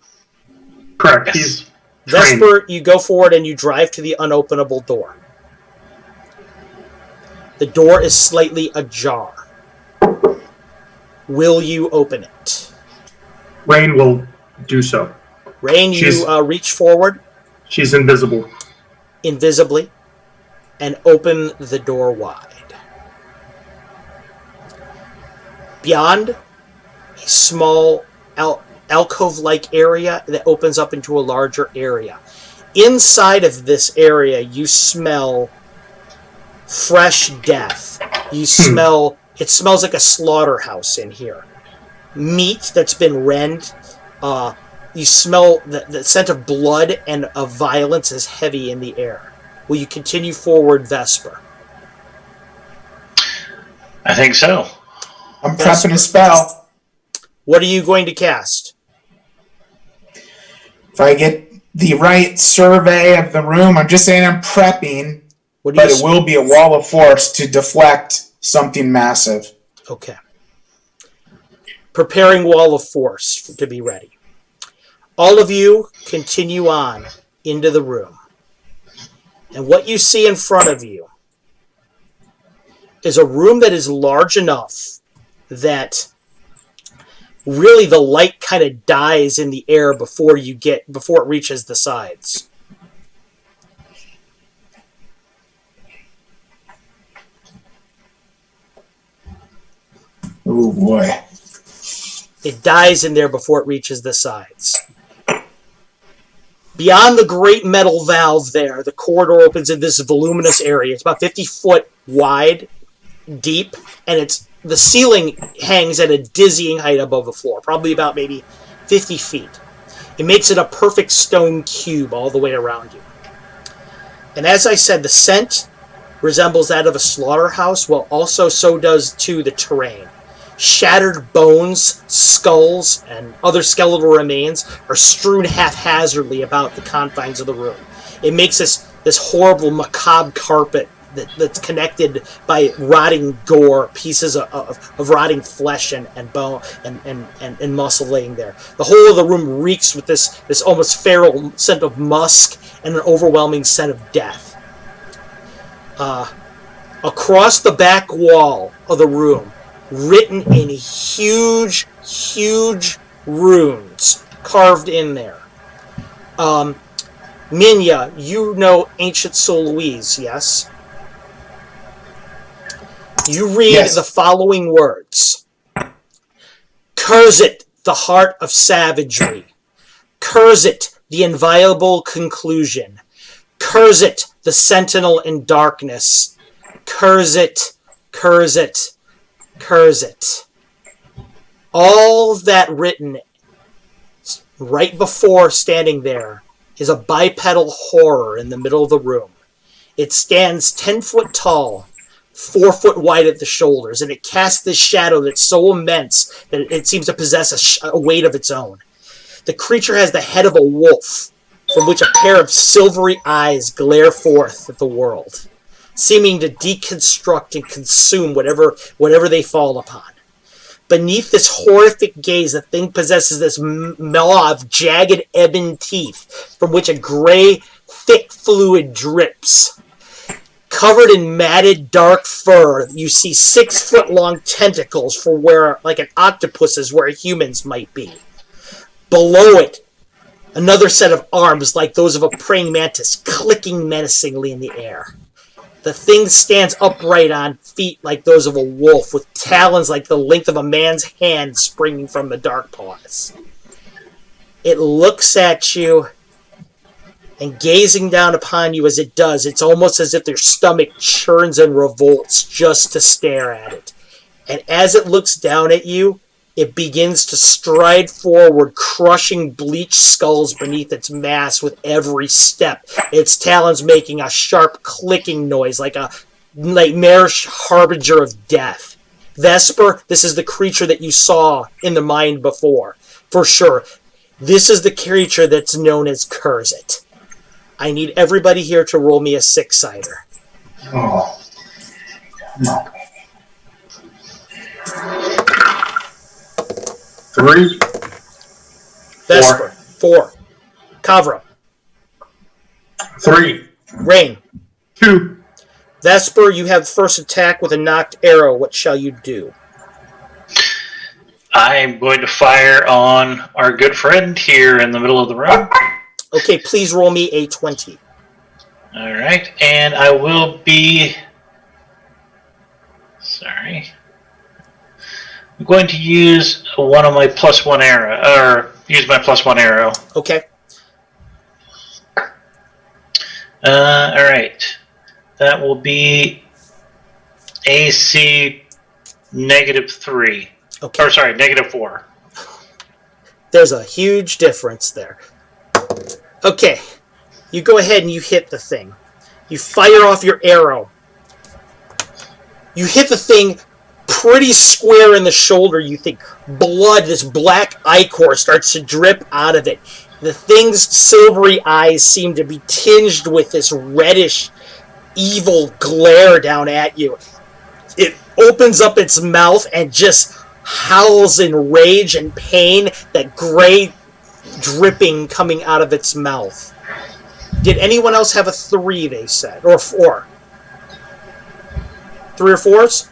Correct. Yes. He's Vesper, you go forward and you drive to the unopenable door. The door is slightly ajar. Will you open it? Rain will do so. Rain, you reach forward. She's invisible. Invisibly, and open the door wide. Beyond, a small alcove-like area that opens up into a larger area. Inside of this area, you smell fresh death. You smell, it smells like a slaughterhouse in here. Meat that's been rend. You smell the scent of blood and of violence is heavy in the air. Will you continue forward, Vesper? I think so. I'm prepping a spell. What are you going to cast? If I get the right survey of the room, I'm just saying I'm prepping, but it will be a wall of force to deflect something massive. Okay. Preparing wall of force to be ready. All of you continue on into the room. And what you see in front of you is a room that is large enough that really the light kind of dies in the air before it reaches the sides. Oh boy. It dies in there before it reaches the sides. Beyond the great metal valve there, the corridor opens in this voluminous area. It's about 50 foot wide, deep, and the ceiling hangs at a dizzying height above the floor, probably about maybe 50 feet. It makes it a perfect stone cube all the way around you. And as I said, the scent resembles that of a slaughterhouse, well, also so does, too, the terrain. Shattered bones, skulls, and other skeletal remains are strewn haphazardly about the confines of the room. It makes this horrible, macabre carpet that's connected by rotting gore, pieces of rotting flesh and bone and muscle laying there. The whole of the room reeks with this almost feral scent of musk and an overwhelming scent of death. Across the back wall of the room, written in huge, huge runes carved in there. Minya, you know Ancient Soloese, yes? You read the following words. Curzit, the heart of savagery. Curzit, the inviolable conclusion. Curzit, the sentinel in darkness. Curzit, Curzit, Curzit. All that written Right before standing there is a bipedal horror in the middle of the room. It stands 10 foot tall, 4 foot wide at the shoulders, and it casts this shadow that's so immense that it seems to possess a weight of its own. The creature has the head of a wolf, from which a pair of silvery eyes glare forth at the world, seeming to deconstruct and consume whatever they fall upon. Beneath this horrific gaze, the thing possesses this maw of jagged ebon teeth, from which a gray, thick fluid drips. Covered in matted dark fur, you see 6 foot long tentacles for where, like an octopus's, where humans might be. Below it, another set of arms like those of a praying mantis, clicking menacingly in the air. The thing stands upright on feet like those of a wolf, with talons like the length of a man's hand springing from the dark paws. It looks at you, and gazing down upon you as it does, it's almost as if their stomach churns and revolts just to stare at it. And as it looks down at you, it begins to stride forward, crushing bleached skulls beneath its mass with every step, its talons making a sharp clicking noise like a nightmarish harbinger of death. Vesper, this is the creature that you saw in the mind before. For sure, this is the creature that's known as Curzit. I need everybody here to roll me a 6-sider. Oh. No. 3. Vesper, 4. Kavra, 3. Rain. 2. Vesper, you have first attack with a knocked arrow. What shall you do? I'm going to fire on our good friend here in the middle of the room. Okay, please roll me a 20. All right, and I will be... Sorry. I'm going to use one of my +1 arrow, or use my +1 arrow. Okay. All right. That will be AC -3. Okay. Or sorry, -4. There's a huge difference there. Okay. You go ahead and you hit the thing. You fire off your arrow. You hit the thing pretty square in the shoulder. You think blood, this black ichor starts to drip out of it. The thing's silvery eyes seem to be tinged with this reddish, evil glare down at you. It opens up its mouth and just howls in rage and pain, that gray dripping coming out of its mouth. Did anyone else have a 3, they said? Or 4? 3 or 4s?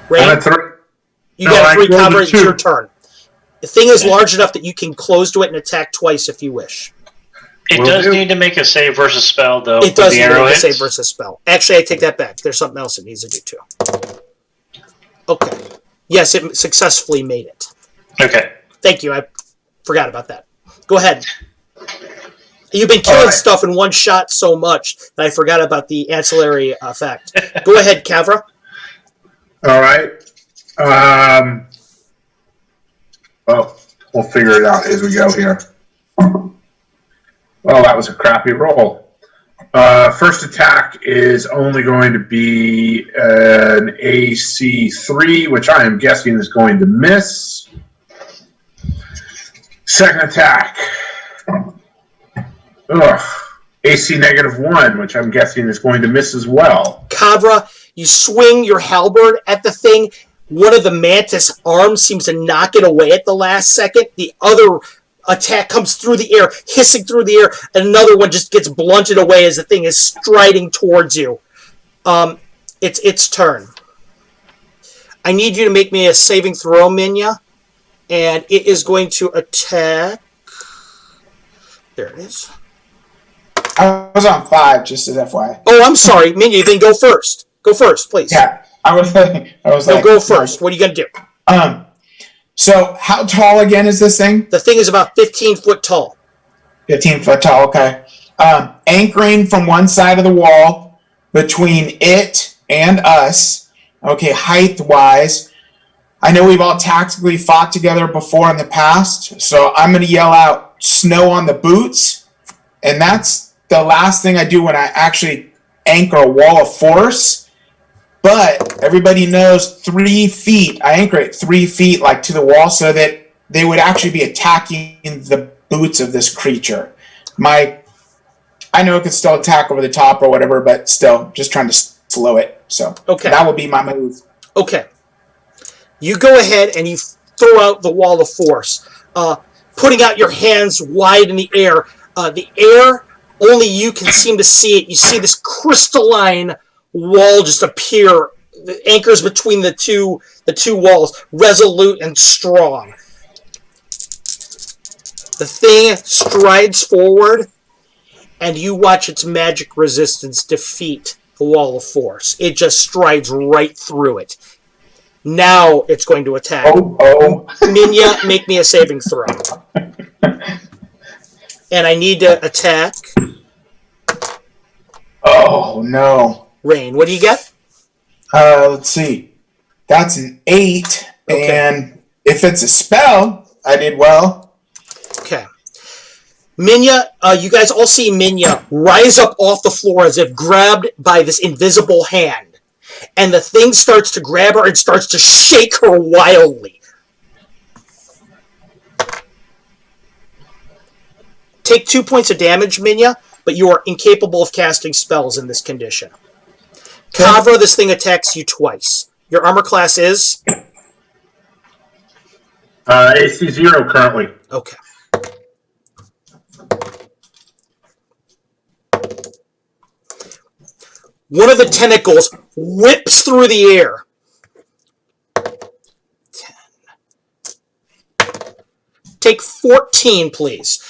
Ray? You got a 3 cover, it's your turn. The thing is large enough that you can close to it and attack twice if you wish. It does need to make a save versus spell, though. It does need to make a save versus spell. Actually, I take that back. There's something else it needs to do, too. Okay. Yes, it successfully made it. Okay. Thank you. I forgot about that. Go ahead. You've been killing stuff in one shot so much that I forgot about the ancillary effect. Go ahead, Kavra. All right. Well, we'll figure it out as we go here. Well, that was a crappy roll. First attack is only going to be an AC 3, which I am guessing is going to miss. Second attack. AC -1, which I'm guessing is going to miss as well. Kavra, you swing your halberd at the thing. One of the mantis arms seems to knock it away at the last second. The other attack comes through the air, hissing through the air, and another one just gets blunted away as the thing is striding towards you. It's its turn. I need you to make me a saving throw, Minya, and it is going to attack. There it is. I was on 5, just as FYI. Oh, I'm sorry, Minya. Then go first. Go first, please. Yeah, I was like, go first. What are you gonna do? So how tall again is this thing? The thing is about 15 foot tall. 15 foot tall. Okay. Anchoring from one side of the wall between it and us. Okay, height wise, I know we've all tactically fought together before in the past, so I'm going to yell out snow on the boots, and that's the last thing I do when I actually anchor a wall of force. But everybody knows 3 feet. I anchor it 3 feet like to the wall so that they would actually be attacking the boots of this creature. I know it could still attack over the top or whatever, but still, just trying to slow it. So that would be my move. Okay. You go ahead and you throw out the wall of force, putting out your hands wide in the air. The air, only you can seem to see it. You see this crystalline wall just appear. The anchors between the two walls, resolute and strong. The thing strides forward, and you watch its magic resistance defeat the wall of force. It just strides right through it. Now it's going to attack. Minya, make me a saving throw. And I need to attack. Oh, no. Rain, what do you get? Let's see. That's an 8. Okay. And if it's a spell, I did well. Okay. Minya, you guys all see Minya rise up off the floor as if grabbed by this invisible hand. And the thing starts to grab her and starts to shake her wildly. Take 2 points of damage, Minya, but you are incapable of casting spells in this condition. Kavra, this thing attacks you twice. Your armor class is? AC 0 currently. Okay. One of the tentacles whips through the air. 10. Take 14, please.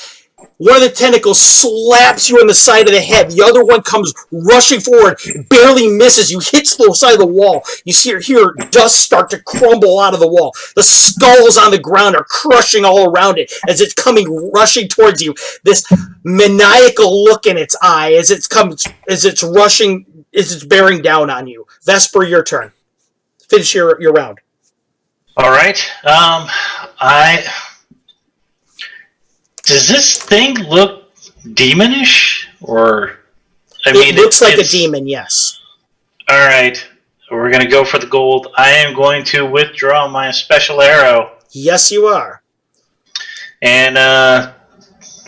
One of the tentacles slaps you in the side of the head. The other one comes rushing forward, barely misses you, hits the side of the wall. You hear dust start to crumble out of the wall. The skulls on the ground are crushing all around it as it's coming rushing towards you. This maniacal look in its eye as it's bearing down on you. Vesper, your turn. Finish your round. All right. Does this thing look demonish, or it looks like a demon? Yes. All right. We're gonna go for the gold. I am going to withdraw my special arrow. Yes, you are. And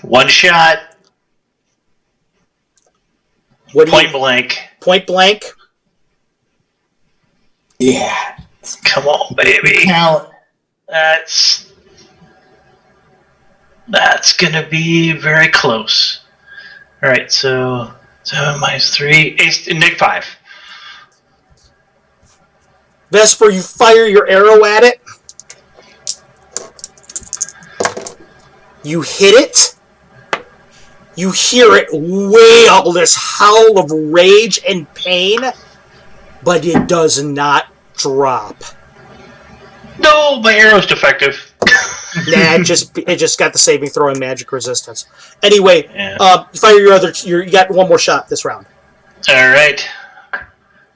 one shot. Point blank. Point blank. Yeah. Come on, baby. Now, That's going to be very close. All right, so 7 minus 3, -5. Vesper, you fire your arrow at it. You hit it. You hear it wail this howl of rage and pain, but it does not drop. No, my arrow's defective. Nah, it just got the saving throw and magic resistance. Anyway, fire your other. You got one more shot this round. All right.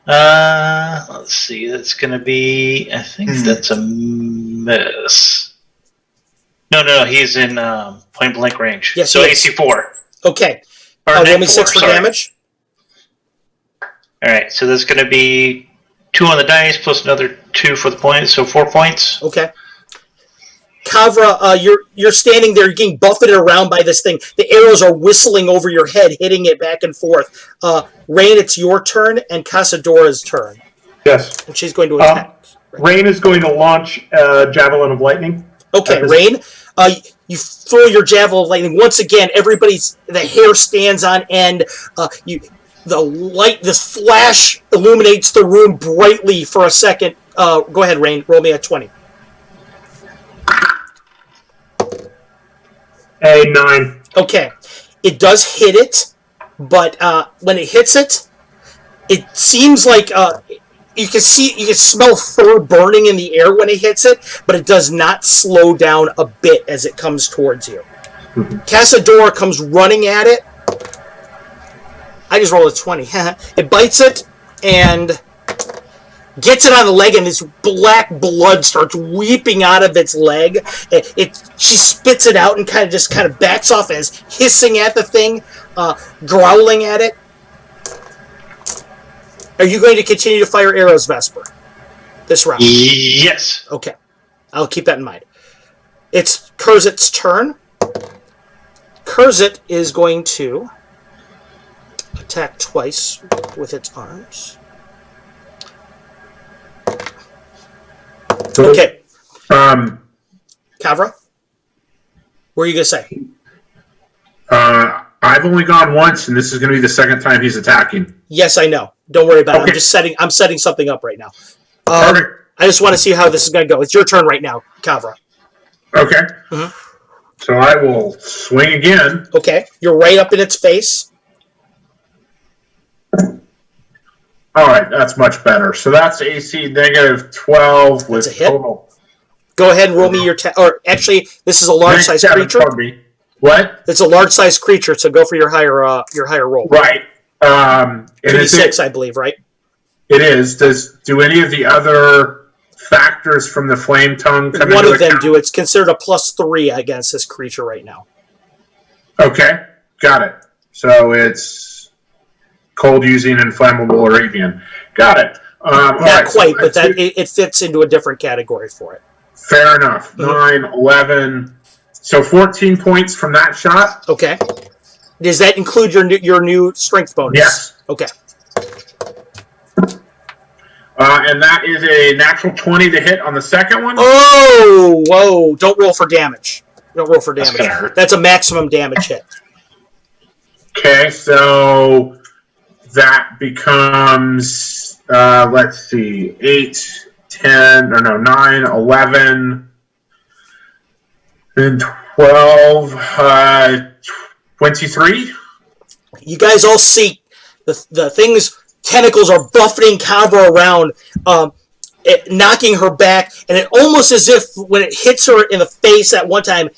Let's see. That's gonna be. I think that's a miss. No. He's in point blank range. Yes. So AC 4. Okay. Roll me 6 for damage. All right. So that's gonna be 2 on the dice plus another 2 for the points. So 4 points. Okay. Kavra, you're standing there, you're getting buffeted around by this thing. The arrows are whistling over your head, hitting it back and forth. Rain, it's your turn, and Casadora's turn. Yes. And she's going to attack. Rain is going to launch Javelin of Lightning. Okay, Rain, you throw your Javelin of Lightning. Once again, the hair stands on end. This flash illuminates the room brightly for a second. Go ahead, Rain, roll me a 20. A 9. Okay, it does hit it, but when it hits it, it seems like you can smell fur burning in the air when it hits it, but it does not slow down a bit as it comes towards you. Casadora comes running at it. I just rolled a 20. It bites it, and gets it on the leg, and this black blood starts weeping out of its leg. She spits it out and kind of backs off and is hissing at the thing, growling at it. Are you going to continue to fire arrows, Vesper, this round? Yes. Okay. I'll keep that in mind. It's Kurzit's turn. Kurzit is going to attack twice with its arms. Okay. Kavra? What are you going to say? I've only gone once, and this is going to be the second time he's attacking. Yes, I know. Don't worry about it. I'm setting something up right now. Perfect. I just want to see how this is going to go. It's your turn right now, Kavra. Okay. So I will swing again. Okay. You're right up in its face. All right, that's much better. So that's AC negative 12 with That's a hit. total. Go ahead and roll me your... or actually, this is a large-sized creature. What? It's a large-sized creature, so go for your higher roll. Right. And 2d6, I believe, right? It is. Do any of the other factors from the flame tongue come One into of them account? do. It's considered a +3 against this creature right now. Okay, got it. So it's cold using inflammable or avian. Got it. Not quite, but it fits into a different category for it. Fair enough. 9, 11. So 14 points from that shot. Okay. Does that include your new strength bonus? Yes. Okay. And that is a natural 20 to hit on the second one. Oh, whoa. Don't roll for damage. Don't roll for damage. That's gonna hurt. That's a maximum damage hit. Okay, so that becomes, let's see, 8, 10, or no, 9, 11, and 12, 23. You guys all see the thing's tentacles are buffeting Kavra around, knocking her back, and it almost as if when it hits her in the face at one time,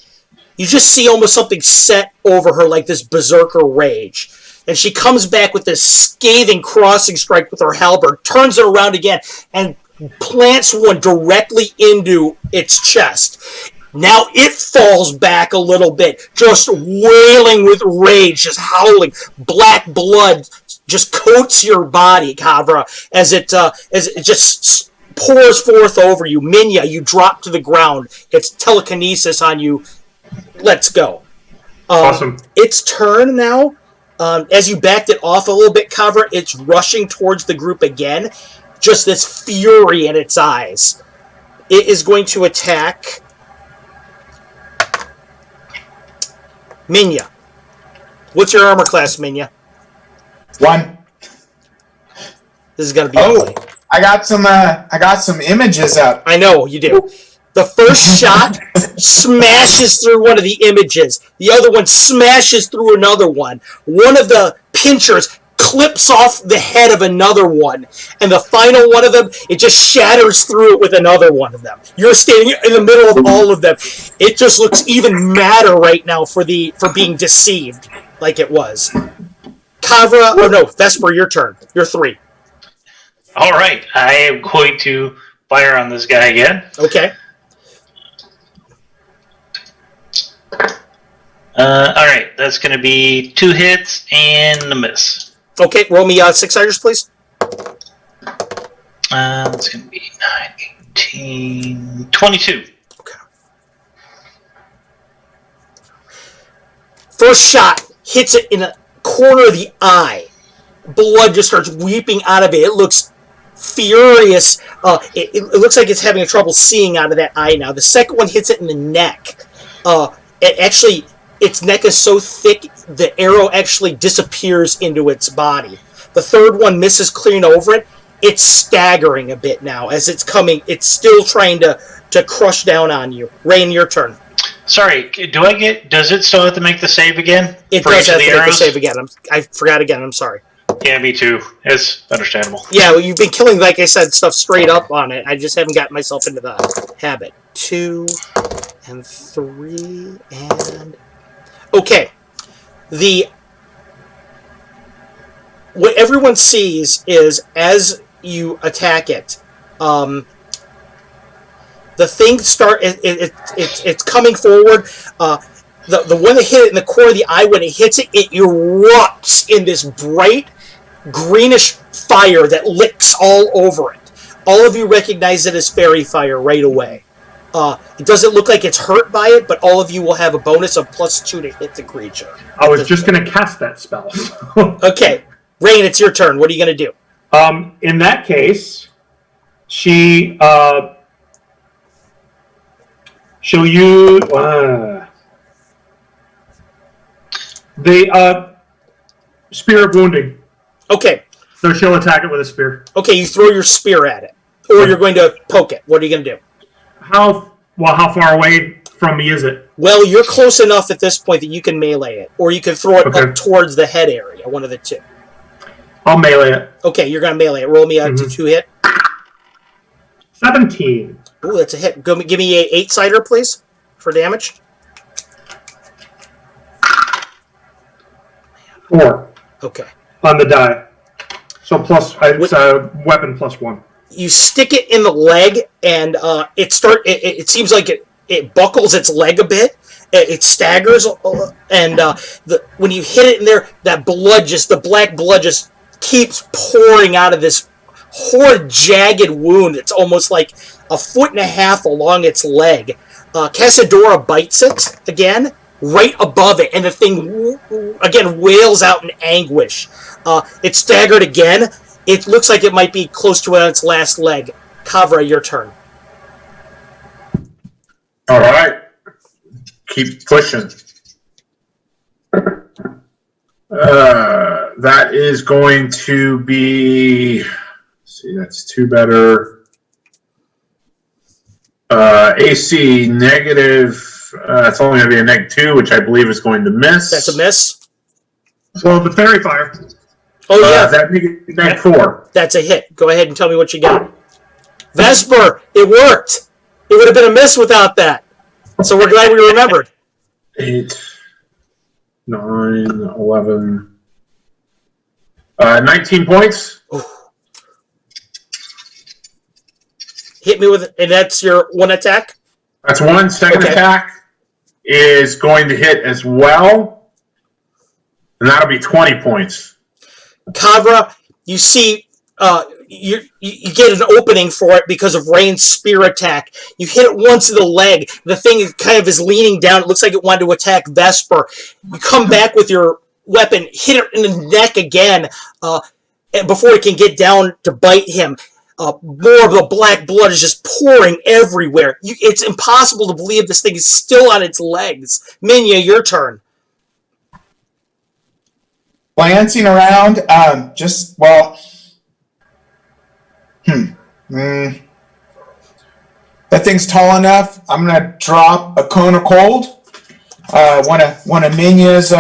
you just see almost something set over her like this berserker rage. And she comes back with this scathing crossing strike with her halberd, turns it around again, and plants one directly into its chest. Now it falls back a little bit, just wailing with rage, just howling. Black blood just coats your body, Kavra, as it just pours forth over you. Minya, you drop to the ground. It's telekinesis on you. Let's go. Awesome. Its turn now. As you backed it off a little bit, Kavra, it's rushing towards the group again. Just this fury in its eyes. It is going to attack Minya. What's your armor class, Minya? 1. This is gonna be ugly. I got some images up. I know you do. The first shot smashes through one of the images. The other one smashes through another one. One of the pinchers clips off the head of another one. And the final one of them, it just shatters through it with another one of them. You're standing in the middle of all of them. It just looks even madder right now for being deceived like it was. Kavra, or no, Vesper, your turn. You're 3. All right, I am going to fire on this guy again. Okay. All right, that's going to be 2 hits and a miss. Okay, roll me 6-siders, please. It's going to be 9, 18, 22. Okay. First shot hits it in the corner of the eye. Blood just starts weeping out of it. It looks furious. It looks like it's having trouble seeing out of that eye now. The second one hits it in the neck. Its neck is so thick, the arrow actually disappears into its body. The third one misses clean over it. It's staggering a bit now as it's coming. It's still trying to crush down on you. Rain, your turn. Sorry, does it still have to make the save again? It for does each of have the to make the arrows? save again. I forgot again. I'm sorry. Yeah, me too. It's understandable. Yeah, well, you've been killing, like I said, stuff straight up on it. I just haven't gotten myself into the habit. 2 and 3 and... Okay. What everyone sees is, as you attack it, The thing it's coming forward. The one that hit it in the core of the eye, when it hits it, it erupts in this bright greenish fire that licks all over it. All of you recognize it as fairy fire right away. It doesn't look like it's hurt by it, but all of you will have a bonus of +2 to hit the creature. I was just going to cast that spell. Okay. Rain, it's your turn. What are you going to do? In that case, she'll use the Spear of Wounding. Okay. So she'll attack it with a spear. Okay, you throw your spear at it. Or you're going to poke it. What are you going to do? How far away from me is it? Well, you're close enough at this point that you can melee it. Or you can throw it up towards the head area. One of the two. I'll melee it. Okay, you're going to melee it. Roll me a 2 hit. 17. Ooh, that's a hit. Give me a 8-sider, please, for damage. 4. Okay. On the die. So it's a weapon +1. You stick it in the leg, and it seems like it buckles its leg a bit. It staggers, and when you hit it in there, the black blood just keeps pouring out of this horrid, jagged wound. It's almost like 1.5 feet along its leg. Casadora bites it again, right above it, and the thing again wails out in anguish. It's staggered again. It looks like it might be close to its last leg. Kavra, your turn. All right. Keep pushing. That is going to be... Let's see, that's 2 better. AC negative... it's only going to be a -2, which I believe is going to miss. That's a miss. Well, the fairy fire. Oh, yeah. That -4. That's a hit. Go ahead and tell me what you got. Vesper, it worked. It would have been a miss without that. So we're glad we remembered. 8, 9, 11, 19 points. Ooh. Hit me with, and that's your one attack? That's one. Second attack is going to hit as well. And that'll be 20 points. Kavra, you see, you get an opening for it because of Rain's spear attack. You hit it once in the leg. The thing kind of is leaning down. It looks like it wanted to attack Vesper. You come back with your weapon, hit it in the neck again, before it can get down to bite him. More of the black blood is just pouring everywhere. It's impossible to believe this thing is still on its legs. Minya, your turn. Glancing around, that thing's tall enough. I'm gonna drop a cone of cold. One of Minya's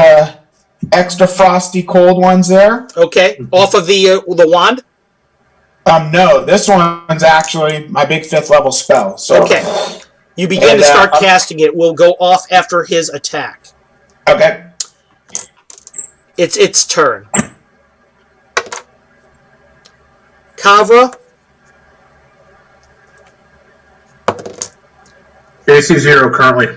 extra frosty cold ones there. Okay, off of the wand. No, this one's actually my big 5th level spell. So okay, you begin to start casting it. We'll go off after his attack. Okay. It's its turn. Kavra. AC 0 currently.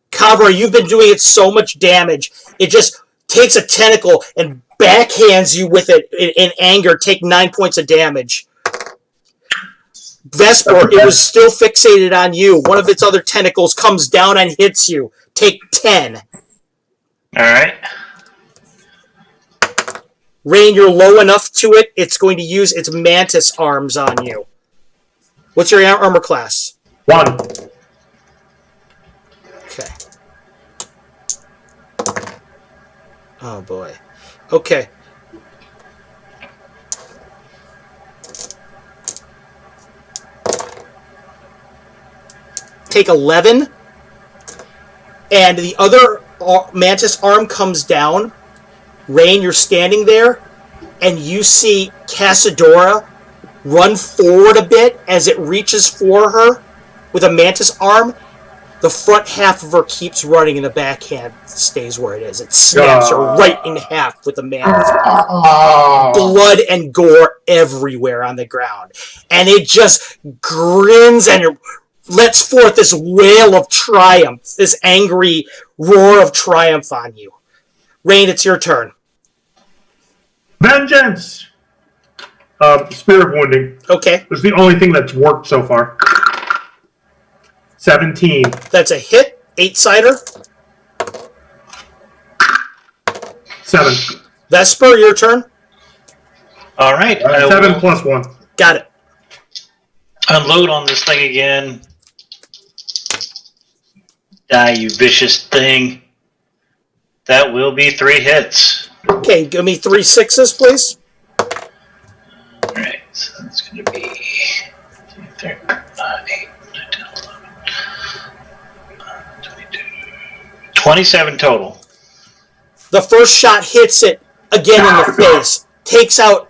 Kavra, you've been doing it so much damage. It just takes a tentacle and backhands you with it in anger. Take 9 points of damage. Vesper, it was still fixated on you. One of its other tentacles comes down and hits you. Take 10. All right. Rain, you're low enough to it. It's going to use its mantis arms on you. What's your armor class? 1. Okay. Oh, boy. Okay. Take 11. And the other mantis arm comes down. Rain, you're standing there, and you see Casadora run forward a bit as it reaches for her with a mantis arm. The front half of her keeps running and the back hand stays where it is. It snaps her right in half with the man's blood and gore everywhere on the ground. And it just grins and lets forth this wail of triumph, this angry roar of triumph on you. Rain, it's your turn. Vengeance! Spear of Wounding. Okay. It's the only thing that's worked so far. 17. That's a hit. 8-sider. 7. Vesper, your turn. All right. 7 plus 1. Got it. Unload on this thing again. Die, you vicious thing. That will be 3 hits. Okay, give me 3 6s, please. Alright, so that's going to be 8, 9, 10, 11, 22, 27 total. The first shot hits it again in the face, takes out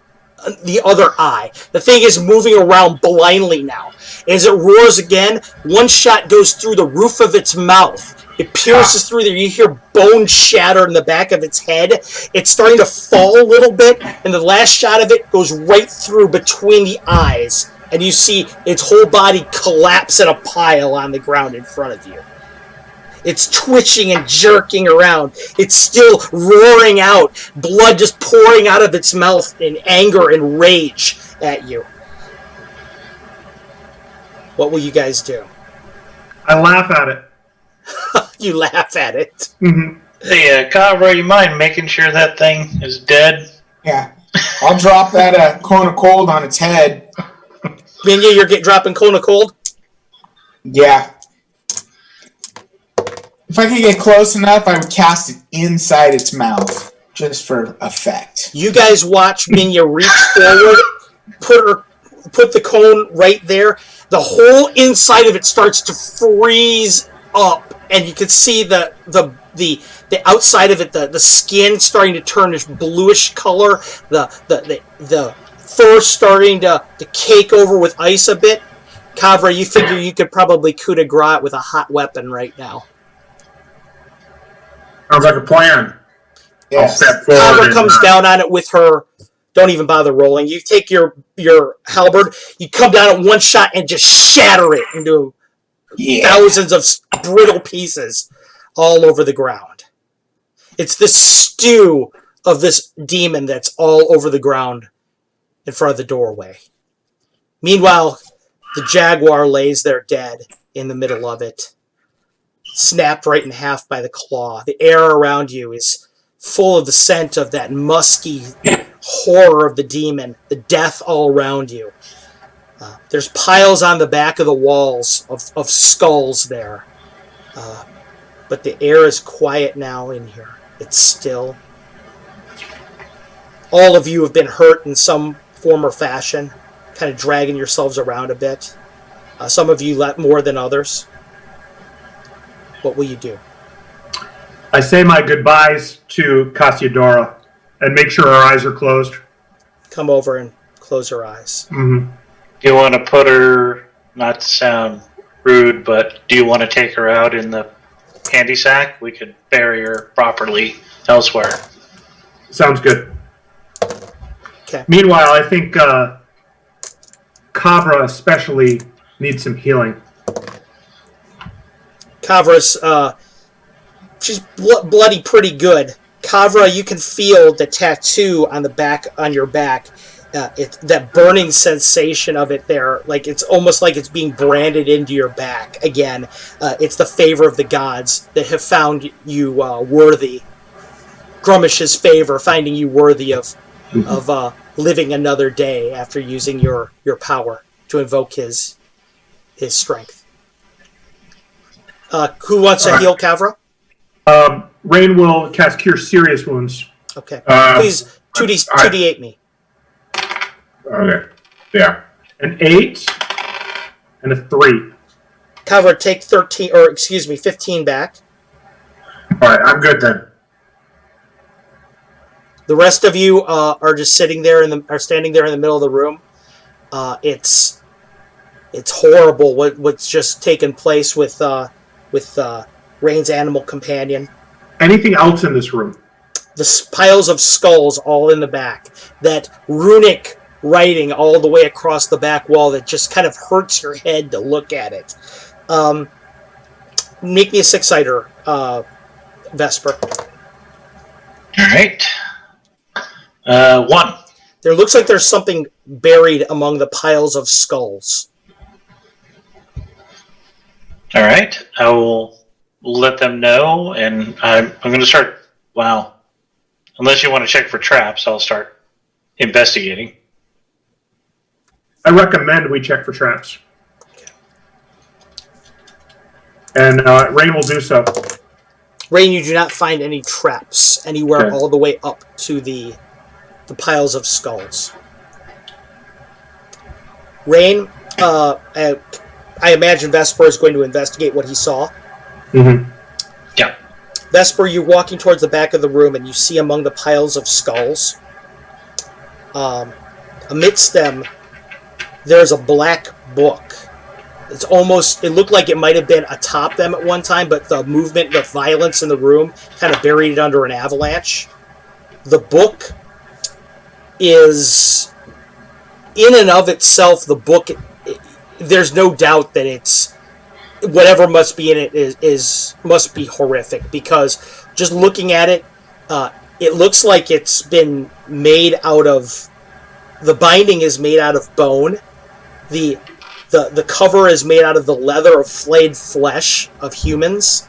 the other eye. The thing is moving around blindly now. As it roars again, one shot goes through the roof of its mouth. It pierces through there. You hear bone shatter in the back of its head. It's starting to fall a little bit, and the last shot of it goes right through between the eyes. And you see its whole body collapse in a pile on the ground in front of you. It's twitching and jerking around. It's still roaring out, blood just pouring out of its mouth in anger and rage at you. What will you guys do? I laugh at it. You laugh at it. Mm-hmm. Hey, Kavra, you mind making sure that thing is dead? Yeah. I'll drop that cone of cold on its head. Minya, you're dropping cone of cold? Yeah. If I could get close enough, I would cast it inside its mouth, just for effect. You guys watch Minya reach forward, put the cone right there. The whole inside of it starts to freeze up, and you can see the outside of it, the skin starting to turn this bluish color, the fur starting to cake over with ice a bit. Kavra, you figure you could probably coup de grace it with a hot weapon right now. Sounds like a plan. Yes. I'll step forward. Kavra comes down on it with her. Don't even bother rolling. You take your halberd, you come down at one shot and just shatter it into thousands of brittle pieces all over the ground. It's the stew of this demon that's all over the ground in front of the doorway. Meanwhile, the jaguar lays there dead in the middle of it, snapped right in half by the claw. The air around you is full of the scent of that musky horror of the demon, the death all around you. There's piles on the back of the walls of skulls there. But the air is quiet now in here. It's still. All of you have been hurt in some form or fashion, kind of dragging yourselves around a bit. Some of you more than others. What will you do? I say my goodbyes to Cassiodora and make sure her eyes are closed. Come over and close her eyes. Mm-hmm. Do you want to put her, not to sound rude, but do you want to take her out in the handy sack? We could bury her properly elsewhere. Sounds good. Okay. Meanwhile, I think Kavra especially needs some healing. Kavra's, she's bloody pretty good. Kavra, you can feel the tattoo on the back, on your back. That burning sensation of it there, like it's almost like it's being branded into your back again. It's the favor of the gods that have found you worthy. Grumish's favor, finding you worthy of living another day after using your power to invoke his strength. Who wants to heal Kavra? Rain will cast Cure Serious Wounds. Okay. Please, 2d8 me. Okay. Yeah. An 8 and a 3. Kavra, take 15 back. All right, I'm good then. The rest of you are just sitting there standing there in the middle of the room. It's horrible what's just taken place with with Rain's animal companion. Anything else in this room? The piles of skulls all in the back. That runic writing all the way across the back wall that just kind of hurts your head to look at it. Make me a 6-sider, Vesper. All right. 1. There looks like there's something buried among the piles of skulls. All right. I will let them know, and I'm going to start. Wow. Unless you want to check for traps, I'll start investigating. I recommend we check for traps. And Rain will do so. Rain, you do not find any traps anywhere all the way up to the piles of skulls. Rain, I imagine Vesper is going to investigate what he saw. Mm-hmm. Yeah. Vesper, you're walking towards the back of the room and you see among the piles of skulls, amidst them, there's a black book. It looked like it might have been atop them at one time, but the movement, the violence in the room kind of buried it under an avalanche. The book is, in and of itself, there's no doubt that it's, whatever must be in it must be horrific, because just looking at it, it looks like it's been made out of, the binding is made out of bone. The cover is made out of the leather of flayed flesh of humans.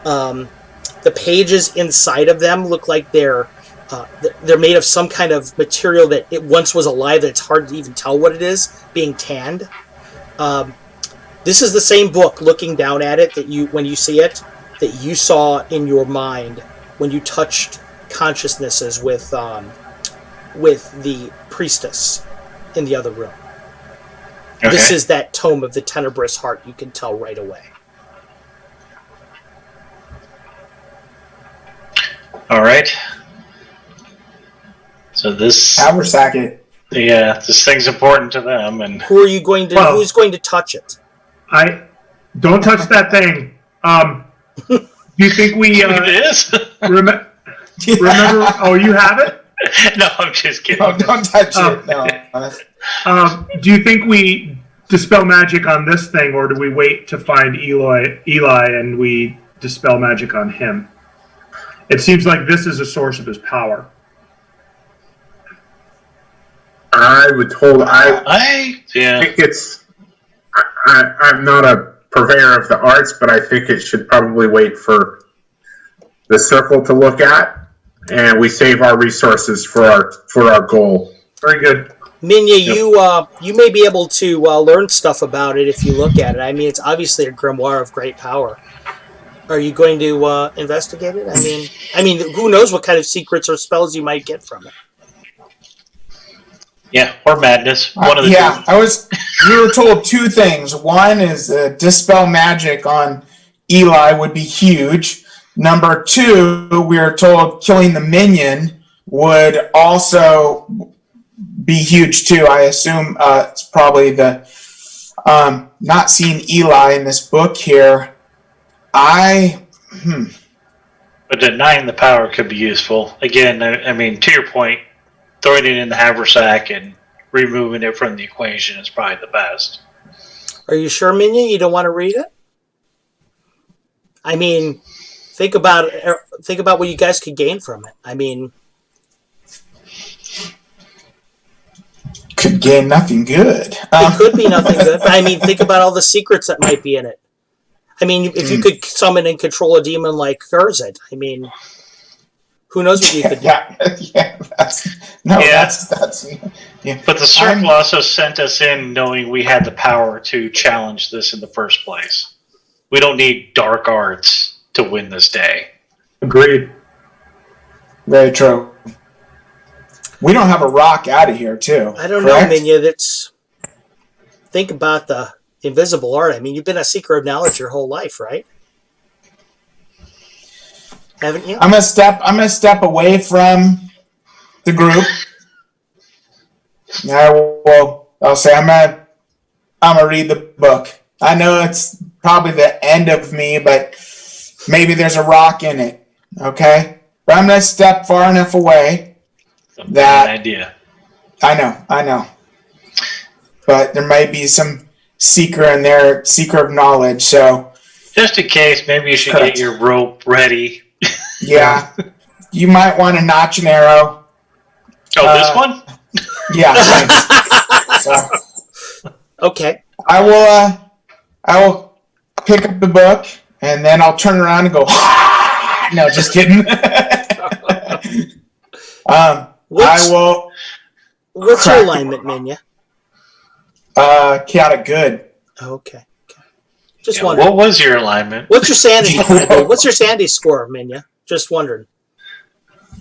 The pages inside of them look like they're made of some kind of material that it once was alive that it's hard to even tell what it is, being tanned. This is the same book, looking down at it, when you see it, that you saw in your mind when you touched consciousnesses with the priestess in the other room. Okay. This is that tome of the Tenebrous Heart, you can tell right away. All right. So this... Haversack it. Yeah, this thing's important to them. And who's going to touch it? Don't touch that thing. Do you think we... it is? Remember... Oh, you have it? No, I'm just kidding. No, don't touch it. No. Do you think we dispel magic on this thing, or do we wait to find Eli and we dispel magic on him? It seems like this is a source of his power. I would hold. I think it's. I'm not a purveyor of the arts, but I think it should probably wait for the circle to look at, and we save our resources for our goal. Very good. Minya, you may be able to learn stuff about it if you look at it. I mean, it's obviously a grimoire of great power. Are you going to investigate it? I mean, who knows what kind of secrets or spells you might get from it? Yeah, or madness. One of the two. We were told two things. One is dispel magic on Eli would be huge. Number two, we were told killing the minion would also be huge too. I assume it's probably the not seeing Eli in this book here. But denying the power could be useful. Again, I mean, to your point, throwing it in the haversack and removing it from the equation is probably the best. Are you sure, Minya, you don't want to read it? I mean, think about what you guys could gain from it. I mean, could gain nothing good. It could be nothing good. I mean, think about all the secrets that might be in it. I mean, if you could summon and control a demon like Thurzit, I mean, who knows what you could do? That's. But the circle also sent us in knowing we had the power to challenge this in the first place. We don't need dark arts to win this day. Agreed. Very true. We don't have a rock out of here, too. I don't know, Minya. Think about the invisible art. I mean, you've been a seeker of knowledge your whole life, right? Haven't you? I'm gonna step away from the group. I'll say I'm gonna read the book. I know it's probably the end of me, but maybe there's a rock in it. Okay? But I'm going to step far enough away that... Bad idea. I know. But there might be some seeker in there, seeker of knowledge, so... Just in case, maybe you should Correct. get your rope ready. Yeah. You might want to notch an arrow. Oh, this one? Yeah, thanks. So, Okay. I will pick up the book, and then I'll turn around and go, no, just kidding. I will... What's your alignment, Minya? Chaotic good. Okay. Just Yeah, wondering. what was your alignment? What's your sanity? What's your sanity score, Minya? Just wondering.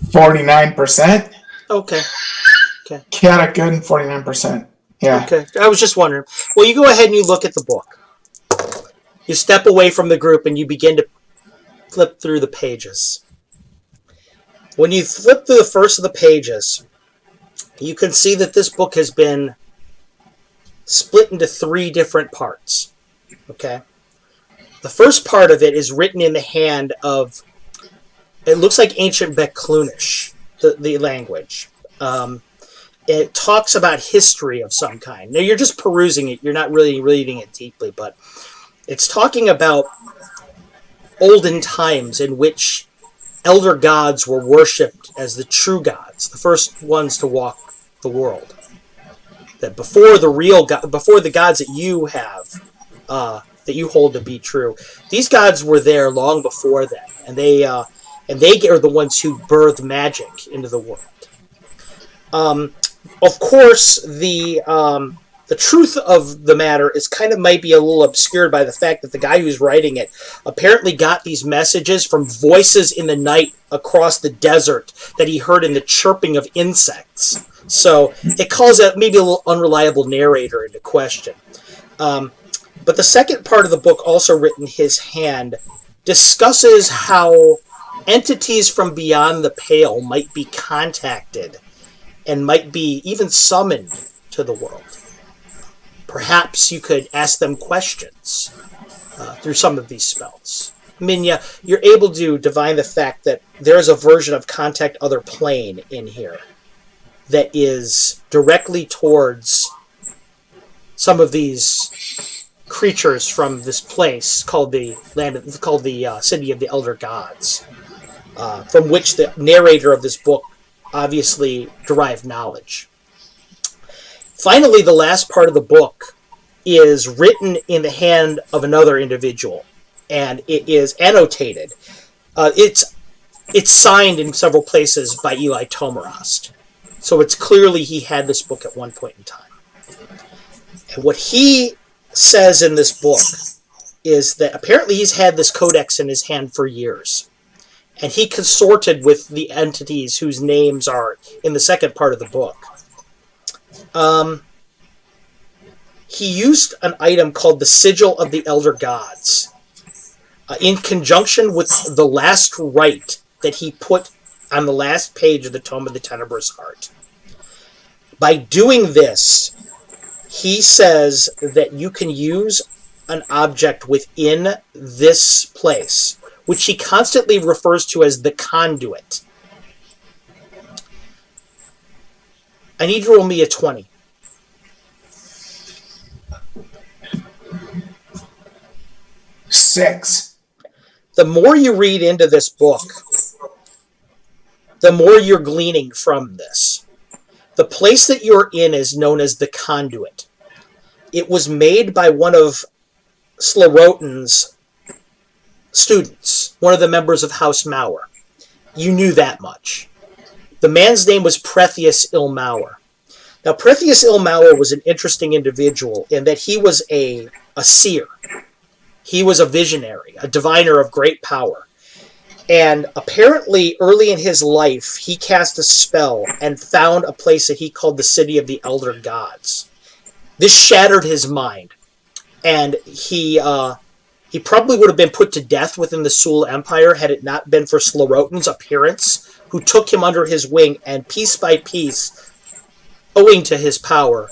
49%. Okay. Chaotic good and 49%. Yeah. Okay. I was just wondering. Well, you go ahead and you look at the book. You step away from the group and you begin to flip through the pages. When you flip through the first of the pages, you can see that this book has been split into 3 different parts. Okay? The first part of it is written in the hand of, it looks like ancient Beclunish, the language. It talks about history of some kind. Now, you're just perusing it. You're not really reading it deeply, but it's talking about olden times in which elder gods were worshipped as the true gods, the first ones to walk the world. That before the real God, before the gods that you have, that you hold to be true, these gods were there long before then, and they are the ones who birthed magic into the world. Of course, the truth of the matter is might be a little obscured by the fact that the guy who's writing it apparently got these messages from voices in the night across the desert that he heard in the chirping of insects. So it calls out maybe a little unreliable narrator into question. But the second part of the book, also written his hand, discusses how entities from beyond the pale might be contacted and might be even summoned to the world. Perhaps you could ask them questions through some of these spells. Minya, you're able to divine the fact that there is a version of Contact Other Plane in here that is directly towards some of these creatures from this place called the City of the Elder Gods, from which the narrator of this book obviously derived knowledge. Finally, the last part of the book is written in the hand of another individual, and it is annotated. It's signed in several places by Eli Tomarast. So it's clearly he had this book at one point in time. And what he says in this book is that apparently he's had this codex in his hand for years. And he consorted with the entities whose names are in the second part of the book. He used an item called the Sigil of the Elder Gods in conjunction with the last rite that he put on the last page of the Tome of the Tenebrous Heart. By doing this, he says that you can use an object within this place, which he constantly refers to as the conduit. I need you to roll me a 20. Six. The more you read into this book, the more you're gleaning from this. The place that you're in is known as the conduit. It was made by one of Slarotin's students, one of the members of House Mauer. You knew that much. The man's name was Prethius Ilmauer. Now, Prethius Ilmauer was an interesting individual in that he was a seer. He was a visionary, a diviner of great power. And apparently, early in his life, he cast a spell and found a place that he called the City of the Elder Gods. This shattered his mind. And he probably would have been put to death within the Sul Empire had it not been for Slarotin's appearance, who took him under his wing and piece by piece, owing to his power,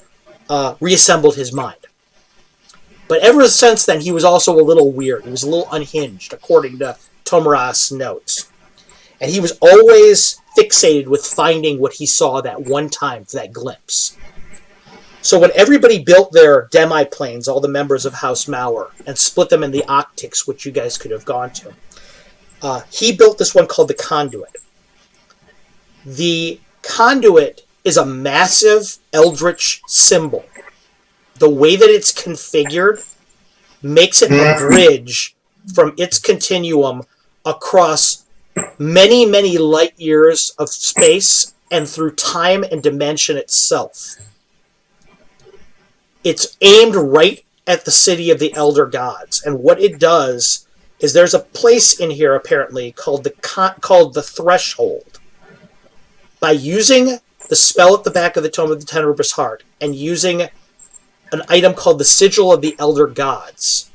reassembled his mind. But ever since then, he was also a little weird. He was a little unhinged, according to Tomaras' notes. And he was always fixated with finding what he saw that one time, for that glimpse. So when everybody built their demi-planes, all the members of House Mauer, and split them in the octics, which you guys could have gone to, he built this one called the Conduit. The Conduit is a massive eldritch symbol. The way that it's configured makes it a bridge from its continuum across many, many light years of space and through time and dimension itself. It's aimed right at the city of the Elder Gods, and what it does is there's a place in here apparently called the Threshold. By using the spell at the back of the Tome of the Tenebrous Heart and using an item called the Sigil of the Elder Gods,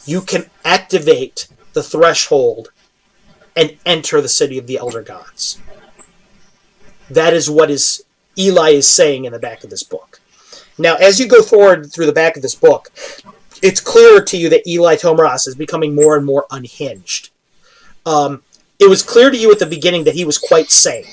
you can activate the Threshold and enter the city of the Elder Gods. That is what Eli is saying in the back of this book. Now, as you go forward through the back of this book, it's clearer to you that Eli Tomaras is becoming more and more unhinged. It was clear to you at the beginning that he was quite sane.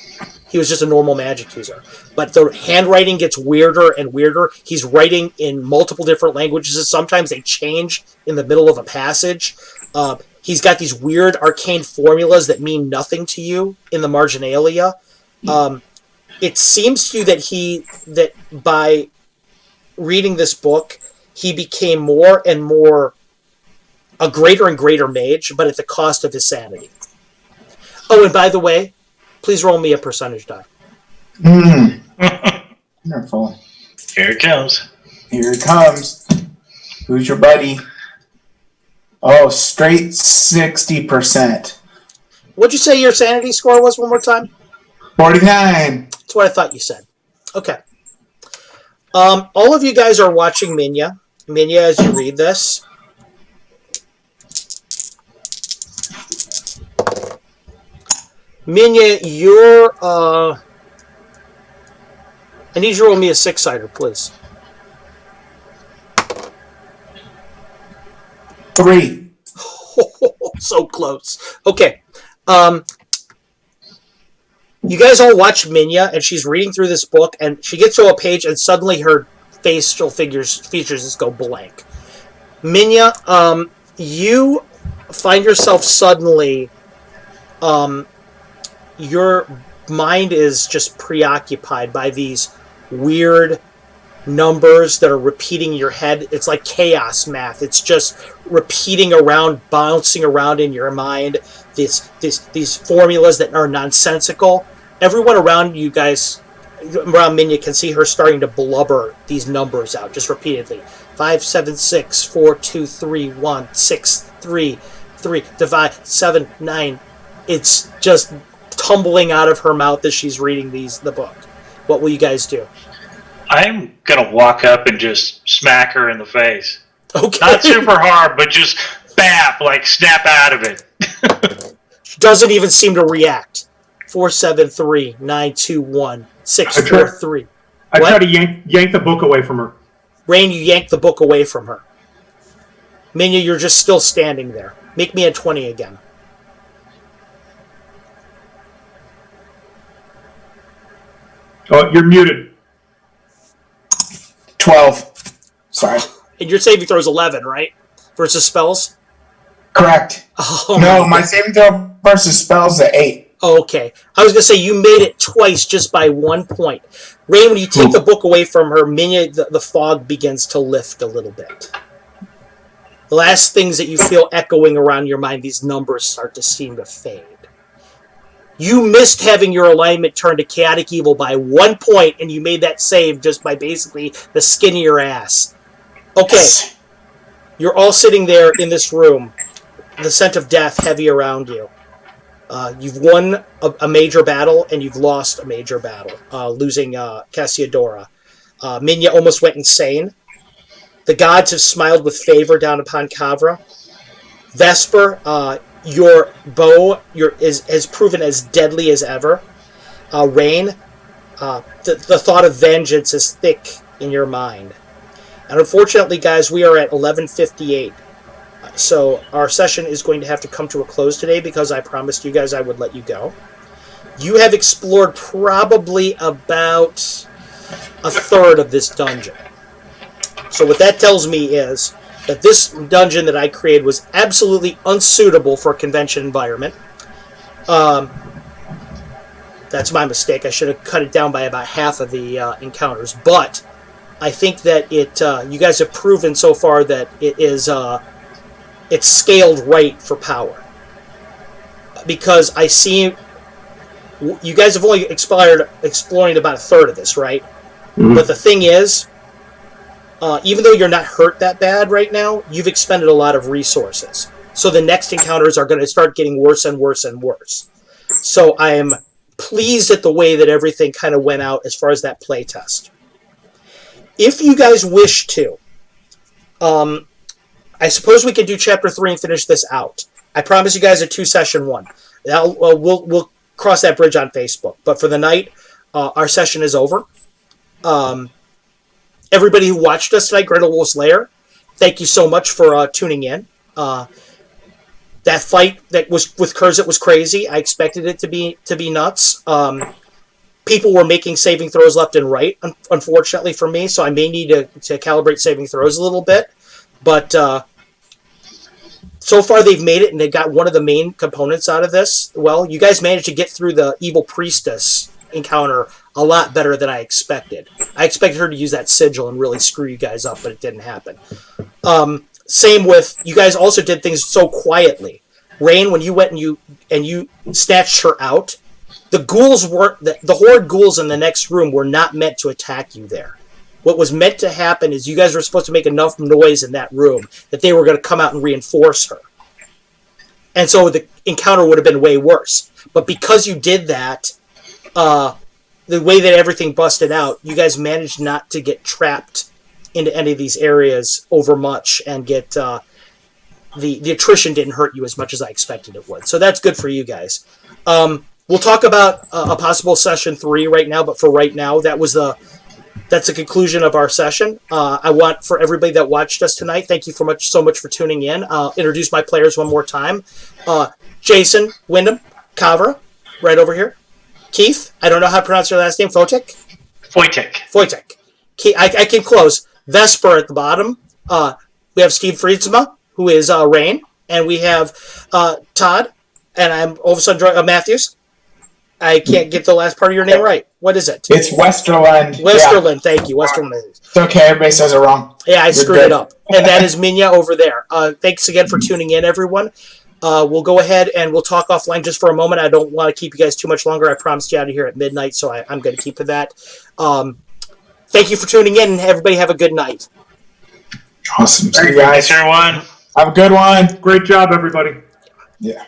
He was just a normal magic user. But the handwriting gets weirder and weirder. He's writing in multiple different languages, and sometimes they change in the middle of a passage. He's got these weird arcane formulas that mean nothing to you in the marginalia. It seems to you that by reading this book, he became more and more a greater and greater mage, but at the cost of his sanity. Oh, and by the way, please roll me a percentage die. Wonderful. Here it comes. Here it comes. Who's your buddy? Oh, straight 60%. What'd you say your sanity score was one more time? 49. That's what I thought you said. Okay. All of you guys are watching Minya. Minya, as you read this. Minya, you're, I need you to roll me a 6-sider, please. 3. So close. Okay. You guys all watch Minya, and she's reading through this book, and she gets to a page, and suddenly her facial features just go blank. Minya, you find yourself suddenly, your mind is just preoccupied by these weird numbers that are repeating in your head. It's like chaos math. It's just repeating around, bouncing around in your mind. These formulas that are nonsensical. Everyone around you guys, around Minya, can see her starting to blubber these numbers out just repeatedly. 5, 7, 6, 4, 2, 3, 1, 6, 3, 3, divide, 7, 9. It's just tumbling out of her mouth as she's reading the book. What will you guys do? I'm gonna walk up and just smack her in the face. Okay. Not super hard, but just bap, like snap out of it. Doesn't even seem to react. 4, 7, 3, 9, 2, 1, 6, 4, 3. I try to yank the book away from her. Rain, you yank the book away from her. Minya, you're just still standing there. Make me a 20 again. Oh, you're muted. 12. Sorry. And your saving throw is 11, right? Versus spells? Correct. Oh, no, my saving throw versus spells at 8. Okay. I was going to say you made it twice just by 1 point. Rain, when you take the book away from her, Minya, the fog begins to lift a little bit. The last things that you feel echoing around your mind, these numbers start to seem to fade. You missed having your alignment turned to chaotic evil by 1 point, and you made that save just by basically the skin of your ass. Okay. You're all sitting there in this room, the scent of death heavy around you. You've won a major battle, and you've lost a major battle, losing Cassiodora. Minya almost went insane. The gods have smiled with favor down upon Kavra. Vesper, your bow has proven as deadly as ever. Rain, the thought of vengeance is thick in your mind. And unfortunately, guys, we are at 11:58. So our session is going to have to come to a close today because I promised you guys I would let you go. You have explored probably about a third of this dungeon. So what that tells me is that this dungeon that I created was absolutely unsuitable for a convention environment. That's my mistake. I should have cut it down by about half of the encounters. But I think that you guys have proven so far that it's scaled right for power. Because I see you guys have only exploring about a third of this, right? Mm-hmm. But the thing is, even though you're not hurt that bad right now, you've expended a lot of resources. So the next encounters are going to start getting worse and worse and worse. So I am pleased at the way that everything kind of went out as far as that play test. If you guys wish to, I suppose we could do Chapter 3 and finish this out. I promise you guys a 2-session one. We'll cross that bridge on Facebook. But for the night, our session is over. Everybody who watched us tonight, Gretel Wolf's Lair, thank you so much for tuning in. That fight that was with Kurzit was crazy. I expected it to be nuts. People were making saving throws left and right, unfortunately for me, so I may need to calibrate saving throws a little bit. But so far they've made it, and they got one of the main components out of this. Well, you guys managed to get through the evil priestess encounter a lot better than I expected. I expected her to use that sigil and really screw you guys up, but it didn't happen. Same with, you guys also did things so quietly. Rain, when you went and you snatched her out, the ghouls weren't, the horde ghouls in the next room were not meant to attack you there. What was meant to happen is you guys were supposed to make enough noise in that room that they were going to come out and reinforce her. And so the encounter would have been way worse. But because you did that, the way that everything busted out, you guys managed not to get trapped into any of these areas over much and get the attrition didn't hurt you as much as I expected it would. So that's good for you guys. We'll talk about a possible session 3 right now, but for right now, that's the conclusion of our session. I want for everybody that watched us tonight, thank you so much for tuning in. I'll introduce my players one more time. Jason, Wyndham, Kavra, right over here. Keith, I don't know how to pronounce your last name. Foytik. I came close. Vesper at the bottom. We have Steve Friedsma, who is Rain, and we have Todd, and I'm all of a sudden Matthews. I can't get the last part of your name right. What is it? It's Westerland. Westerland, yeah. Thank you. Westerland. It's okay. Everybody says it wrong. Yeah, I screwed it up. And that is Minya over there. Thanks again for tuning in, everyone. We'll go ahead and we'll talk offline just for a moment. I don't want to keep you guys too much longer. I promised you out of here at midnight, so I'm going to keep to that. Thank you for tuning in, and everybody have a good night. Awesome. See you guys. Thanks, everyone. Have a good one. Great job, everybody. Yeah.